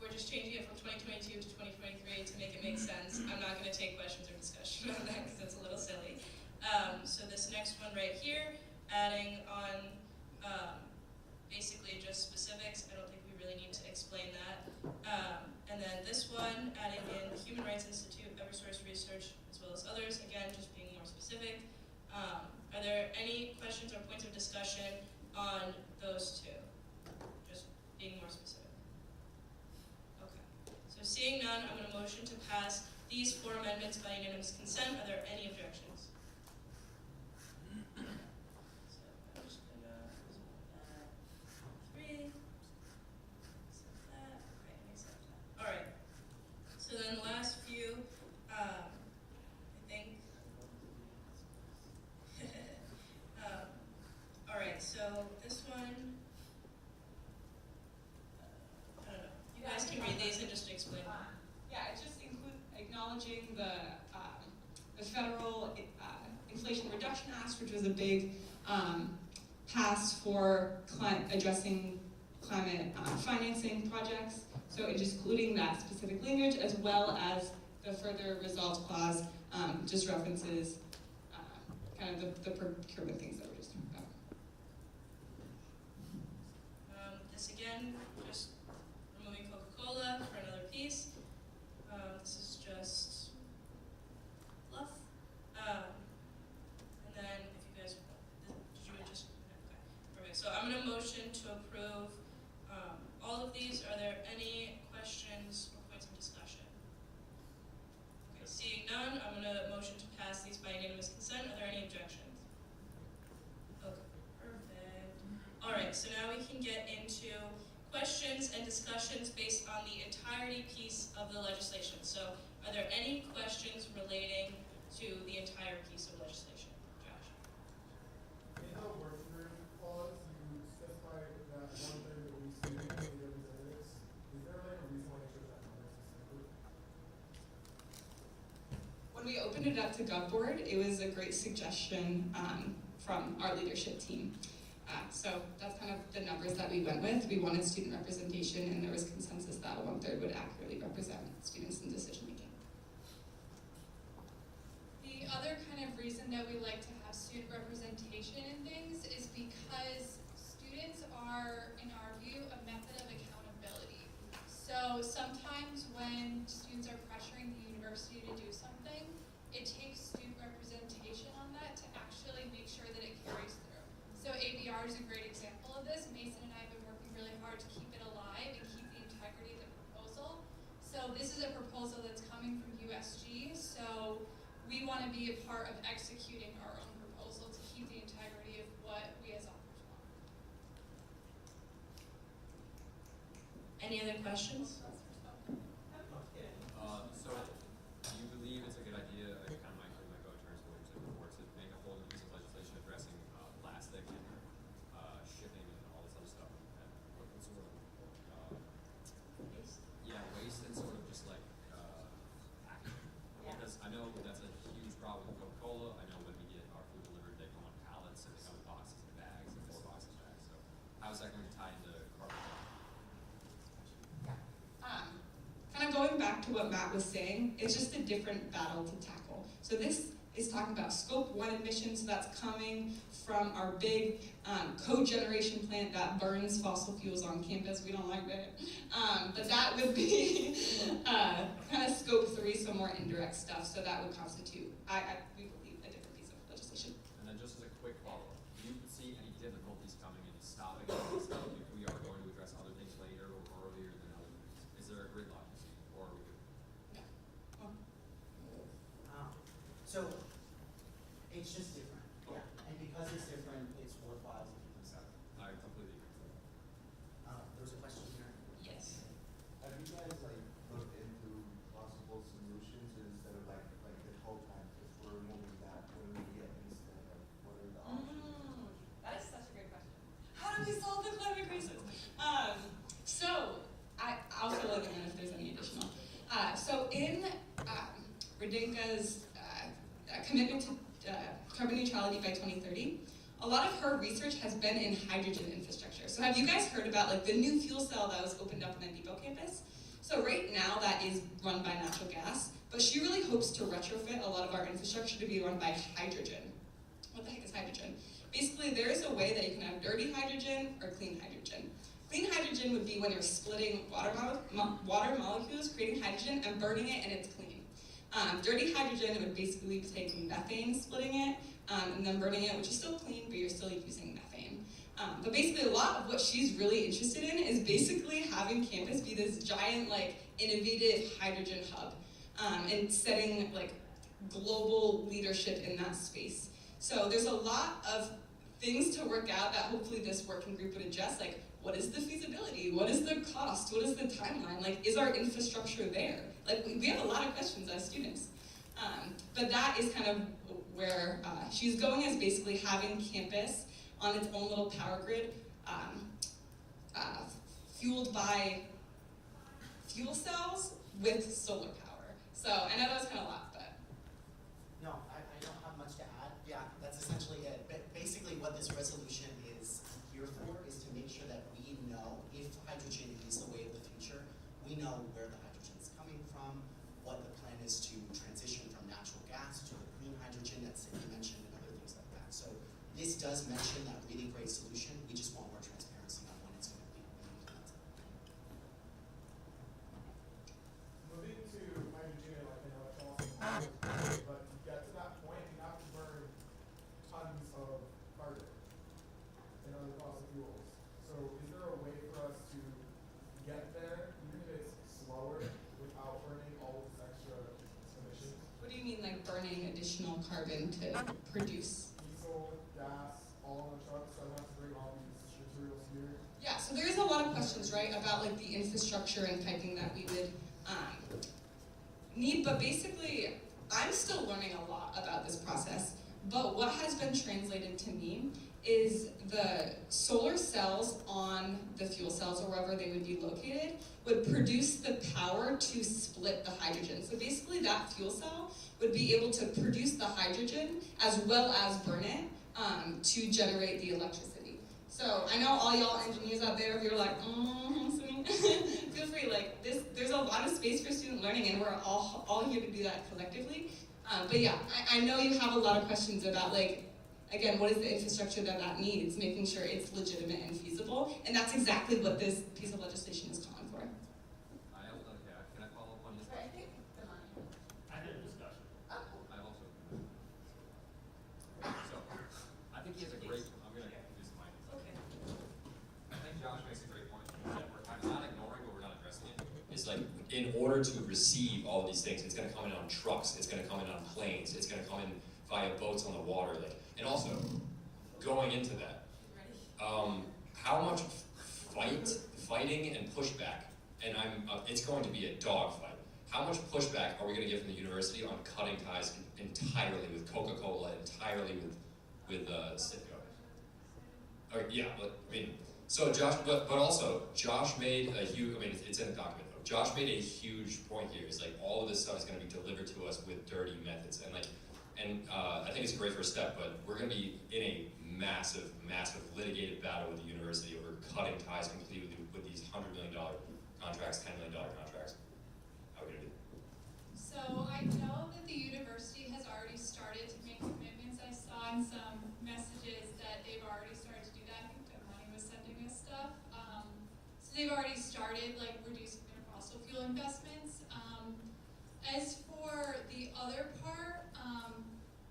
We're just changing it from 2022 to 2023 to make it make sense. I'm not going to take questions or discussion on that because it's a little silly. So this next one right here, adding on basically just specifics. I don't think we really need to explain that. And then this one, adding in the Human Rights Institute, Eversource Research, as well as others. Again, just being more specific. Are there any questions or points of discussion on those two? Just being more specific. So seeing none, I'm going to motion to pass these 4 amendments by unanimous consent. Are there any objections? So I'm just going to that 3. Accept that. Okay, and accept that. All right. So then the last few, I think. All right. So this one. I don't know. You guys can read these and just explain them. Yeah, it's just acknowledging the federal Inflation Reduction Act, which was a big pass for addressing climate financing projects. So it's just including that specific language as well as the further resolved clause just references kind of the procurement things that we're just talking about. This again, just removing Coca-Cola for another piece. This is just fluff. And then if you guys, did you just, okay, perfect. So I'm going to motion to approve all of these. Are there any questions or points of discussion? Okay, seeing none, I'm going to motion the legislation. So are there any questions relating to the entire piece of legislation? Josh? In the working group clause, you specify that 1/3 of the students will be representatives. Is there like a reason why you chose that number specifically? When we opened it up to GovBoard, it was a great suggestion from our leadership team. So that's kind of the numbers that we went with. We wanted student representation, and there was consensus that 1/3 would accurately represent students in decision making. The other kind of reason that we like to have student representation in things is because students are, in our view, a method of accountability. So sometimes when students are pressuring the university to do something, it takes student representation on that to actually make sure that it carries through. So ABR is a great example of this. Mason and I have been working really hard to keep it alive and keep the integrity of the proposal. So this is a proposal that's coming from USG, so we want to be a part of executing our own proposal to keep the integrity of what we as authors want. Any other questions? So do you believe it's a good idea, like, kind of might go in terms of what you said before, to make a whole new piece of legislation addressing plastic and shipping and all this other stuff? And what sort of, waste and sort of just like packaging. Yeah. Because I know that's a huge problem with Coca-Cola. I know when we get our food delivered, they come on pallets and they come in boxes and bags and 4 boxes and bags. So how is that going to tie into carbon? Kind of going back to what Matt was saying, it's just a different battle to tackle. So this is talking about scope 1 emissions, so that's coming from our big cogeneration plant that burns fossil fuels on campus. We don't like that. But that would be kind of scope 3, so more indirect stuff. So that would constitute, we believe, a different piece of legislation. And then just as a quick follow-up, do you see any difficulties coming in stopping this stuff if we are going to address other things later or earlier than other things? Is there a gridlock you see, or are we good? So it's just different, yeah. And because it's different, it's worthwhile to keep them separate. I completely agree. There was a question here. Yes. Have you guys looked into possible solutions instead of like the coal plant? If we're removing that, what do we get instead? What are the options? That is such a great question. How do we solve the climate crisis? So I'll fill it in if there's any additional. So in Radinka's commitment to carbon neutrality by 2030, a lot of her research has been in hydrogen infrastructure. So have you guys heard about like the new fuel cell that was opened up in the Depot campus? So right now that is run by natural gas, but she really hopes to retrofit a lot of our infrastructure to be run by hydrogen. What the heck is hydrogen? Basically, there is a way that you can have dirty hydrogen or clean hydrogen. Clean hydrogen would be when you're splitting water molecules, creating hydrogen, and burning it, and it's clean. Dirty hydrogen would basically be taking methane, splitting it, and then burning it, which is still clean, but you're still using methane. But basically, a lot of what she's really interested in is basically having campus be this giant, innovative hydrogen hub, and setting, global leadership in that space. So there's a lot of things to work out that hopefully this working group would address, what is the feasibility? What is the cost? What is the timeline? Is our infrastructure there? We have a lot of questions as students. But that is kind of where she's going, is basically having campus on its own little power grid, fueled by fuel cells with solar power. So I know that was kind of a lot, but. No, I don't have much to add. Yeah, that's essentially it. But basically what this resolution is here for is to make sure that we know if hydrogen is the way of the future, we know where the hydrogen is coming from, what the plan is to transition from natural gas to the green hydrogen that Cindy mentioned and other things like that. So this does mention that really great solution. We just want more transparency on when it's going to be implemented. Moving to hydrogen, I know it's awesome, but to get to that point, you have to burn tons of carbon and other fossil fuels. So is there a way for us to get there, even if it's slower, without burning all of this extra emissions? What do you mean, burning additional carbon to produce? Diesel, gas, all on the trucks, so I don't have to bring all these materials here. Yeah, so there is a lot of questions, right, about the infrastructure and piping that we would neat, but basically, I'm still learning a lot about this process. But what has been translated to me is the solar cells on the fuel cells, or wherever they would be located, would produce the power to split the hydrogen. So basically that fuel cell would be able to produce the hydrogen as well as burn it to generate the electricity. So I know all y'all engineers out there, if you're like, feel free, like there's a lot of space for student learning, and we're all here to do that collectively. But yeah, I know you have a lot of questions about, like, again, what is the infrastructure that needs, making sure it's legitimate and feasible, and that's exactly what this piece of legislation is calling for. Can I follow up on this? I think I had a discussion. I also. So, I think he has a great. I'm going to use the mic. Okay. I think Josh makes a great point that we're kind of not ignoring, but we're not addressing it. It's like, in order to receive all of these things, it's going to come in on trucks, it's going to come in on planes, it's going to come in via boats on the water. Like, and also, going into that, how much fighting and pushback, and it's going to be a dogfight. How much pushback are we going to get from the university on cutting ties entirely with Coca-Cola, entirely with Citgo? Yeah, but I mean, so Josh, but also Josh made a huge. I mean, it's in the document though. Josh made a huge point here. It's like all of this stuff is going to be delivered to us with dirty methods, and I think it's a great first step. But we're going to be in a massive litigated battle with the university over cutting ties completely with these $100 million contracts, $10 million contracts. How are we going to do? So I know that the university has already started to make commitments. I saw in some messages that they've already started to do that. I think Demani was sending us stuff. So they've already started like reducing their fossil fuel investments. As for the other part,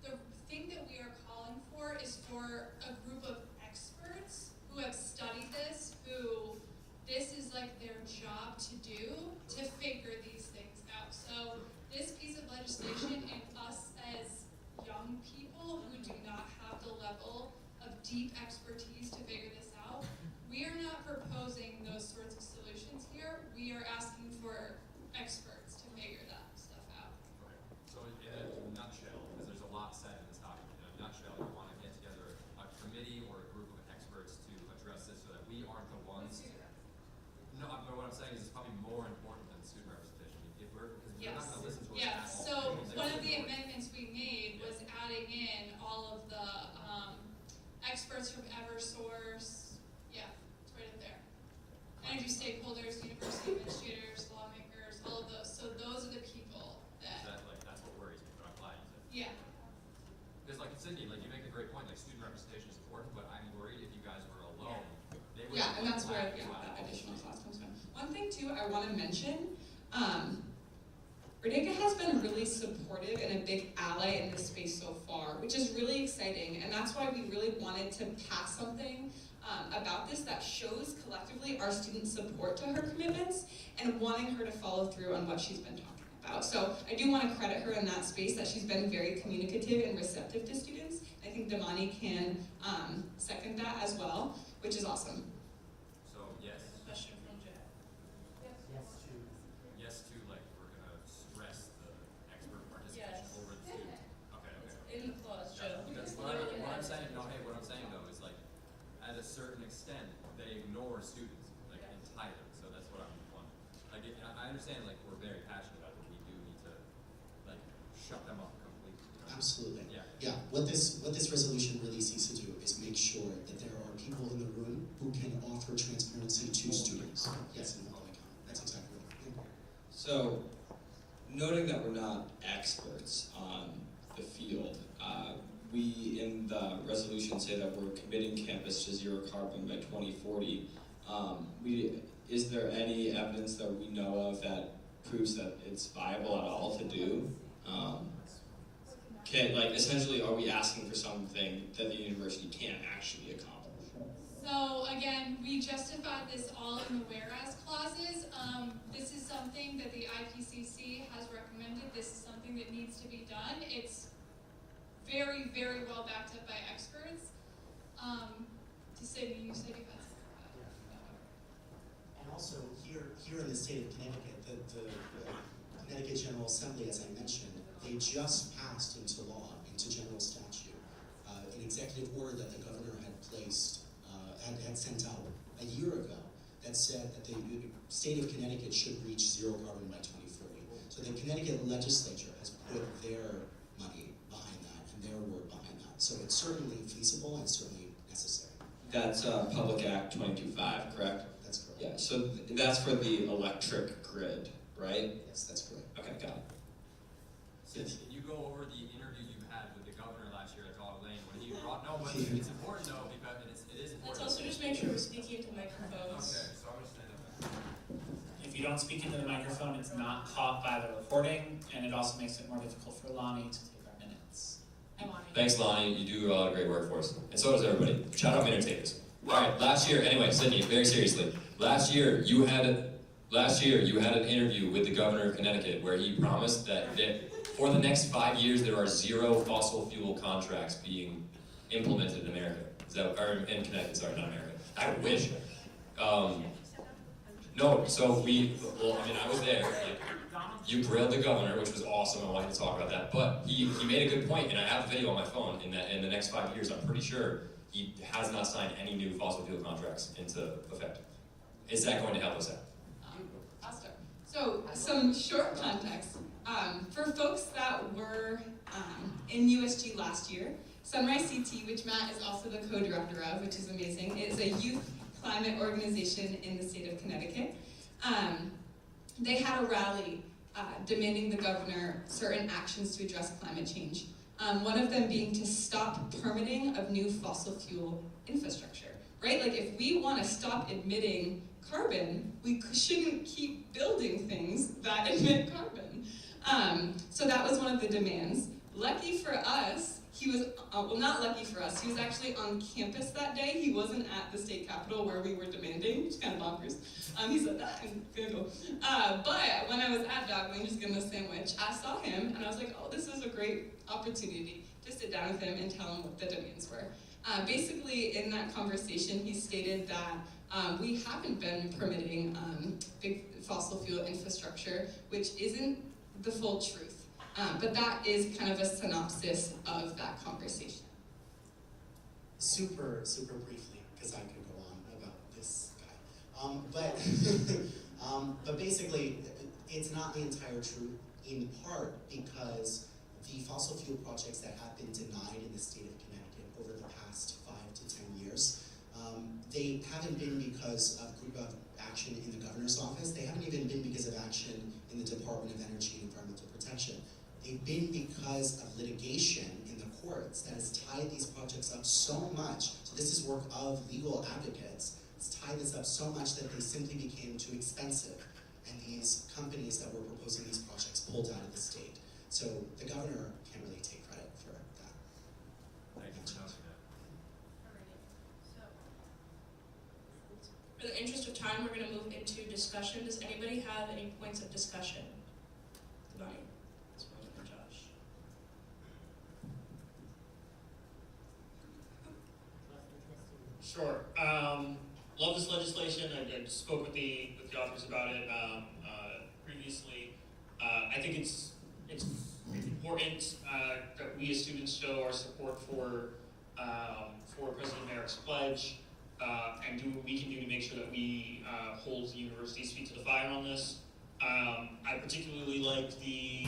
the thing that we are calling for is for a group of experts who have studied this, who this is like their job to do, to figure these things out. So this piece of legislation, and us as young people who do not have the level of deep expertise to figure this out, we are not proposing those sorts of solutions here. We are asking for experts to figure that stuff out. Okay. So in a nutshell, because there's a lot said in this document, in a nutshell, you want to get together a committee or a group of experts to address this so that we aren't the ones. No, but what I'm saying is it's probably more important than student representation. If we're, because we're not going to listen to it at all. So one of the amendments we made was adding in all of the experts from Eversource. Yeah, it's right up there. Energy stakeholders, university administrators, lawmakers, all of those. So those are the people that. That's what worries me, but I'm glad you said. Yeah. Because like Cindy, like you make a great point, like student representation is important, but I'm worried if you guys were alone, they would. Yeah, and that's where that additional cost comes from. One thing too I want to mention, Radega has been really supportive and a big ally in this space so far, which is really exciting, and that's why we really wanted to pass something about this that shows collectively our student support to her commitments and wanting her to follow through on what she's been talking about. So I do want to credit her in that space, that she's been very communicative and receptive to students. I think Damani can second that as well, which is awesome. So yes. Question from Jeff. Yes to like we're gonna stress the expert participation Yes. over the student. Okay. In the clause, Joe. Because what I'm saying, no, hey, what I'm saying though is like, at a certain extent, they ignore students like entirely. So that's what I'm wondering. Like, I understand like we're very passionate about it, but we do need to like shut them up completely. You know? Absolutely. Yeah. What this resolution really seeks to do is make sure that there are people in the room who can offer transparency to students. Yes, and that's exactly right. So, noting that we're not experts on the field, we in the resolution say that we're committing campus to zero carbon by 2040. Is there any evidence that we know of that proves that it's viable at all to do? Essentially, are we asking for something that the university can't actually accomplish? So again, we justified this all in the whereas clauses. This is something that the IPCC has recommended. This is something that needs to be done. It's very, very well backed up by experts. To say you said you had And also here in the state of Connecticut, Connecticut General Assembly, as I mentioned, they just passed into law, into general statute, an executive order that the governor had placed, had sent out a year ago that said that the state of Connecticut should reach zero carbon by 2040. So the Connecticut legislature has put their money behind that and their word behind that. So it's certainly feasible and certainly necessary. That's Public Act 22.5, correct? That's correct. Yeah, so that's for the electric grid, right? Yes, that's correct. Okay, got it. Cindy, can you go over the interview you had with the governor last year at Dog Lane when he brought, no, but it's important though, because it is important. Let's also just make sure we're speaking into microphones. Okay, so I'm gonna stand up. If you don't speak into the microphone, it's not caught by the recording, and it also makes it more difficult for Lonnie to take our minutes. Thanks, Lonnie. You do a lot of great work for us. And so does everybody. Shout out minute takers. Alright, last year, anyway, Sydney, very seriously. Last year, you had an interview with the governor of Connecticut where he promised that for the next 5 years there are 0 fossil fuel contracts being implemented in America. Or in Connecticut, sorry, not America. I wish. No, so I was there. You grilled the governor, which was awesome. I wanted to talk about that. But he made a good point, and I have a video on my phone. In the next 5 years, I'm pretty sure he has not signed any new fossil fuel contracts into effect. Is that going to help us out? I'll start. So, some short context. For folks that were in USG last year, Sunrise CT, which Matt is also the co-director of, which is amazing, is a youth climate organization in the state of Connecticut. They had a rally demanding the governor certain actions to address climate change. One of them being to stop permitting of new fossil fuel infrastructure, right? Like if we want to stop emitting carbon, we shouldn't keep building things that emit carbon. So that was one of the demands. Lucky for us, he was, well not lucky for us, he was actually on campus that day. He wasn't at the state capitol where we were demanding, which is kind of bonkers. He said, I'm gonna go. But when I was at Dog Lane just getting a sandwich, I saw him and I was like, oh, this is a great opportunity to sit down with him and tell him what the demands were. Basically, in that conversation, he stated that we haven't been permitting big fossil fuel infrastructure, which isn't the full truth. But that is kind of a synopsis of that conversation. Super briefly, because I could go on about this guy. But basically, it's not the entire truth, in part because the fossil fuel projects that have been denied in the state of Connecticut over the past 5 to 10 years, they haven't been because of action in the governor's office. They haven't even been because of action in the Department of Energy and Environmental Protection. They've been because of litigation in the courts that has tied these projects up so much. So this is work of legal advocates. It's tied this up so much that they simply became too expensive. And these companies that were proposing these projects pulled out of the state. So the governor can't really take credit for that. Thank you for noting that. For the interest of time, we're going to move into discussion. Does anybody have any points of discussion? Devani, this one's for Josh. Sure. Love this legislation. I spoke with the authors about it previously. I think it's important that we as students show our support for President Merrick's pledge and do what we can do to make sure that we hold the university's feet to the fire on this. I particularly like the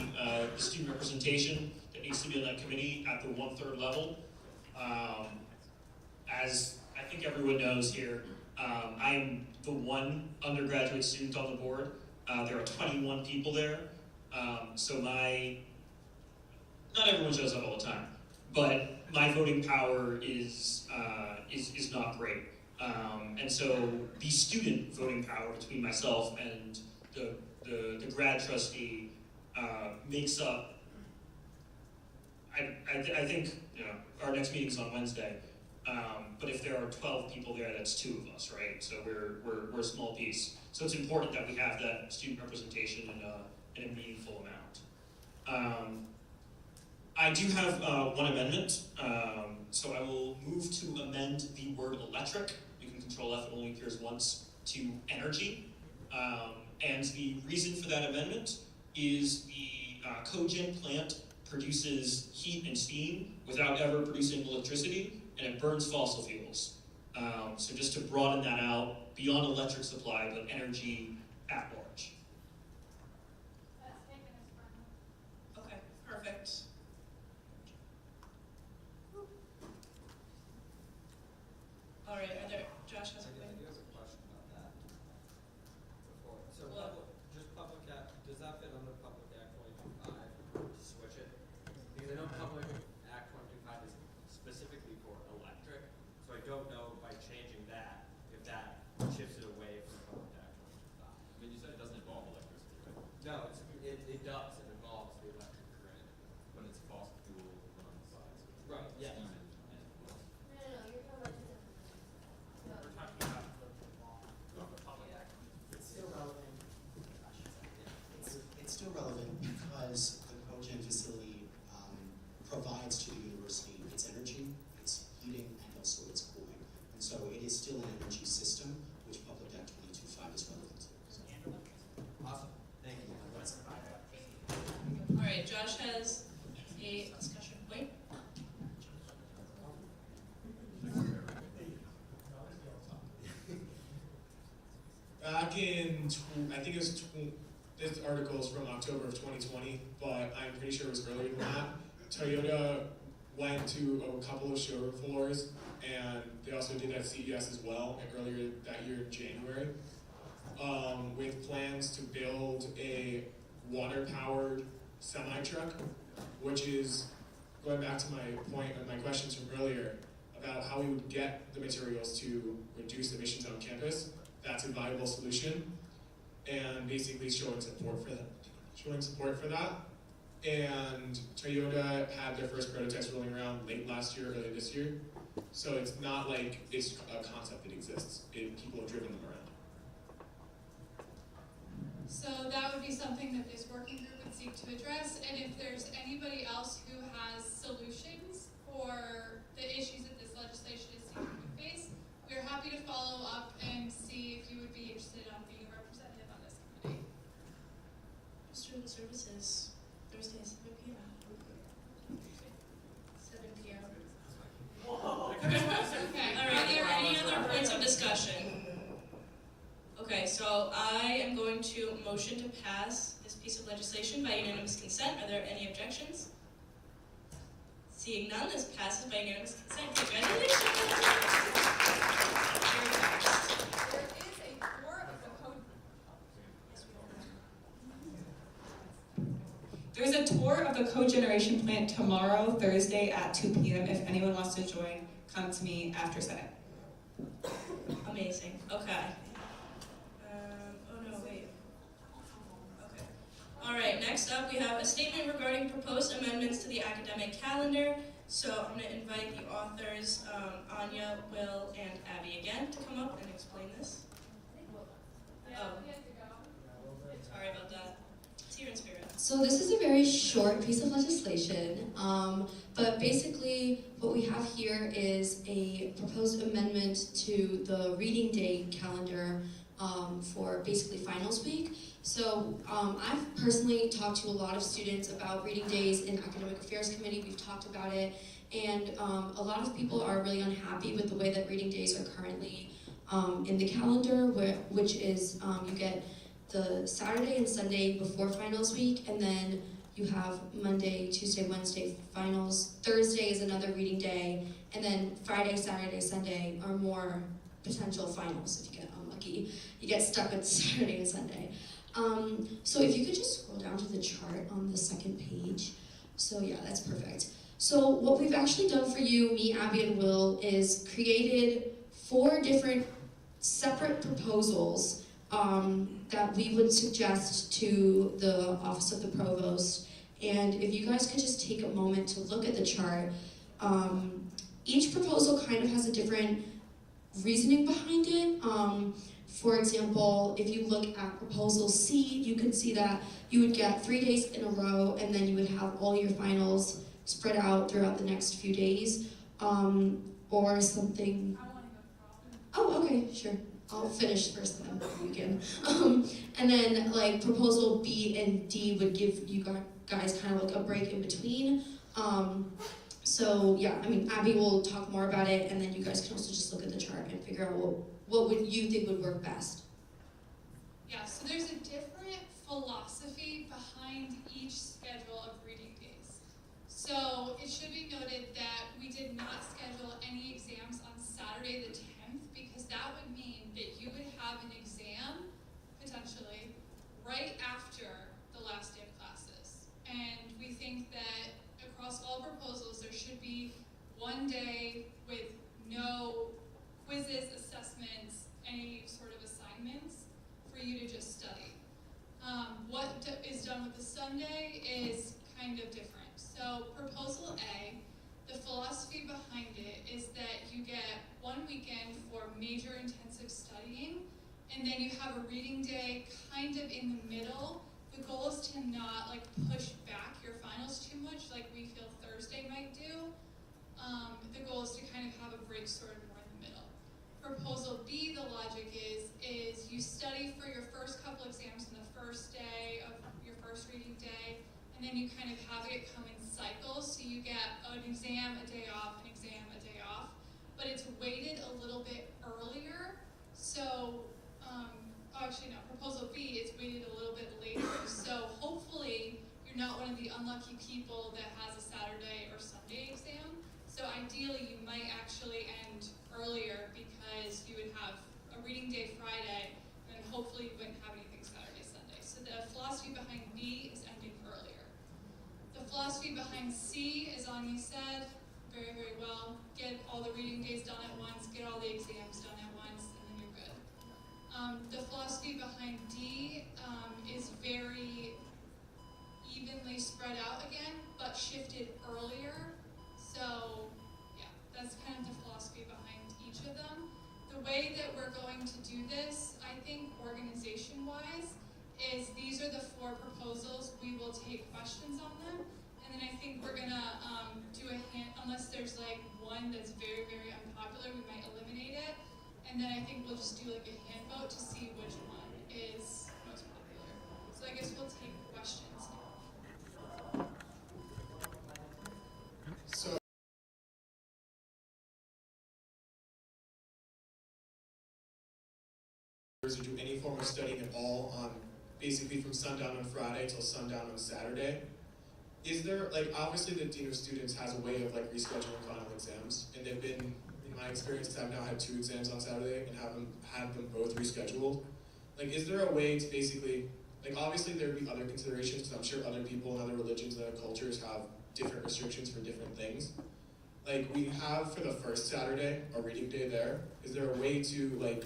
student representation that needs to be on that committee at the 1/3 level. As I think everyone knows here, I am the one undergraduate student on the board. There are 21 people there, so not everyone shows up all the time, but my voting power is not great. And so the student voting power between myself and the grad trustee makes up, I think, our next meeting's on Wednesday. But if there are 12 people there, that's 2 of us, right? So we're a small piece. So it's important that we have that student representation in a meaningful amount. I do have one amendment. So I will move to amend the word electric. You can control F, it only appears once, to energy. And the reason for that amendment is the cogen plant produces heat and steam without ever producing electricity, and it burns fossil fuels. So just to broaden that out, beyond electric supply, but energy at large. That's taken as firm. Okay, perfect. All right, Josh has a I question. do have a question about that. Before, so What? Public Act, does that fit under Public Act 22.5 to switch it? Because I know Public Act 22.5 is specifically for electric, so I don't know by changing that, if that shifts it away from Public Act 22.5. I mean, you said it doesn't involve electricity, right? No, it does, it involves the electric grid. But it's fossil fuel run size. Right, yes. No, you're talking about two different things. We're talking about the Public Act. It's still relevant. It's still relevant because the cogen facility provides to the university its energy, its heating, and also its cooling. And so it is still an energy system, which Public Act 22.5 is relevant to. Awesome, thank you. All right, Josh has a discussion point. Back in, I think it was, this article is from October of 2020, but I'm pretty sure it was earlier than that. Toyota went to a couple of showroom floors, and they also did at CES as well, earlier that year in January, with plans to build a water-powered semi-truck, which is, going back to my point of my questions from earlier, about how we would get the materials to reduce emissions on campus. That's a viable solution, and basically showing support for that. And Toyota had their first prototypes rolling around late last year, early this year. So it's not like it's a concept that exists. People have driven them around. So that would be something that this working group would seek to address, and if there's anybody else who has solutions for the issues that this legislation is seeking to face, we're happy to follow up and see if you would be interested in being a representative on this committee. Student services, Thursday at 7 p.m. 7 p.m. Okay. All right, are there any other points of discussion? Okay, so I am going to motion to pass this piece of legislation by unanimous consent. Are there any objections? Seeing none, this passes by unanimous consent. Congratulations! You're next. There is a tour of the code. There's a tour of the cogeneration plant tomorrow, Thursday at 2 p.m. If anyone wants to join, come to me after Senate. Amazing. Okay. Oh no, wait. Okay. All right. Next up, we have a statement regarding proposed amendments to the academic calendar. So I'm going to invite the authors, Anya, Will, and Abby again to come up and explain this. Oh, sorry about that. It's here in spirit. So this is a very short piece of legislation, but basically what we have here is a proposed amendment to the reading day calendar for basically finals week. So I've personally talked to a lot of students about reading days in academic affairs committee. We've talked about it, and a lot of people are really unhappy with the way that reading days are currently in the calendar, which is you get the Saturday and Sunday before finals week, and then you have Monday, Tuesday, Wednesday finals. Thursday is another reading day, and then Friday, Saturday, Sunday are more potential finals if you get unlucky. You get stuck with Saturday and Sunday. So if you could just scroll down to the chart on the second page. So yeah, that's perfect. So what we've actually done for you, me, Abby, and Will, is created 4 different separate proposals that we would suggest to the Office of the Provost. And if you guys could just take a moment to look at the chart. Each proposal kind of has a different reasoning behind it. For example, if you look at proposal C, you can see that you would get 3 days in a row, and then you would have all your finals spread out throughout the next few days, or something. Oh, okay, sure. I'll finish first and then you can. And then like proposal B and D would give you guys kind of like a break in between. So yeah, I mean, Abby will talk more about it, and then you guys can also just look at the chart and figure out what would you think would work best. Yeah, so there's a different philosophy behind each schedule of reading days. So it should be noted that we did not schedule any exams on Saturday the 10th because that would mean that you would have an exam, potentially, right after the last day of classes. And we think that across all proposals, there should be one day with no quizzes, assessments, any sort of assignments for you to just study. What is done with the Sunday is kind of different. So proposal A, the philosophy behind it is that you get 1 weekend for major intensive studying, and then you have a reading day kind of in the middle. The goal is to not like push back your finals too much like we feel Thursday might do. The goal is to kind of have a break sort of more in the middle. Proposal B, the logic is you study for your first couple exams on the first day of your first reading day, and then you kind of have it come in cycles, so you get an exam, a day off, an exam, a day off, but it's weighted a little bit earlier, so, actually no, proposal B, it's weighted a little bit later, so hopefully you're not one of the unlucky people that has a Saturday or Sunday exam, so ideally you might actually end earlier because you would have a reading day Friday, and then hopefully you wouldn't have anything Saturday, Sunday. So the philosophy behind B is ending earlier. The philosophy behind C, as Anya said, very, very well, get all the reading days done at once, get all the exams done at once, and then you're good. The philosophy behind D is very evenly spread out again, but shifted earlier. So yeah, that's kind of the philosophy behind each of them. The way that we're going to do this, I think organization-wise, is these are the 4 proposals. We will take questions on them, and then I think we're gonna do a unless there's like one that's very, very unpopular, we might eliminate it, and then I think we'll just do like a hand vote to see which one is most popular. So I guess we'll take questions now. So or do any form of studying at all on basically from sundown on Friday till sundown on Saturday. Is there, like, obviously the Dean of Students has a way of like rescheduling final exams, and they've been, in my experience, I've now had 2 exams on Saturday and had them both rescheduled. Like, is there a way to basically, like, obviously there would be other considerations, because I'm sure other people in other religions and other cultures have different restrictions for different things. Like, we have for the first Saturday a reading day there. Is there a way to like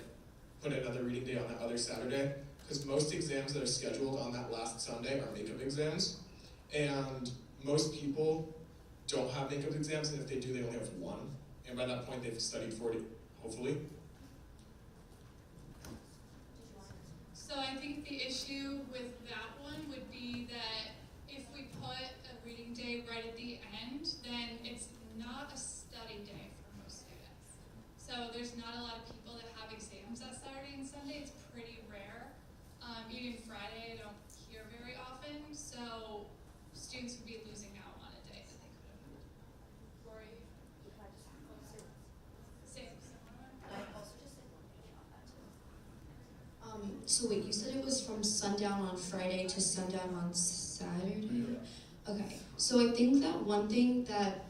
put another reading day on that other Saturday? Because most exams that are scheduled on that last Sunday are makeup exams, and most people don't have makeup exams, and if they do, they only have 1, and by that point they've studied 40, hopefully. So I think the issue with that one would be that if we put a reading day right at the end, then it's not a study day for most students. So there's not a lot of people that have exams that Saturday and Sunday. It's pretty rare. Even Friday I don't hear very often, so students would be losing out on a day that they could have. Rory? Same. So wait, you said it was from sundown on Friday to sundown on Saturday? Okay, so I think that one thing that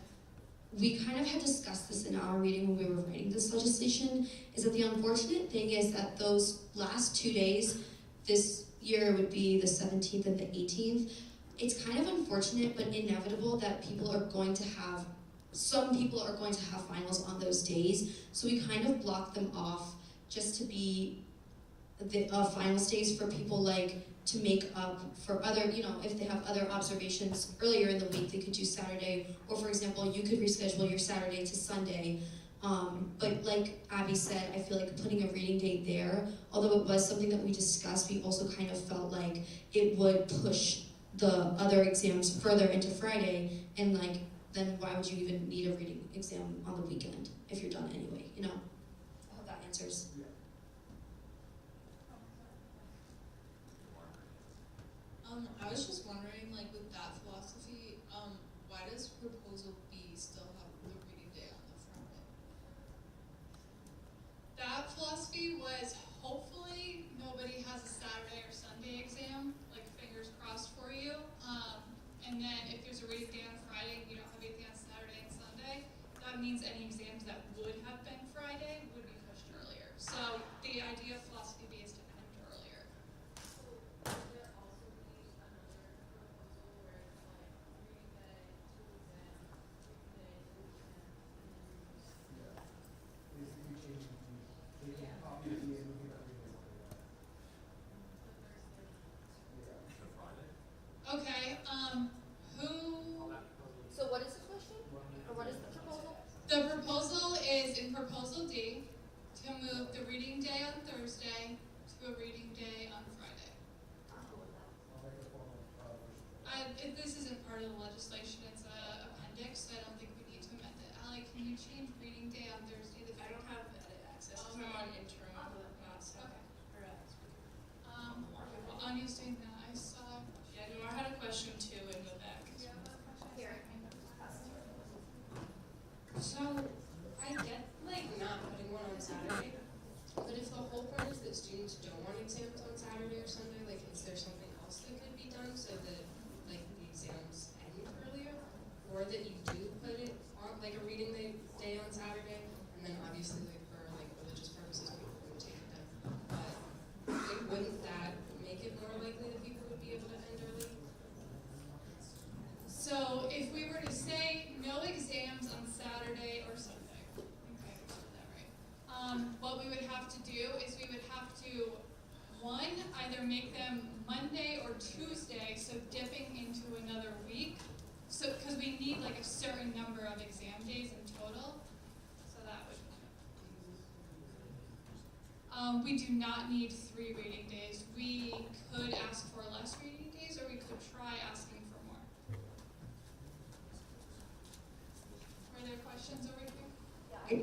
we kind of had discussed this in our meeting when we were writing this legislation is that the unfortunate thing is that those last 2 days, this year would be the 17th and the 18th, it's kind of unfortunate but inevitable that some people are going to have finals on those days, so we kind of block them off just to be the finals days for people like to make up for other, if they have other observations earlier in the week, they could do Saturday, or for example, you could reschedule your Saturday to Sunday. But like Abby said, I feel like putting a reading date there, although it was something that we discussed, we also kind of felt like it would push the other exams further into Friday, and like, then why would you even need a reading exam on the weekend if you're done anyway, I hope that answers. I was just wondering, like, with that philosophy, why does proposal B still have the reading day on the front of it? That philosophy was hopefully nobody has a Saturday or Sunday exam, like fingers crossed for you. And then if there's a reading day on Friday and you don't have anything on Saturday and Sunday, that means any exams that would have been Friday would be pushed earlier. So the idea of philosophy B is to end earlier. So would there also be another proposal where it's like reading day, 2 exams, reading day, 2 exams, and then Basically changing taking copy of the and looking at reading something like that. The Friday? Okay, So what is the question? Or what is the proposal? the proposal is in proposal D to move the reading day on Thursday to a reading day on Friday. I'll make a formal This isn't part of the legislation, it's a appendix, so I don't think we need to amend it. Ally, can you change reading day on Thursday the 5th? I don't have edit access, because I'm on interim, not staff. Or, Well, Anya's doing that, I saw. Yeah, Noor had a question too in the back. Here. So, I get, like, not putting one on Saturday, but if the whole point is that students don't want exams on Saturday or Sunday, like, is there something else that could be done so that, like, the exams end earlier? Or that you do put it on, like, a reading day on Saturday, and then obviously, like, for, like, religious purposes, people would take it down. But, like, wouldn't that make it more likely that people would be able to end early? So if we were to say no exams on Saturday or Sunday, I think I understood that right. What we would have to do is we would have to, one, either make them Monday or Tuesday, so dipping into another week. So, because we need like a certain number of exam days in total, so that would. We do not need 3 reading days. We could ask for less reading days, or we could try asking for more. Were there questions over here? Okay,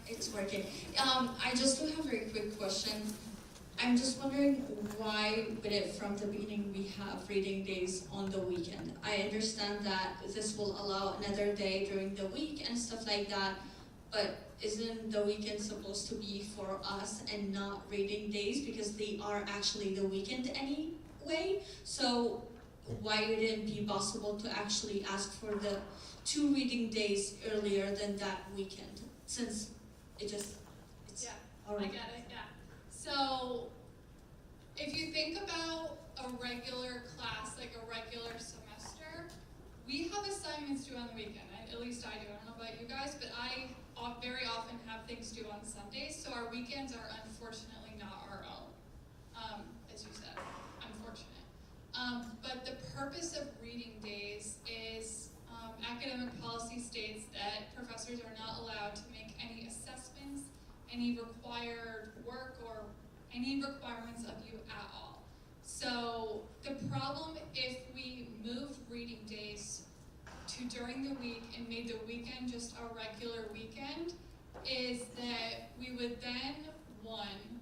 it's working. I just do have a very quick question. I'm just wondering why, but from the beginning we have reading days on the weekend. I understand that this will allow another day during the week and stuff like that, but isn't the weekend supposed to be for us and not reading days because they are actually the weekend anyway? So why would it be possible to actually ask for the 2 reading days earlier than that weekend? Since it's Yeah, alright. I get it, yeah. So, if you think about a regular class, like a regular semester, we have assignments due on the weekend. At least I do. I don't know about you guys, but I very often have things due on Sundays, so our weekends are unfortunately not our own, as you said, unfortunate. But the purpose of reading days is academic policy states that professors are not allowed to make any assessments, any required work, or any requirements of you at all. So the problem if we moved reading days to during the week and made the weekend just a regular weekend is that we would then, one,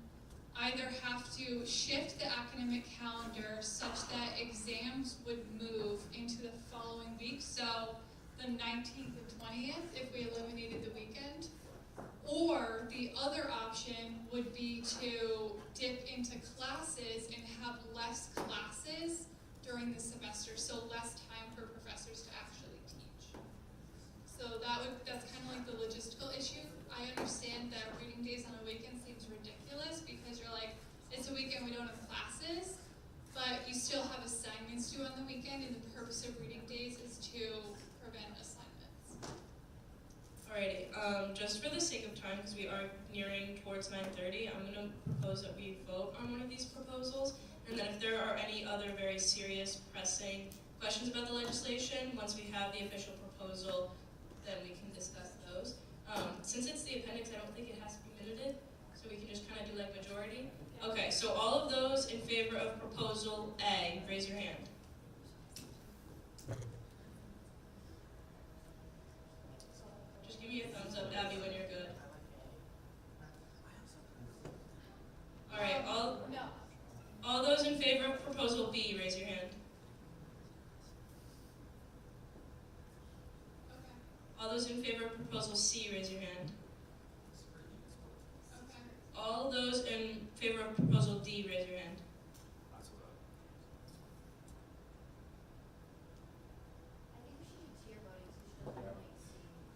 either have to shift the academic calendar such that exams would move into the following week, so the 19th and 20th if we eliminated the weekend, or the other option would be to dip into classes and have less classes during the semester, so less time for professors to actually teach. So that's kind of like the logistical issue. I understand that reading days on a weekend seems ridiculous because you're like, it's a weekend, we don't have classes, but you still have assignments due on the weekend, and the purpose of reading days is to prevent assignments. Alrighty, just for the sake of time, because we are nearing towards 9:30, I'm going to propose that we vote on one of these proposals, and then if there are any other very serious, pressing questions about the legislation, once we have the official proposal, then we can discuss those. Since it's the appendix, I don't think it has to be minuted, so we can just kind of do like majority. Okay, so all of those in favor of proposal A, raise your hand. Just give me a thumbs up, Abby, when you're good. Alright, all those in favor of proposal B, All those in favor of proposal C, raise your hand. All those in favor of proposal D, raise your hand.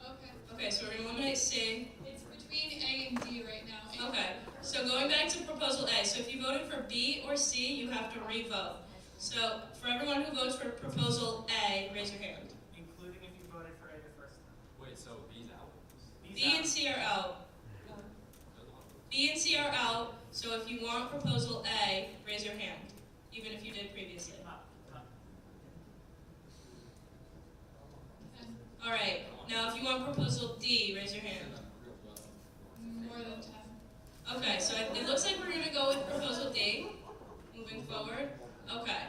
Okay. Okay, so we're gonna eliminate C. It's between A and D right now. Okay, so going back to proposal A, so if you voted for B or C, you have to re-vote. So for everyone who votes for proposal A, raise your hand. Including if you voted for A the first time. Wait, so B's out? B and C are out. B and C are out, so if you want proposal A, raise your hand, even if you did previously. All right, now if you want proposal D, raise your hand. More than 10. Okay, so it looks like we're gonna go with proposal D, moving forward. Okay,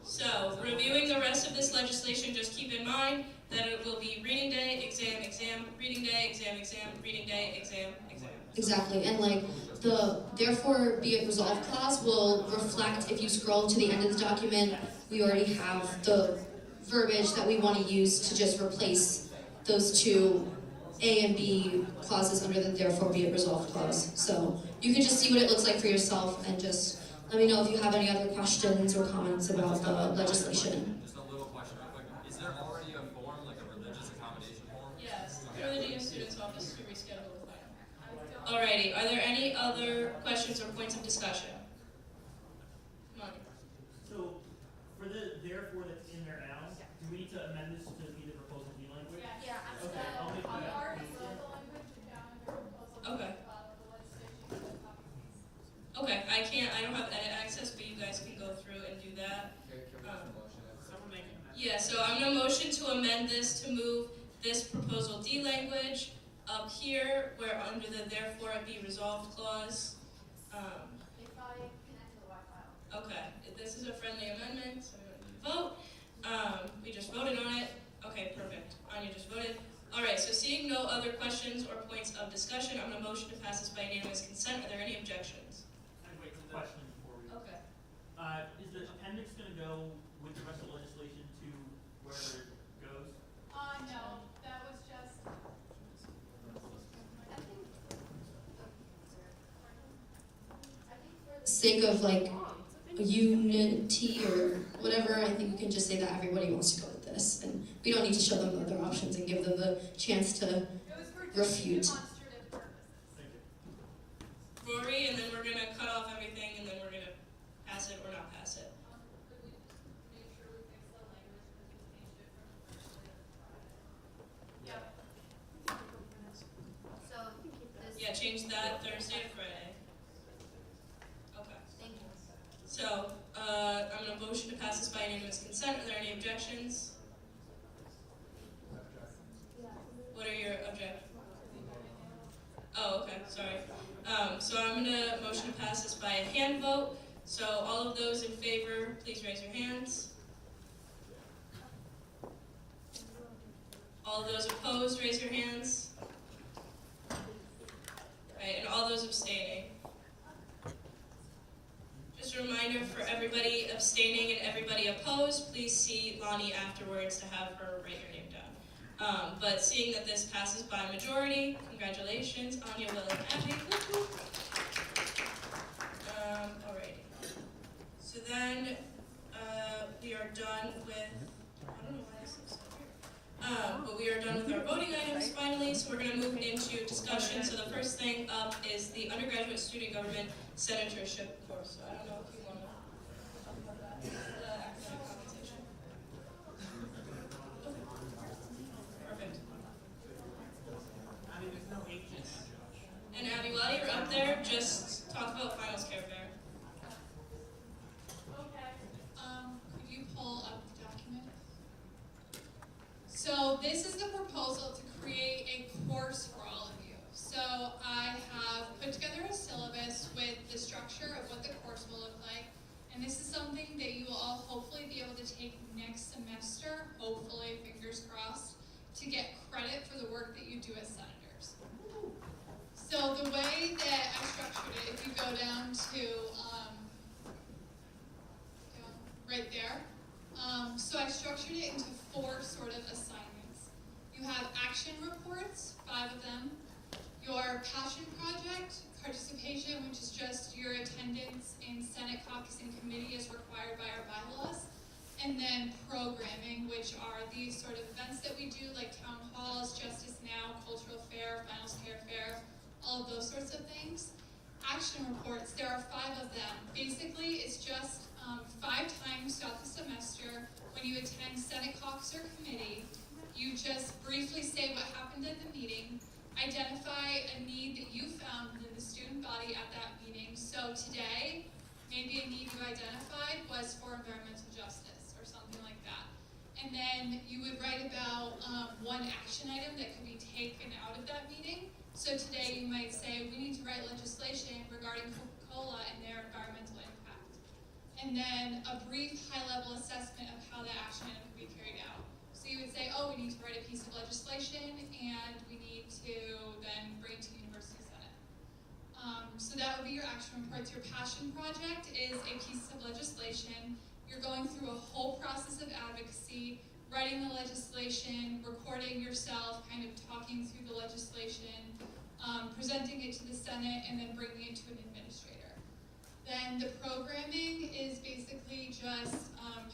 so reviewing the rest of this legislation, just keep in mind that it will be reading day, exam, exam, reading day, exam, exam, reading day, exam, exam. Exactly, and like the therefore be it resolved clause will reflect, if you scroll to the end of the document, we already have the verbiage that we want to use to just replace those two A and B clauses under the therefore be it resolved clause. So you can just see what it looks like for yourself and just let me know if you have any other questions or comments about the legislation. Just a little question real quick. Is there already a form, like a religious accommodation form? Yes, through the Dean of Students Office to reschedule the final. Alrighty, are there any other questions or points of discussion? Come on. So, for the therefore that's in there now, do we need to amend this to be the proposal D language? Yeah. Okay, I'll make that. Okay. Okay, I don't have edit access, but you guys can go through and do that. Yeah, so I'm gonna motion to amend this to move this proposal D language up here, where under the therefore it be resolved clause. If I connect to the Wi-Fi. Okay, this is a friendly amendment, so we don't need to vote. We just voted on it. Okay, perfect. Anya just voted. All right, so seeing no other questions or points of discussion, I'm gonna motion to pass this by unanimous consent. Are there any objections? Wait, question before we. Okay. Is the appendix gonna go with the rest of the legislation to wherever it goes? No, that was just. Sake of like unity or whatever, I think you can just say that everybody wants to go with this, and we don't need to show them the other options and give them the chance to refute. Rory, and then we're gonna cut off everything, and then we're gonna pass it or not pass it. So this. Yeah, change that Thursday to Friday. Okay. Thank you. So, I'm gonna motion to pass this by unanimous consent. Are there any objections? What are your objections? Oh, okay, sorry. So I'm gonna motion to pass this by a hand vote. So all of those in favor, please raise your hands. All of those opposed, raise your hands. Right, and all those abstaining. Just a reminder for everybody abstaining and everybody opposed, please see Lonnie afterwards to have her write your name down. But seeing that this passes by majority, congratulations, Anya, Will, and Abby. Alrighty. So then, we are done with, I don't know why this looks so weird. But we are done with our voting items finally, so we're gonna move into discussion. So the first thing up is the undergraduate student government senatorship course. So I don't know if you wanna talk about that, the academic compensation. Perfect. And Abby, while you're up there, just talk about finals care fair. Okay. Could you pull up the document? So this is the proposal to create a course for all of you. So I have put together a syllabus with the structure of what the course will look like. And this is something that you will all hopefully be able to take next semester, hopefully, fingers crossed, to get credit for the work that you do as senators. So the way that I structured it, if you go down to right there, so I structured it into 4 sort of assignments. You have action reports, 5 of them, your passion project, participation, which is just your attendance in Senate caucus and committee as required by our bylaws, and then programming, which are these sort of events that we do, like town halls, Justice Now, Cultural Fair, Finals Fair, all of those sorts of things. Action reports, there are 5 of them. Basically, it's just 5 times throughout the semester when you attend Senate caucus or committee, you just briefly say what happened at the meeting, identify a need that you found within the student body at that meeting. So today, maybe a need you identified was for environmental justice or something like that. And then you would write about one action item that could be taken out of that meeting. So today you might say, we need to write legislation regarding Coca-Cola and their environmental impact. And then a brief high-level assessment of how that action item could be carried out. So you would say, oh, we need to write a piece of legislation and we need to then bring it to the University Senate. So that would be your action reports. Your passion project is a piece of legislation. You're going through a whole process of advocacy, writing the legislation, recording yourself, kind of talking through the legislation, presenting it to the Senate, and then bringing it to an administrator. Then the programming is basically just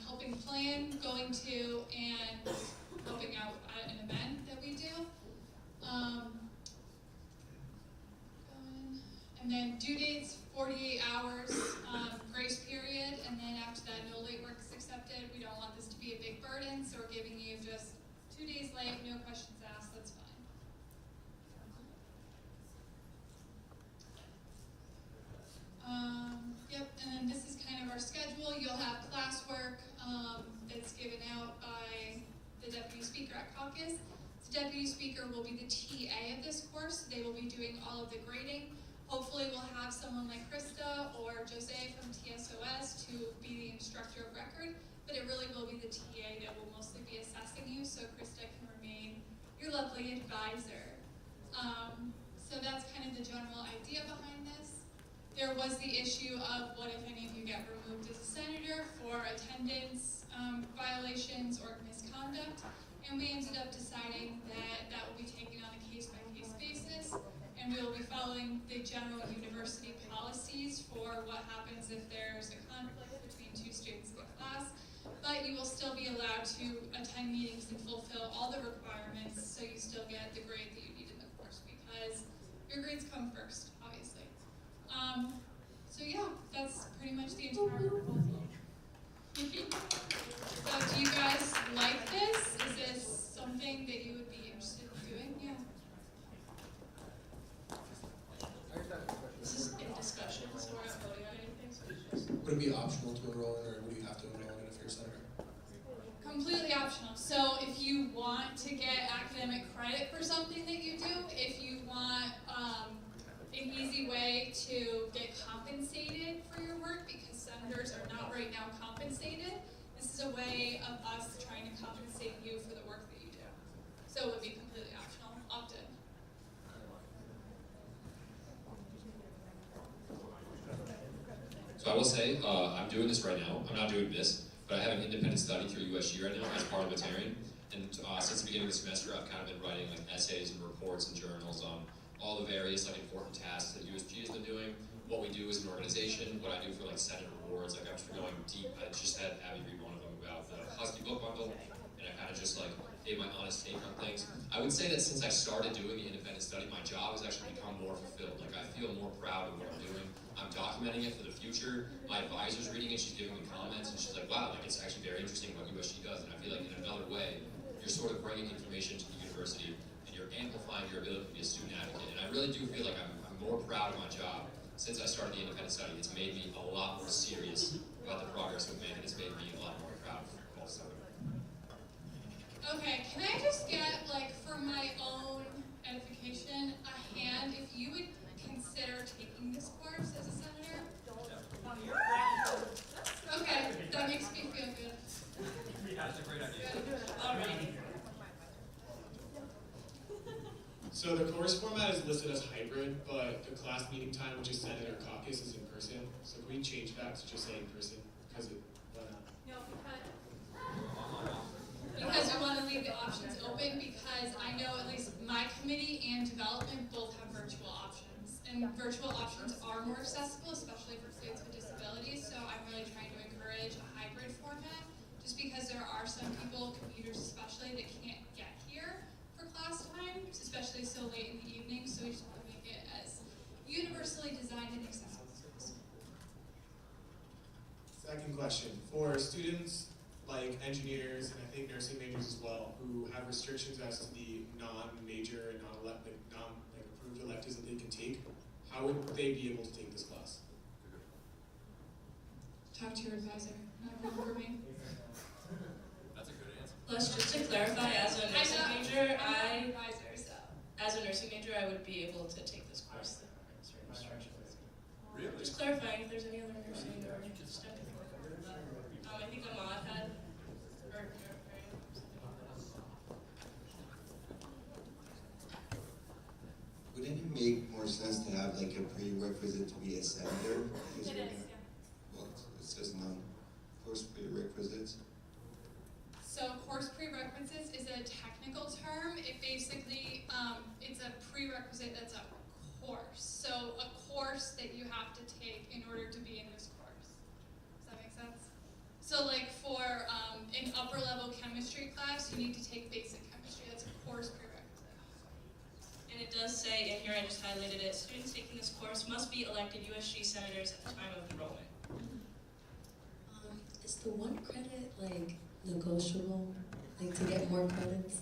helping plan, going to, and helping out at an event that we do. And then due dates, 48 hours, grace period, and then after that, no late work is accepted. We don't want this to be a big burden, so we're giving you just 2 days late, no questions asked, that's fine. Yep, and then this is kind of our schedule. You'll have classwork that's given out by the deputy speaker at caucus. The deputy speaker will be the TA of this course. They will be doing all of the grading. Hopefully we'll have someone like Krista or Jose from TSOS to be the instructor of record, but it really will be the TA that will mostly be assessing you, so Krista can remain your lovely advisor. So that's kind of the general idea behind this. There was the issue of what if any of you get removed as a senator for attendance violations or misconduct, and we ended up deciding that that will be taken on a case-by-case basis, and we will be following the general university policies for what happens if there's a conflict between 2 students in a class, but you will still be allowed to attend meetings and fulfill all the requirements, so you still get the grade that you need in the course, because your grades come first, obviously. So yeah, that's pretty much the entire proposal. So do you guys like this? Is this something that you would be interested in doing? Yeah. This is in discussion, so we're not voting on anything, so it's just... Would it be optional to enroll in, or would you have to enroll in if you're a senator? Completely optional. So if you want to get academic credit for something that you do, if you want an easy way to get compensated for your work, because senators are not right now compensated, this is a way of us trying to compensate you for the work that you do. So it would be completely optional, opt-in. So I will say, I'm doing this right now. I'm not doing this, but I have an independent study through USG right now as parliamentarian. And since the beginning of the semester, I've kind of been writing like essays and reports and journals on all the various like important tasks that USG has been doing, what we do as an organization, what I do for like Senate awards. Like I'm just going deep. I just had Abby read one of them about the Husky book bundle, and I kind of just like gave my honest take on things. I would say that since I started doing the independent study, my job has actually become more fulfilled. Like I feel more proud of what I'm doing. I'm documenting it for the future. My advisor's reading it, she's giving me comments, and she's like, wow, like it's actually very interesting what USG does. And I feel like in another way, you're sort of bringing information to the university, and you're amplifying your ability to be a student advocate. And I really do feel like I'm more proud of my job. Since I started the independent study, it's made me a lot more serious about the progress we've made, and it's made me a lot more proud of also. Okay, can I just get, like, for my own edification, a hand if you would consider taking this course as a senator? Okay, that makes me feel good. Yeah, that's a great idea. Alrighty. So the course format is listed as hybrid, but the class meeting time, which is Senate or caucus, is in person. So can we change that to just say in person? Because it, why not? No, because we want to leave the options open because I know at least my committee and development both have virtual options. And virtual options are more accessible, especially for students with disabilities, so I'm really trying to encourage a hybrid format, just because there are some people, commuters especially, that can't get here for class time, especially so late in the evening, so we just want to make it as universally designed and accessible as possible. Second question, for students like engineers and I think nursing majors as well, who have restrictions as to the non-major and non-approved electives that they can take, how would they be able to take this class? Talk to your advisor, not over me. That's a good answer. Plus, just to clarify, as a nursing major, I'm not an advisor, so. as a nursing major, I would be able to take this course. Certain restrictions. Really? Just clarifying if there's any other nursing or STEM people. I think Ahmad had, or Wouldn't it make more sense to have like a prerequisite to be a senator? Because It we're is, gonna- yeah. Well, it says none. Course prerequisites. So course prerequisites is a technical term. It basically, it's a prerequisite that's a course. So a course that you have to take in order to be in this course. Does that make sense? So like for an upper level chemistry class, you need to take basic chemistry. That's a course prerequisite. And it does say in here, I just highlighted it, students taking this course must be elected USG senators at the time of enrollment. Is the 1 credit like negotiable, like to get more credits?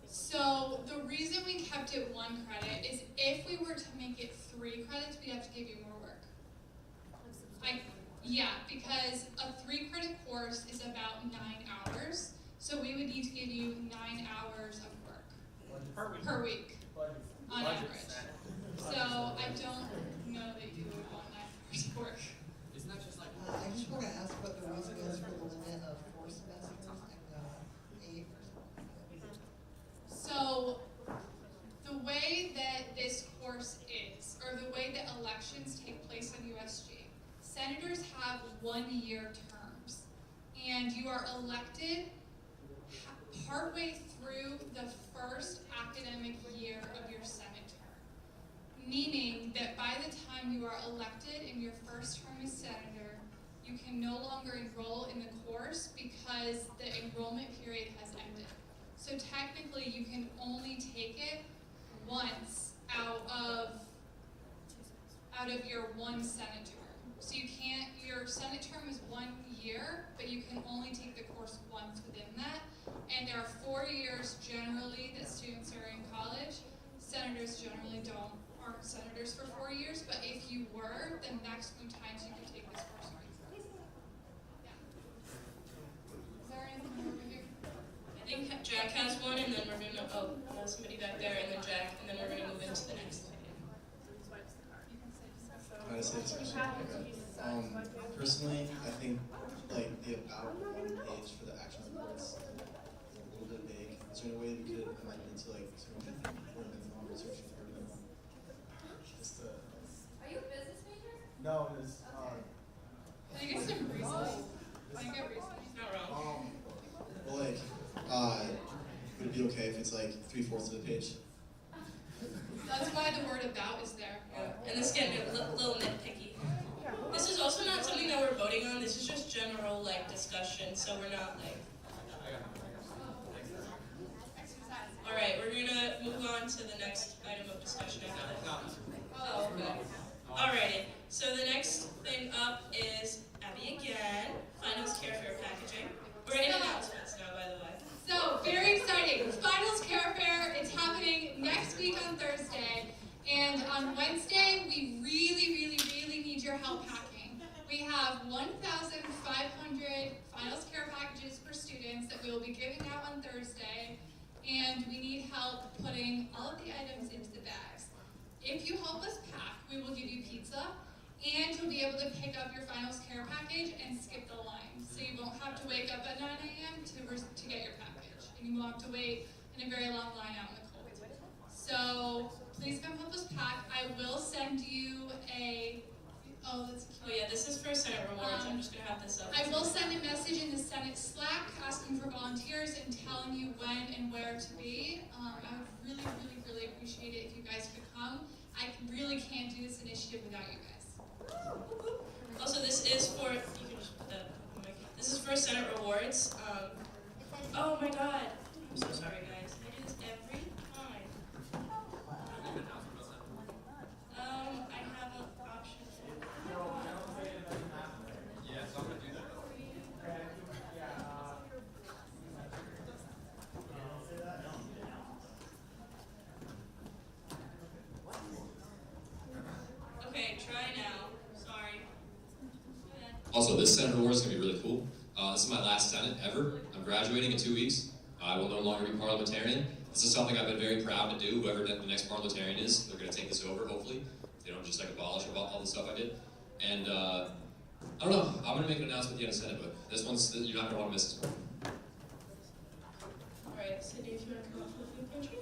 So the reason we kept it 1 credit is if we were to make it 3 credits, we'd have to give you more work. Yeah, because a 3 credit course is about 9 hours, so we would need to give you 9 hours of work per week on average. So I don't know that you would want 9 hours of work. Isn't that just like? I just want to ask what the reason is for the limit of 4 semesters and 8 or something. So the way that this course is, or the way that elections take place in USG, senators have 1-year terms, and you are elected partway through the first academic year of your Senate term. Meaning that by the time you are elected in your first term as senator, you can no longer enroll in the course because the enrollment period has ended. So technically, you can only take it once out of your 1 Senate term. So you can't, your Senate term is 1 year, but you can only take the course once within that. And there are 4 years generally that students are in college. Senators generally aren't senators for 4 years, but if you were, the maximum times you could take this course are 3. Yeah. Is there anything over here? I think Jack has one, and then we're gonna, somebody back there, and then Jack, and then we're gonna move into the next. I say this question. Personally, I think like the about 1 page for the action reports is a little bit vague. Is there any way we could amend it to like 2 minutes or minimum or searching for minimum? Just to. Are you a business major? No, it is. I think it's some reasoning. I think I reasoning. Not wrong. Well, like, would it be okay if it's like 3/4 of the page? That's why the word about is there. And this is getting a little nitpicky. This is also not something that we're voting on. This is just general like discussion. So we're not like. All right, we're gonna move on to the next item of discussion. Oh, okay. Alrighty. So the next thing up is Abby again. Finals care fair packaging. We're in announcements now, by the way. So, very exciting. Finals Care Fair, it's happening next week on Thursday. And on Wednesday, we really need your help packing. We have 1,500 Finals Care packages for students that we will be giving out on Thursday. And we need help putting all of the items into the bags. If you help us pack, we will give you pizza. And you'll be able to pick up your Finals Care package and skip the line. So you won't have to wake up at 9 a.m. to get your package. And you won't have to wait in a very long line out in the cold. So please come help us pack. I will send you a Oh, that's Oh yeah, this is for Senate rewards. I'm just gonna have this up. I will send a message in the Senate Slack asking for volunteers and telling you when and where to be. I would really, really, really appreciate it if you guys could come. I really can't do this initiative without you guys. Also, this is for, you can just put that on the mic. This is for Senate rewards. Oh my god. I'm so sorry guys. I do this every time. I have an option. Yeah, so I'm gonna do that. Okay, try now. Sorry. Go ahead. Also, this Senate award is going to be really cool. This is my last Senate ever. I'm graduating in 2 weeks. I will no longer be parliamentarian. This is something I've been very proud to do. Whoever the next parliamentarian is, they're going to take this over, hopefully. They don't just like abolish all the stuff I did. And I don't know, I'm going to make an announcement at the end of Senate, but this one's, you're not going to want to miss this one. Alright, Sydney, if you want to come up with the food pantry?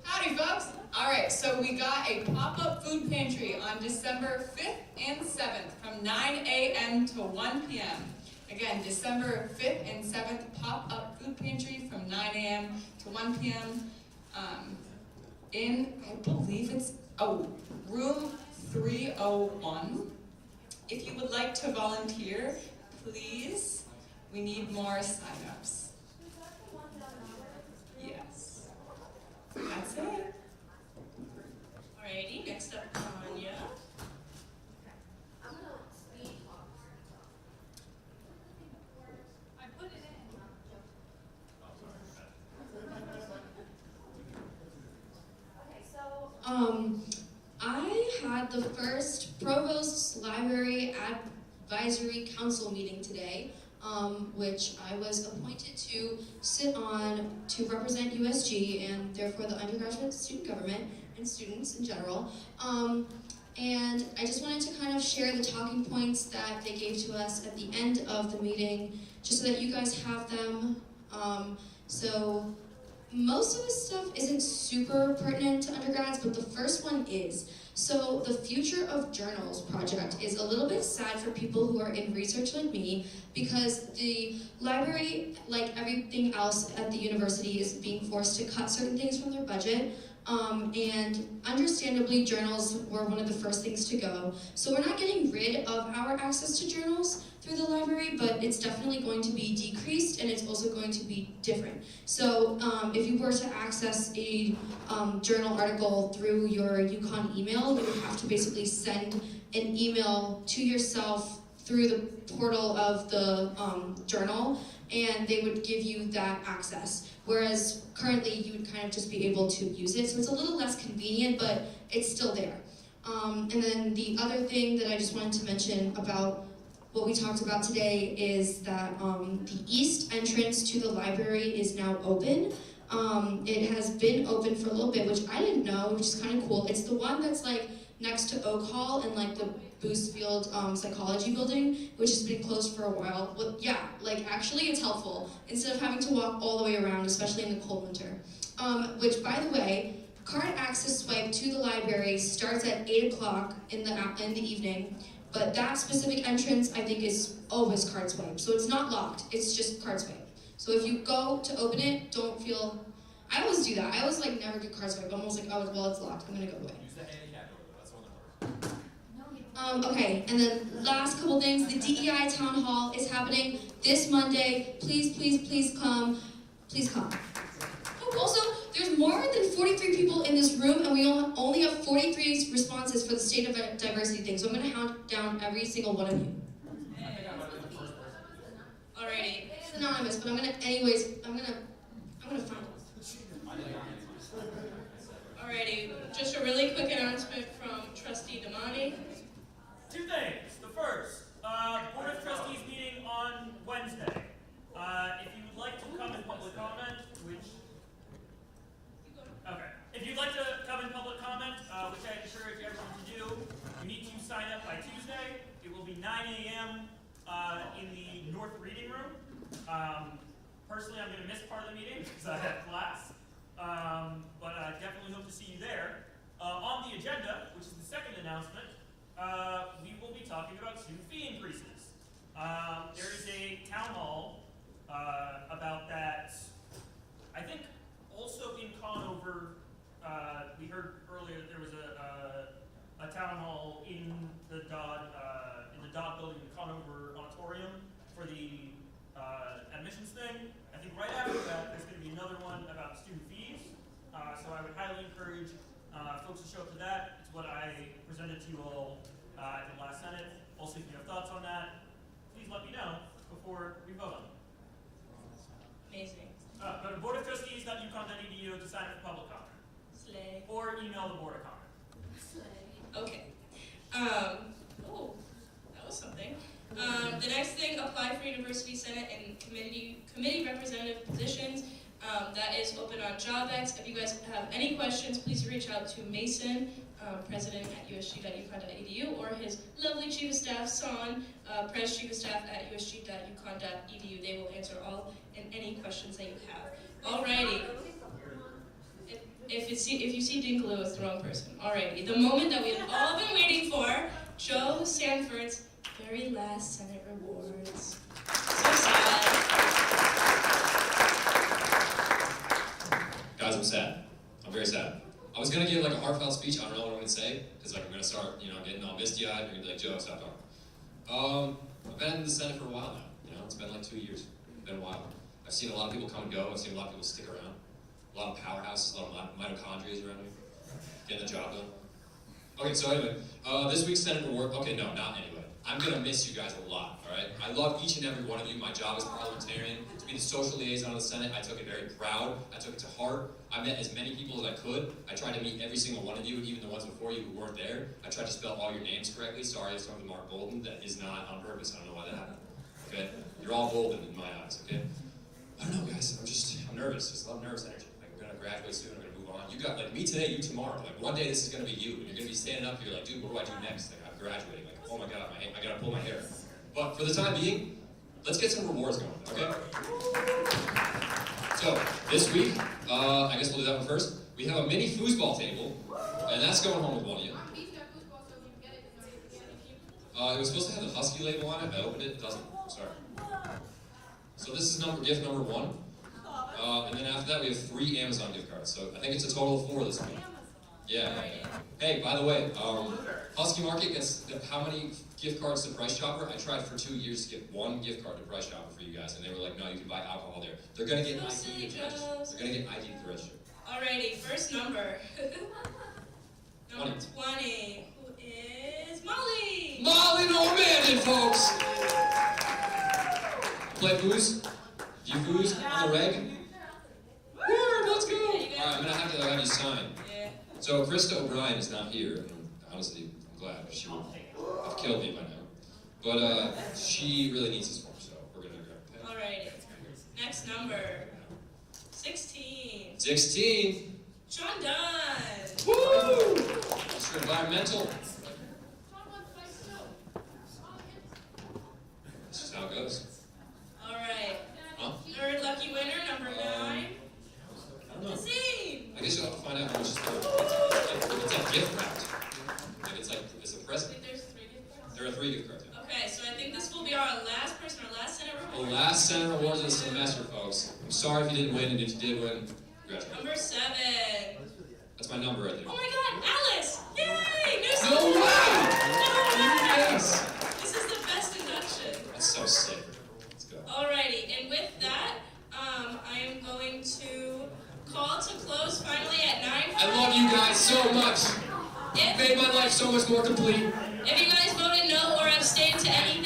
Howdy, folks. All right, so we got a pop-up food pantry on December 5th and 7th from 9 a.m. to 1 p.m. Again, December 5th and 7th, pop-up food pantry from 9 a.m. to 1 p.m. In, I believe it's, room 301. If you would like to volunteer, please, we need more sign-ups. Yes. That's it. Alrighty, next up, Anya. I put it in. I had the first Provost's Library Advisory Council meeting today, which I was appointed to sit on to represent USG and therefore the undergraduate student government and students in general. And I just wanted to kind of share the talking points that they gave to us at the end of the meeting, just so that you guys have them. So most of this stuff isn't super pertinent to undergrads, but the first one is. So the Future of Journals project is a little bit sad for people who are in research like me, because the library, like everything else at the university, is being forced to cut certain things from their budget. And understandably, journals were one of the first things to go. So we're not getting rid of our access to journals through the library, but it's definitely going to be decreased, and it's also going to be different. So if you were to access a journal article through your UConn email, you would have to basically send an email to yourself through the portal of the journal, and they would give you that access. Whereas currently you would kind of just be able to use it. So it's a little less convenient, but it's still there. And then the other thing that I just wanted to mention about what we talked about today is that the east entrance to the library is now open. It has been open for a little bit, which I didn't know, which is kind of cool. It's the one that's like next to Oak Hall and like the Boostfield Psychology Building, which has been closed for a while. Well, yeah, like actually it's helpful instead of having to walk all the way around, especially in the cold winter. Which, by the way, card access swipe to the library starts at 8 o'clock in the evening, but that specific entrance I think is always card swipe. So it's not locked, it's just card swipe. So if you go to open it, don't feel, I always do that. I always like never do card swipe. I'm always like, oh, well, it's locked, I'm gonna go away. Use the handicap door, that's the one that works. Okay, and then last couple things, the DEI Town Hall is happening this Monday. Please, please, please come. Please come. Oh, also, there's more than 43 people in this room, and we only have 43 responses for the state of diversity thing, so I'm going to hound down every single one of you. Alrighty. It's anonymous, but I'm going to find it. Alrighty, just a really quick announcement from Trustee Damani. Two things. The first, Board of Trustees meeting on Wednesday. If you would like to come in public comment, if you'd like to come in public comment, which I encourage everyone to do, you need to sign up by Tuesday. It will be 9 a.m. In the North Reading Room. Personally, I'm going to miss part of the meeting because I have class, but I definitely hope to see you there. On the agenda, which is the second announcement, we will be talking about student fee increases. There is a town hall about that. I think also in Conover, we heard earlier that there was a town hall in the Dodd building in the Conover auditorium for the admissions thing. I think right after that, there's going to be another one about student fees. So I would highly encourage folks to show up to that. It's what I presented to you all at the last Senate. Also, if you have thoughts on that, please let me know before we vote on it. Amazing. Go to boardofTrustees.uconn.edu to sign up for public comment. Slay. Or email the board a comment. Okay. Oh, that was something. The next thing, apply for University Senate and committee representative positions. That is open on JobX. If you guys have any questions, please reach out to Mason, president at usg.uconn.edu, or his lovely chief of staff, Son, pres chief of staff at usg.uconn.edu. They will answer all and any questions that you have. Alrighty. If you see Dinkloo, it's the wrong person. Alrighty. The moment that we've all been waiting for, Joe Sanford's very last Senate rewards. So sad. Guys, I'm sad. I'm very sad. I was gonna give like a heartfelt speech. I don't know what I'm gonna say because like I'm gonna start, getting all misty-eyed. You're gonna be like, Joe, stop talking. I've been in the Senate for a while now. It's been like 2 years. It's been a while. I've seen a lot of people come and go. I've seen a lot of people stick around. A lot of powerhouses, a lot of mitochondria around me. Getting the job done. Okay, so anyway, this week's Senate reward. Okay, no, not anyway. I'm gonna miss you guys a lot. All right. I love each and every one of you. My job as parliamentarian, to be the social liaison of the Senate, I took it very proud. I took it to heart. I met as many people as I could. I tried to meet every single one of you, even the ones before you who weren't there. I tried to spell all your names correctly. Sorry if some of them aren't golden. That is not on purpose. I don't know why that happened. Okay? You're all golden in my eyes, okay? I don't know, guys. I'm nervous. Just a lot of nervous energy. Like, we're gonna graduate soon. I'm gonna move on. You got, like, me today, you tomorrow. Like, one day this is gonna be you. And you're gonna be standing up here like, dude, what do I do next? Like, I'm graduating. Like, oh my God, I gotta pull my hair. But for the time being, let's get some rewards going, okay? So, this week, I guess we'll do that one first. We have a mini foosball table, and that's going home with one of you. It was supposed to have the Husky label on it. I opened it. It doesn't. Sorry. So this is gift number 1. And then after that, we have 3 Amazon gift cards. So I think it's a total of 4 this week. Yeah. Hey, by the way, Husky Market gets how many gift cards to Price Chopper? I tried for 2 years to get 1 gift card to Price Chopper for you guys, and they were like, no, you can buy alcohol there. They're gonna get ID at the register. They're gonna get ID at the register. Alrighty, first number. Number 20. Who is Molly? Molly Normandy, folks! Play foos? You foos on the reg? Word, let's go! Alright, I'm gonna have you sign. Yeah. So Krista O'Brien is not here, and honestly, I'm glad, because she would have killed me by now. But she really needs this form, so we're gonna grab a pen. Alrighty. Next number. 16. 16! John Dunn. Woo! It's for environmental. This is how it goes. Alright. Huh? Third lucky winner, number 9. I don't know. Nazim. I guess you'll have to find out how much it's like gift wrapped. Like it's a present. There's 3 gift cards? There are 3 gift cards. Okay, so I think this will be our last person, our last Senate The reward. last Senate awards of the semester, folks. I'm sorry if you didn't win, and if you did win, congratulations. Number 7. That's my number right there. Oh my God, Alice! Yay! No way! No way! Yes! This is the best induction. That's so sick. Let's go. Alrighty, and with that, I am going to call to close finally at 9:40. I love you guys so much. You've made my life so much more complete. If you guys voted no or abstained to any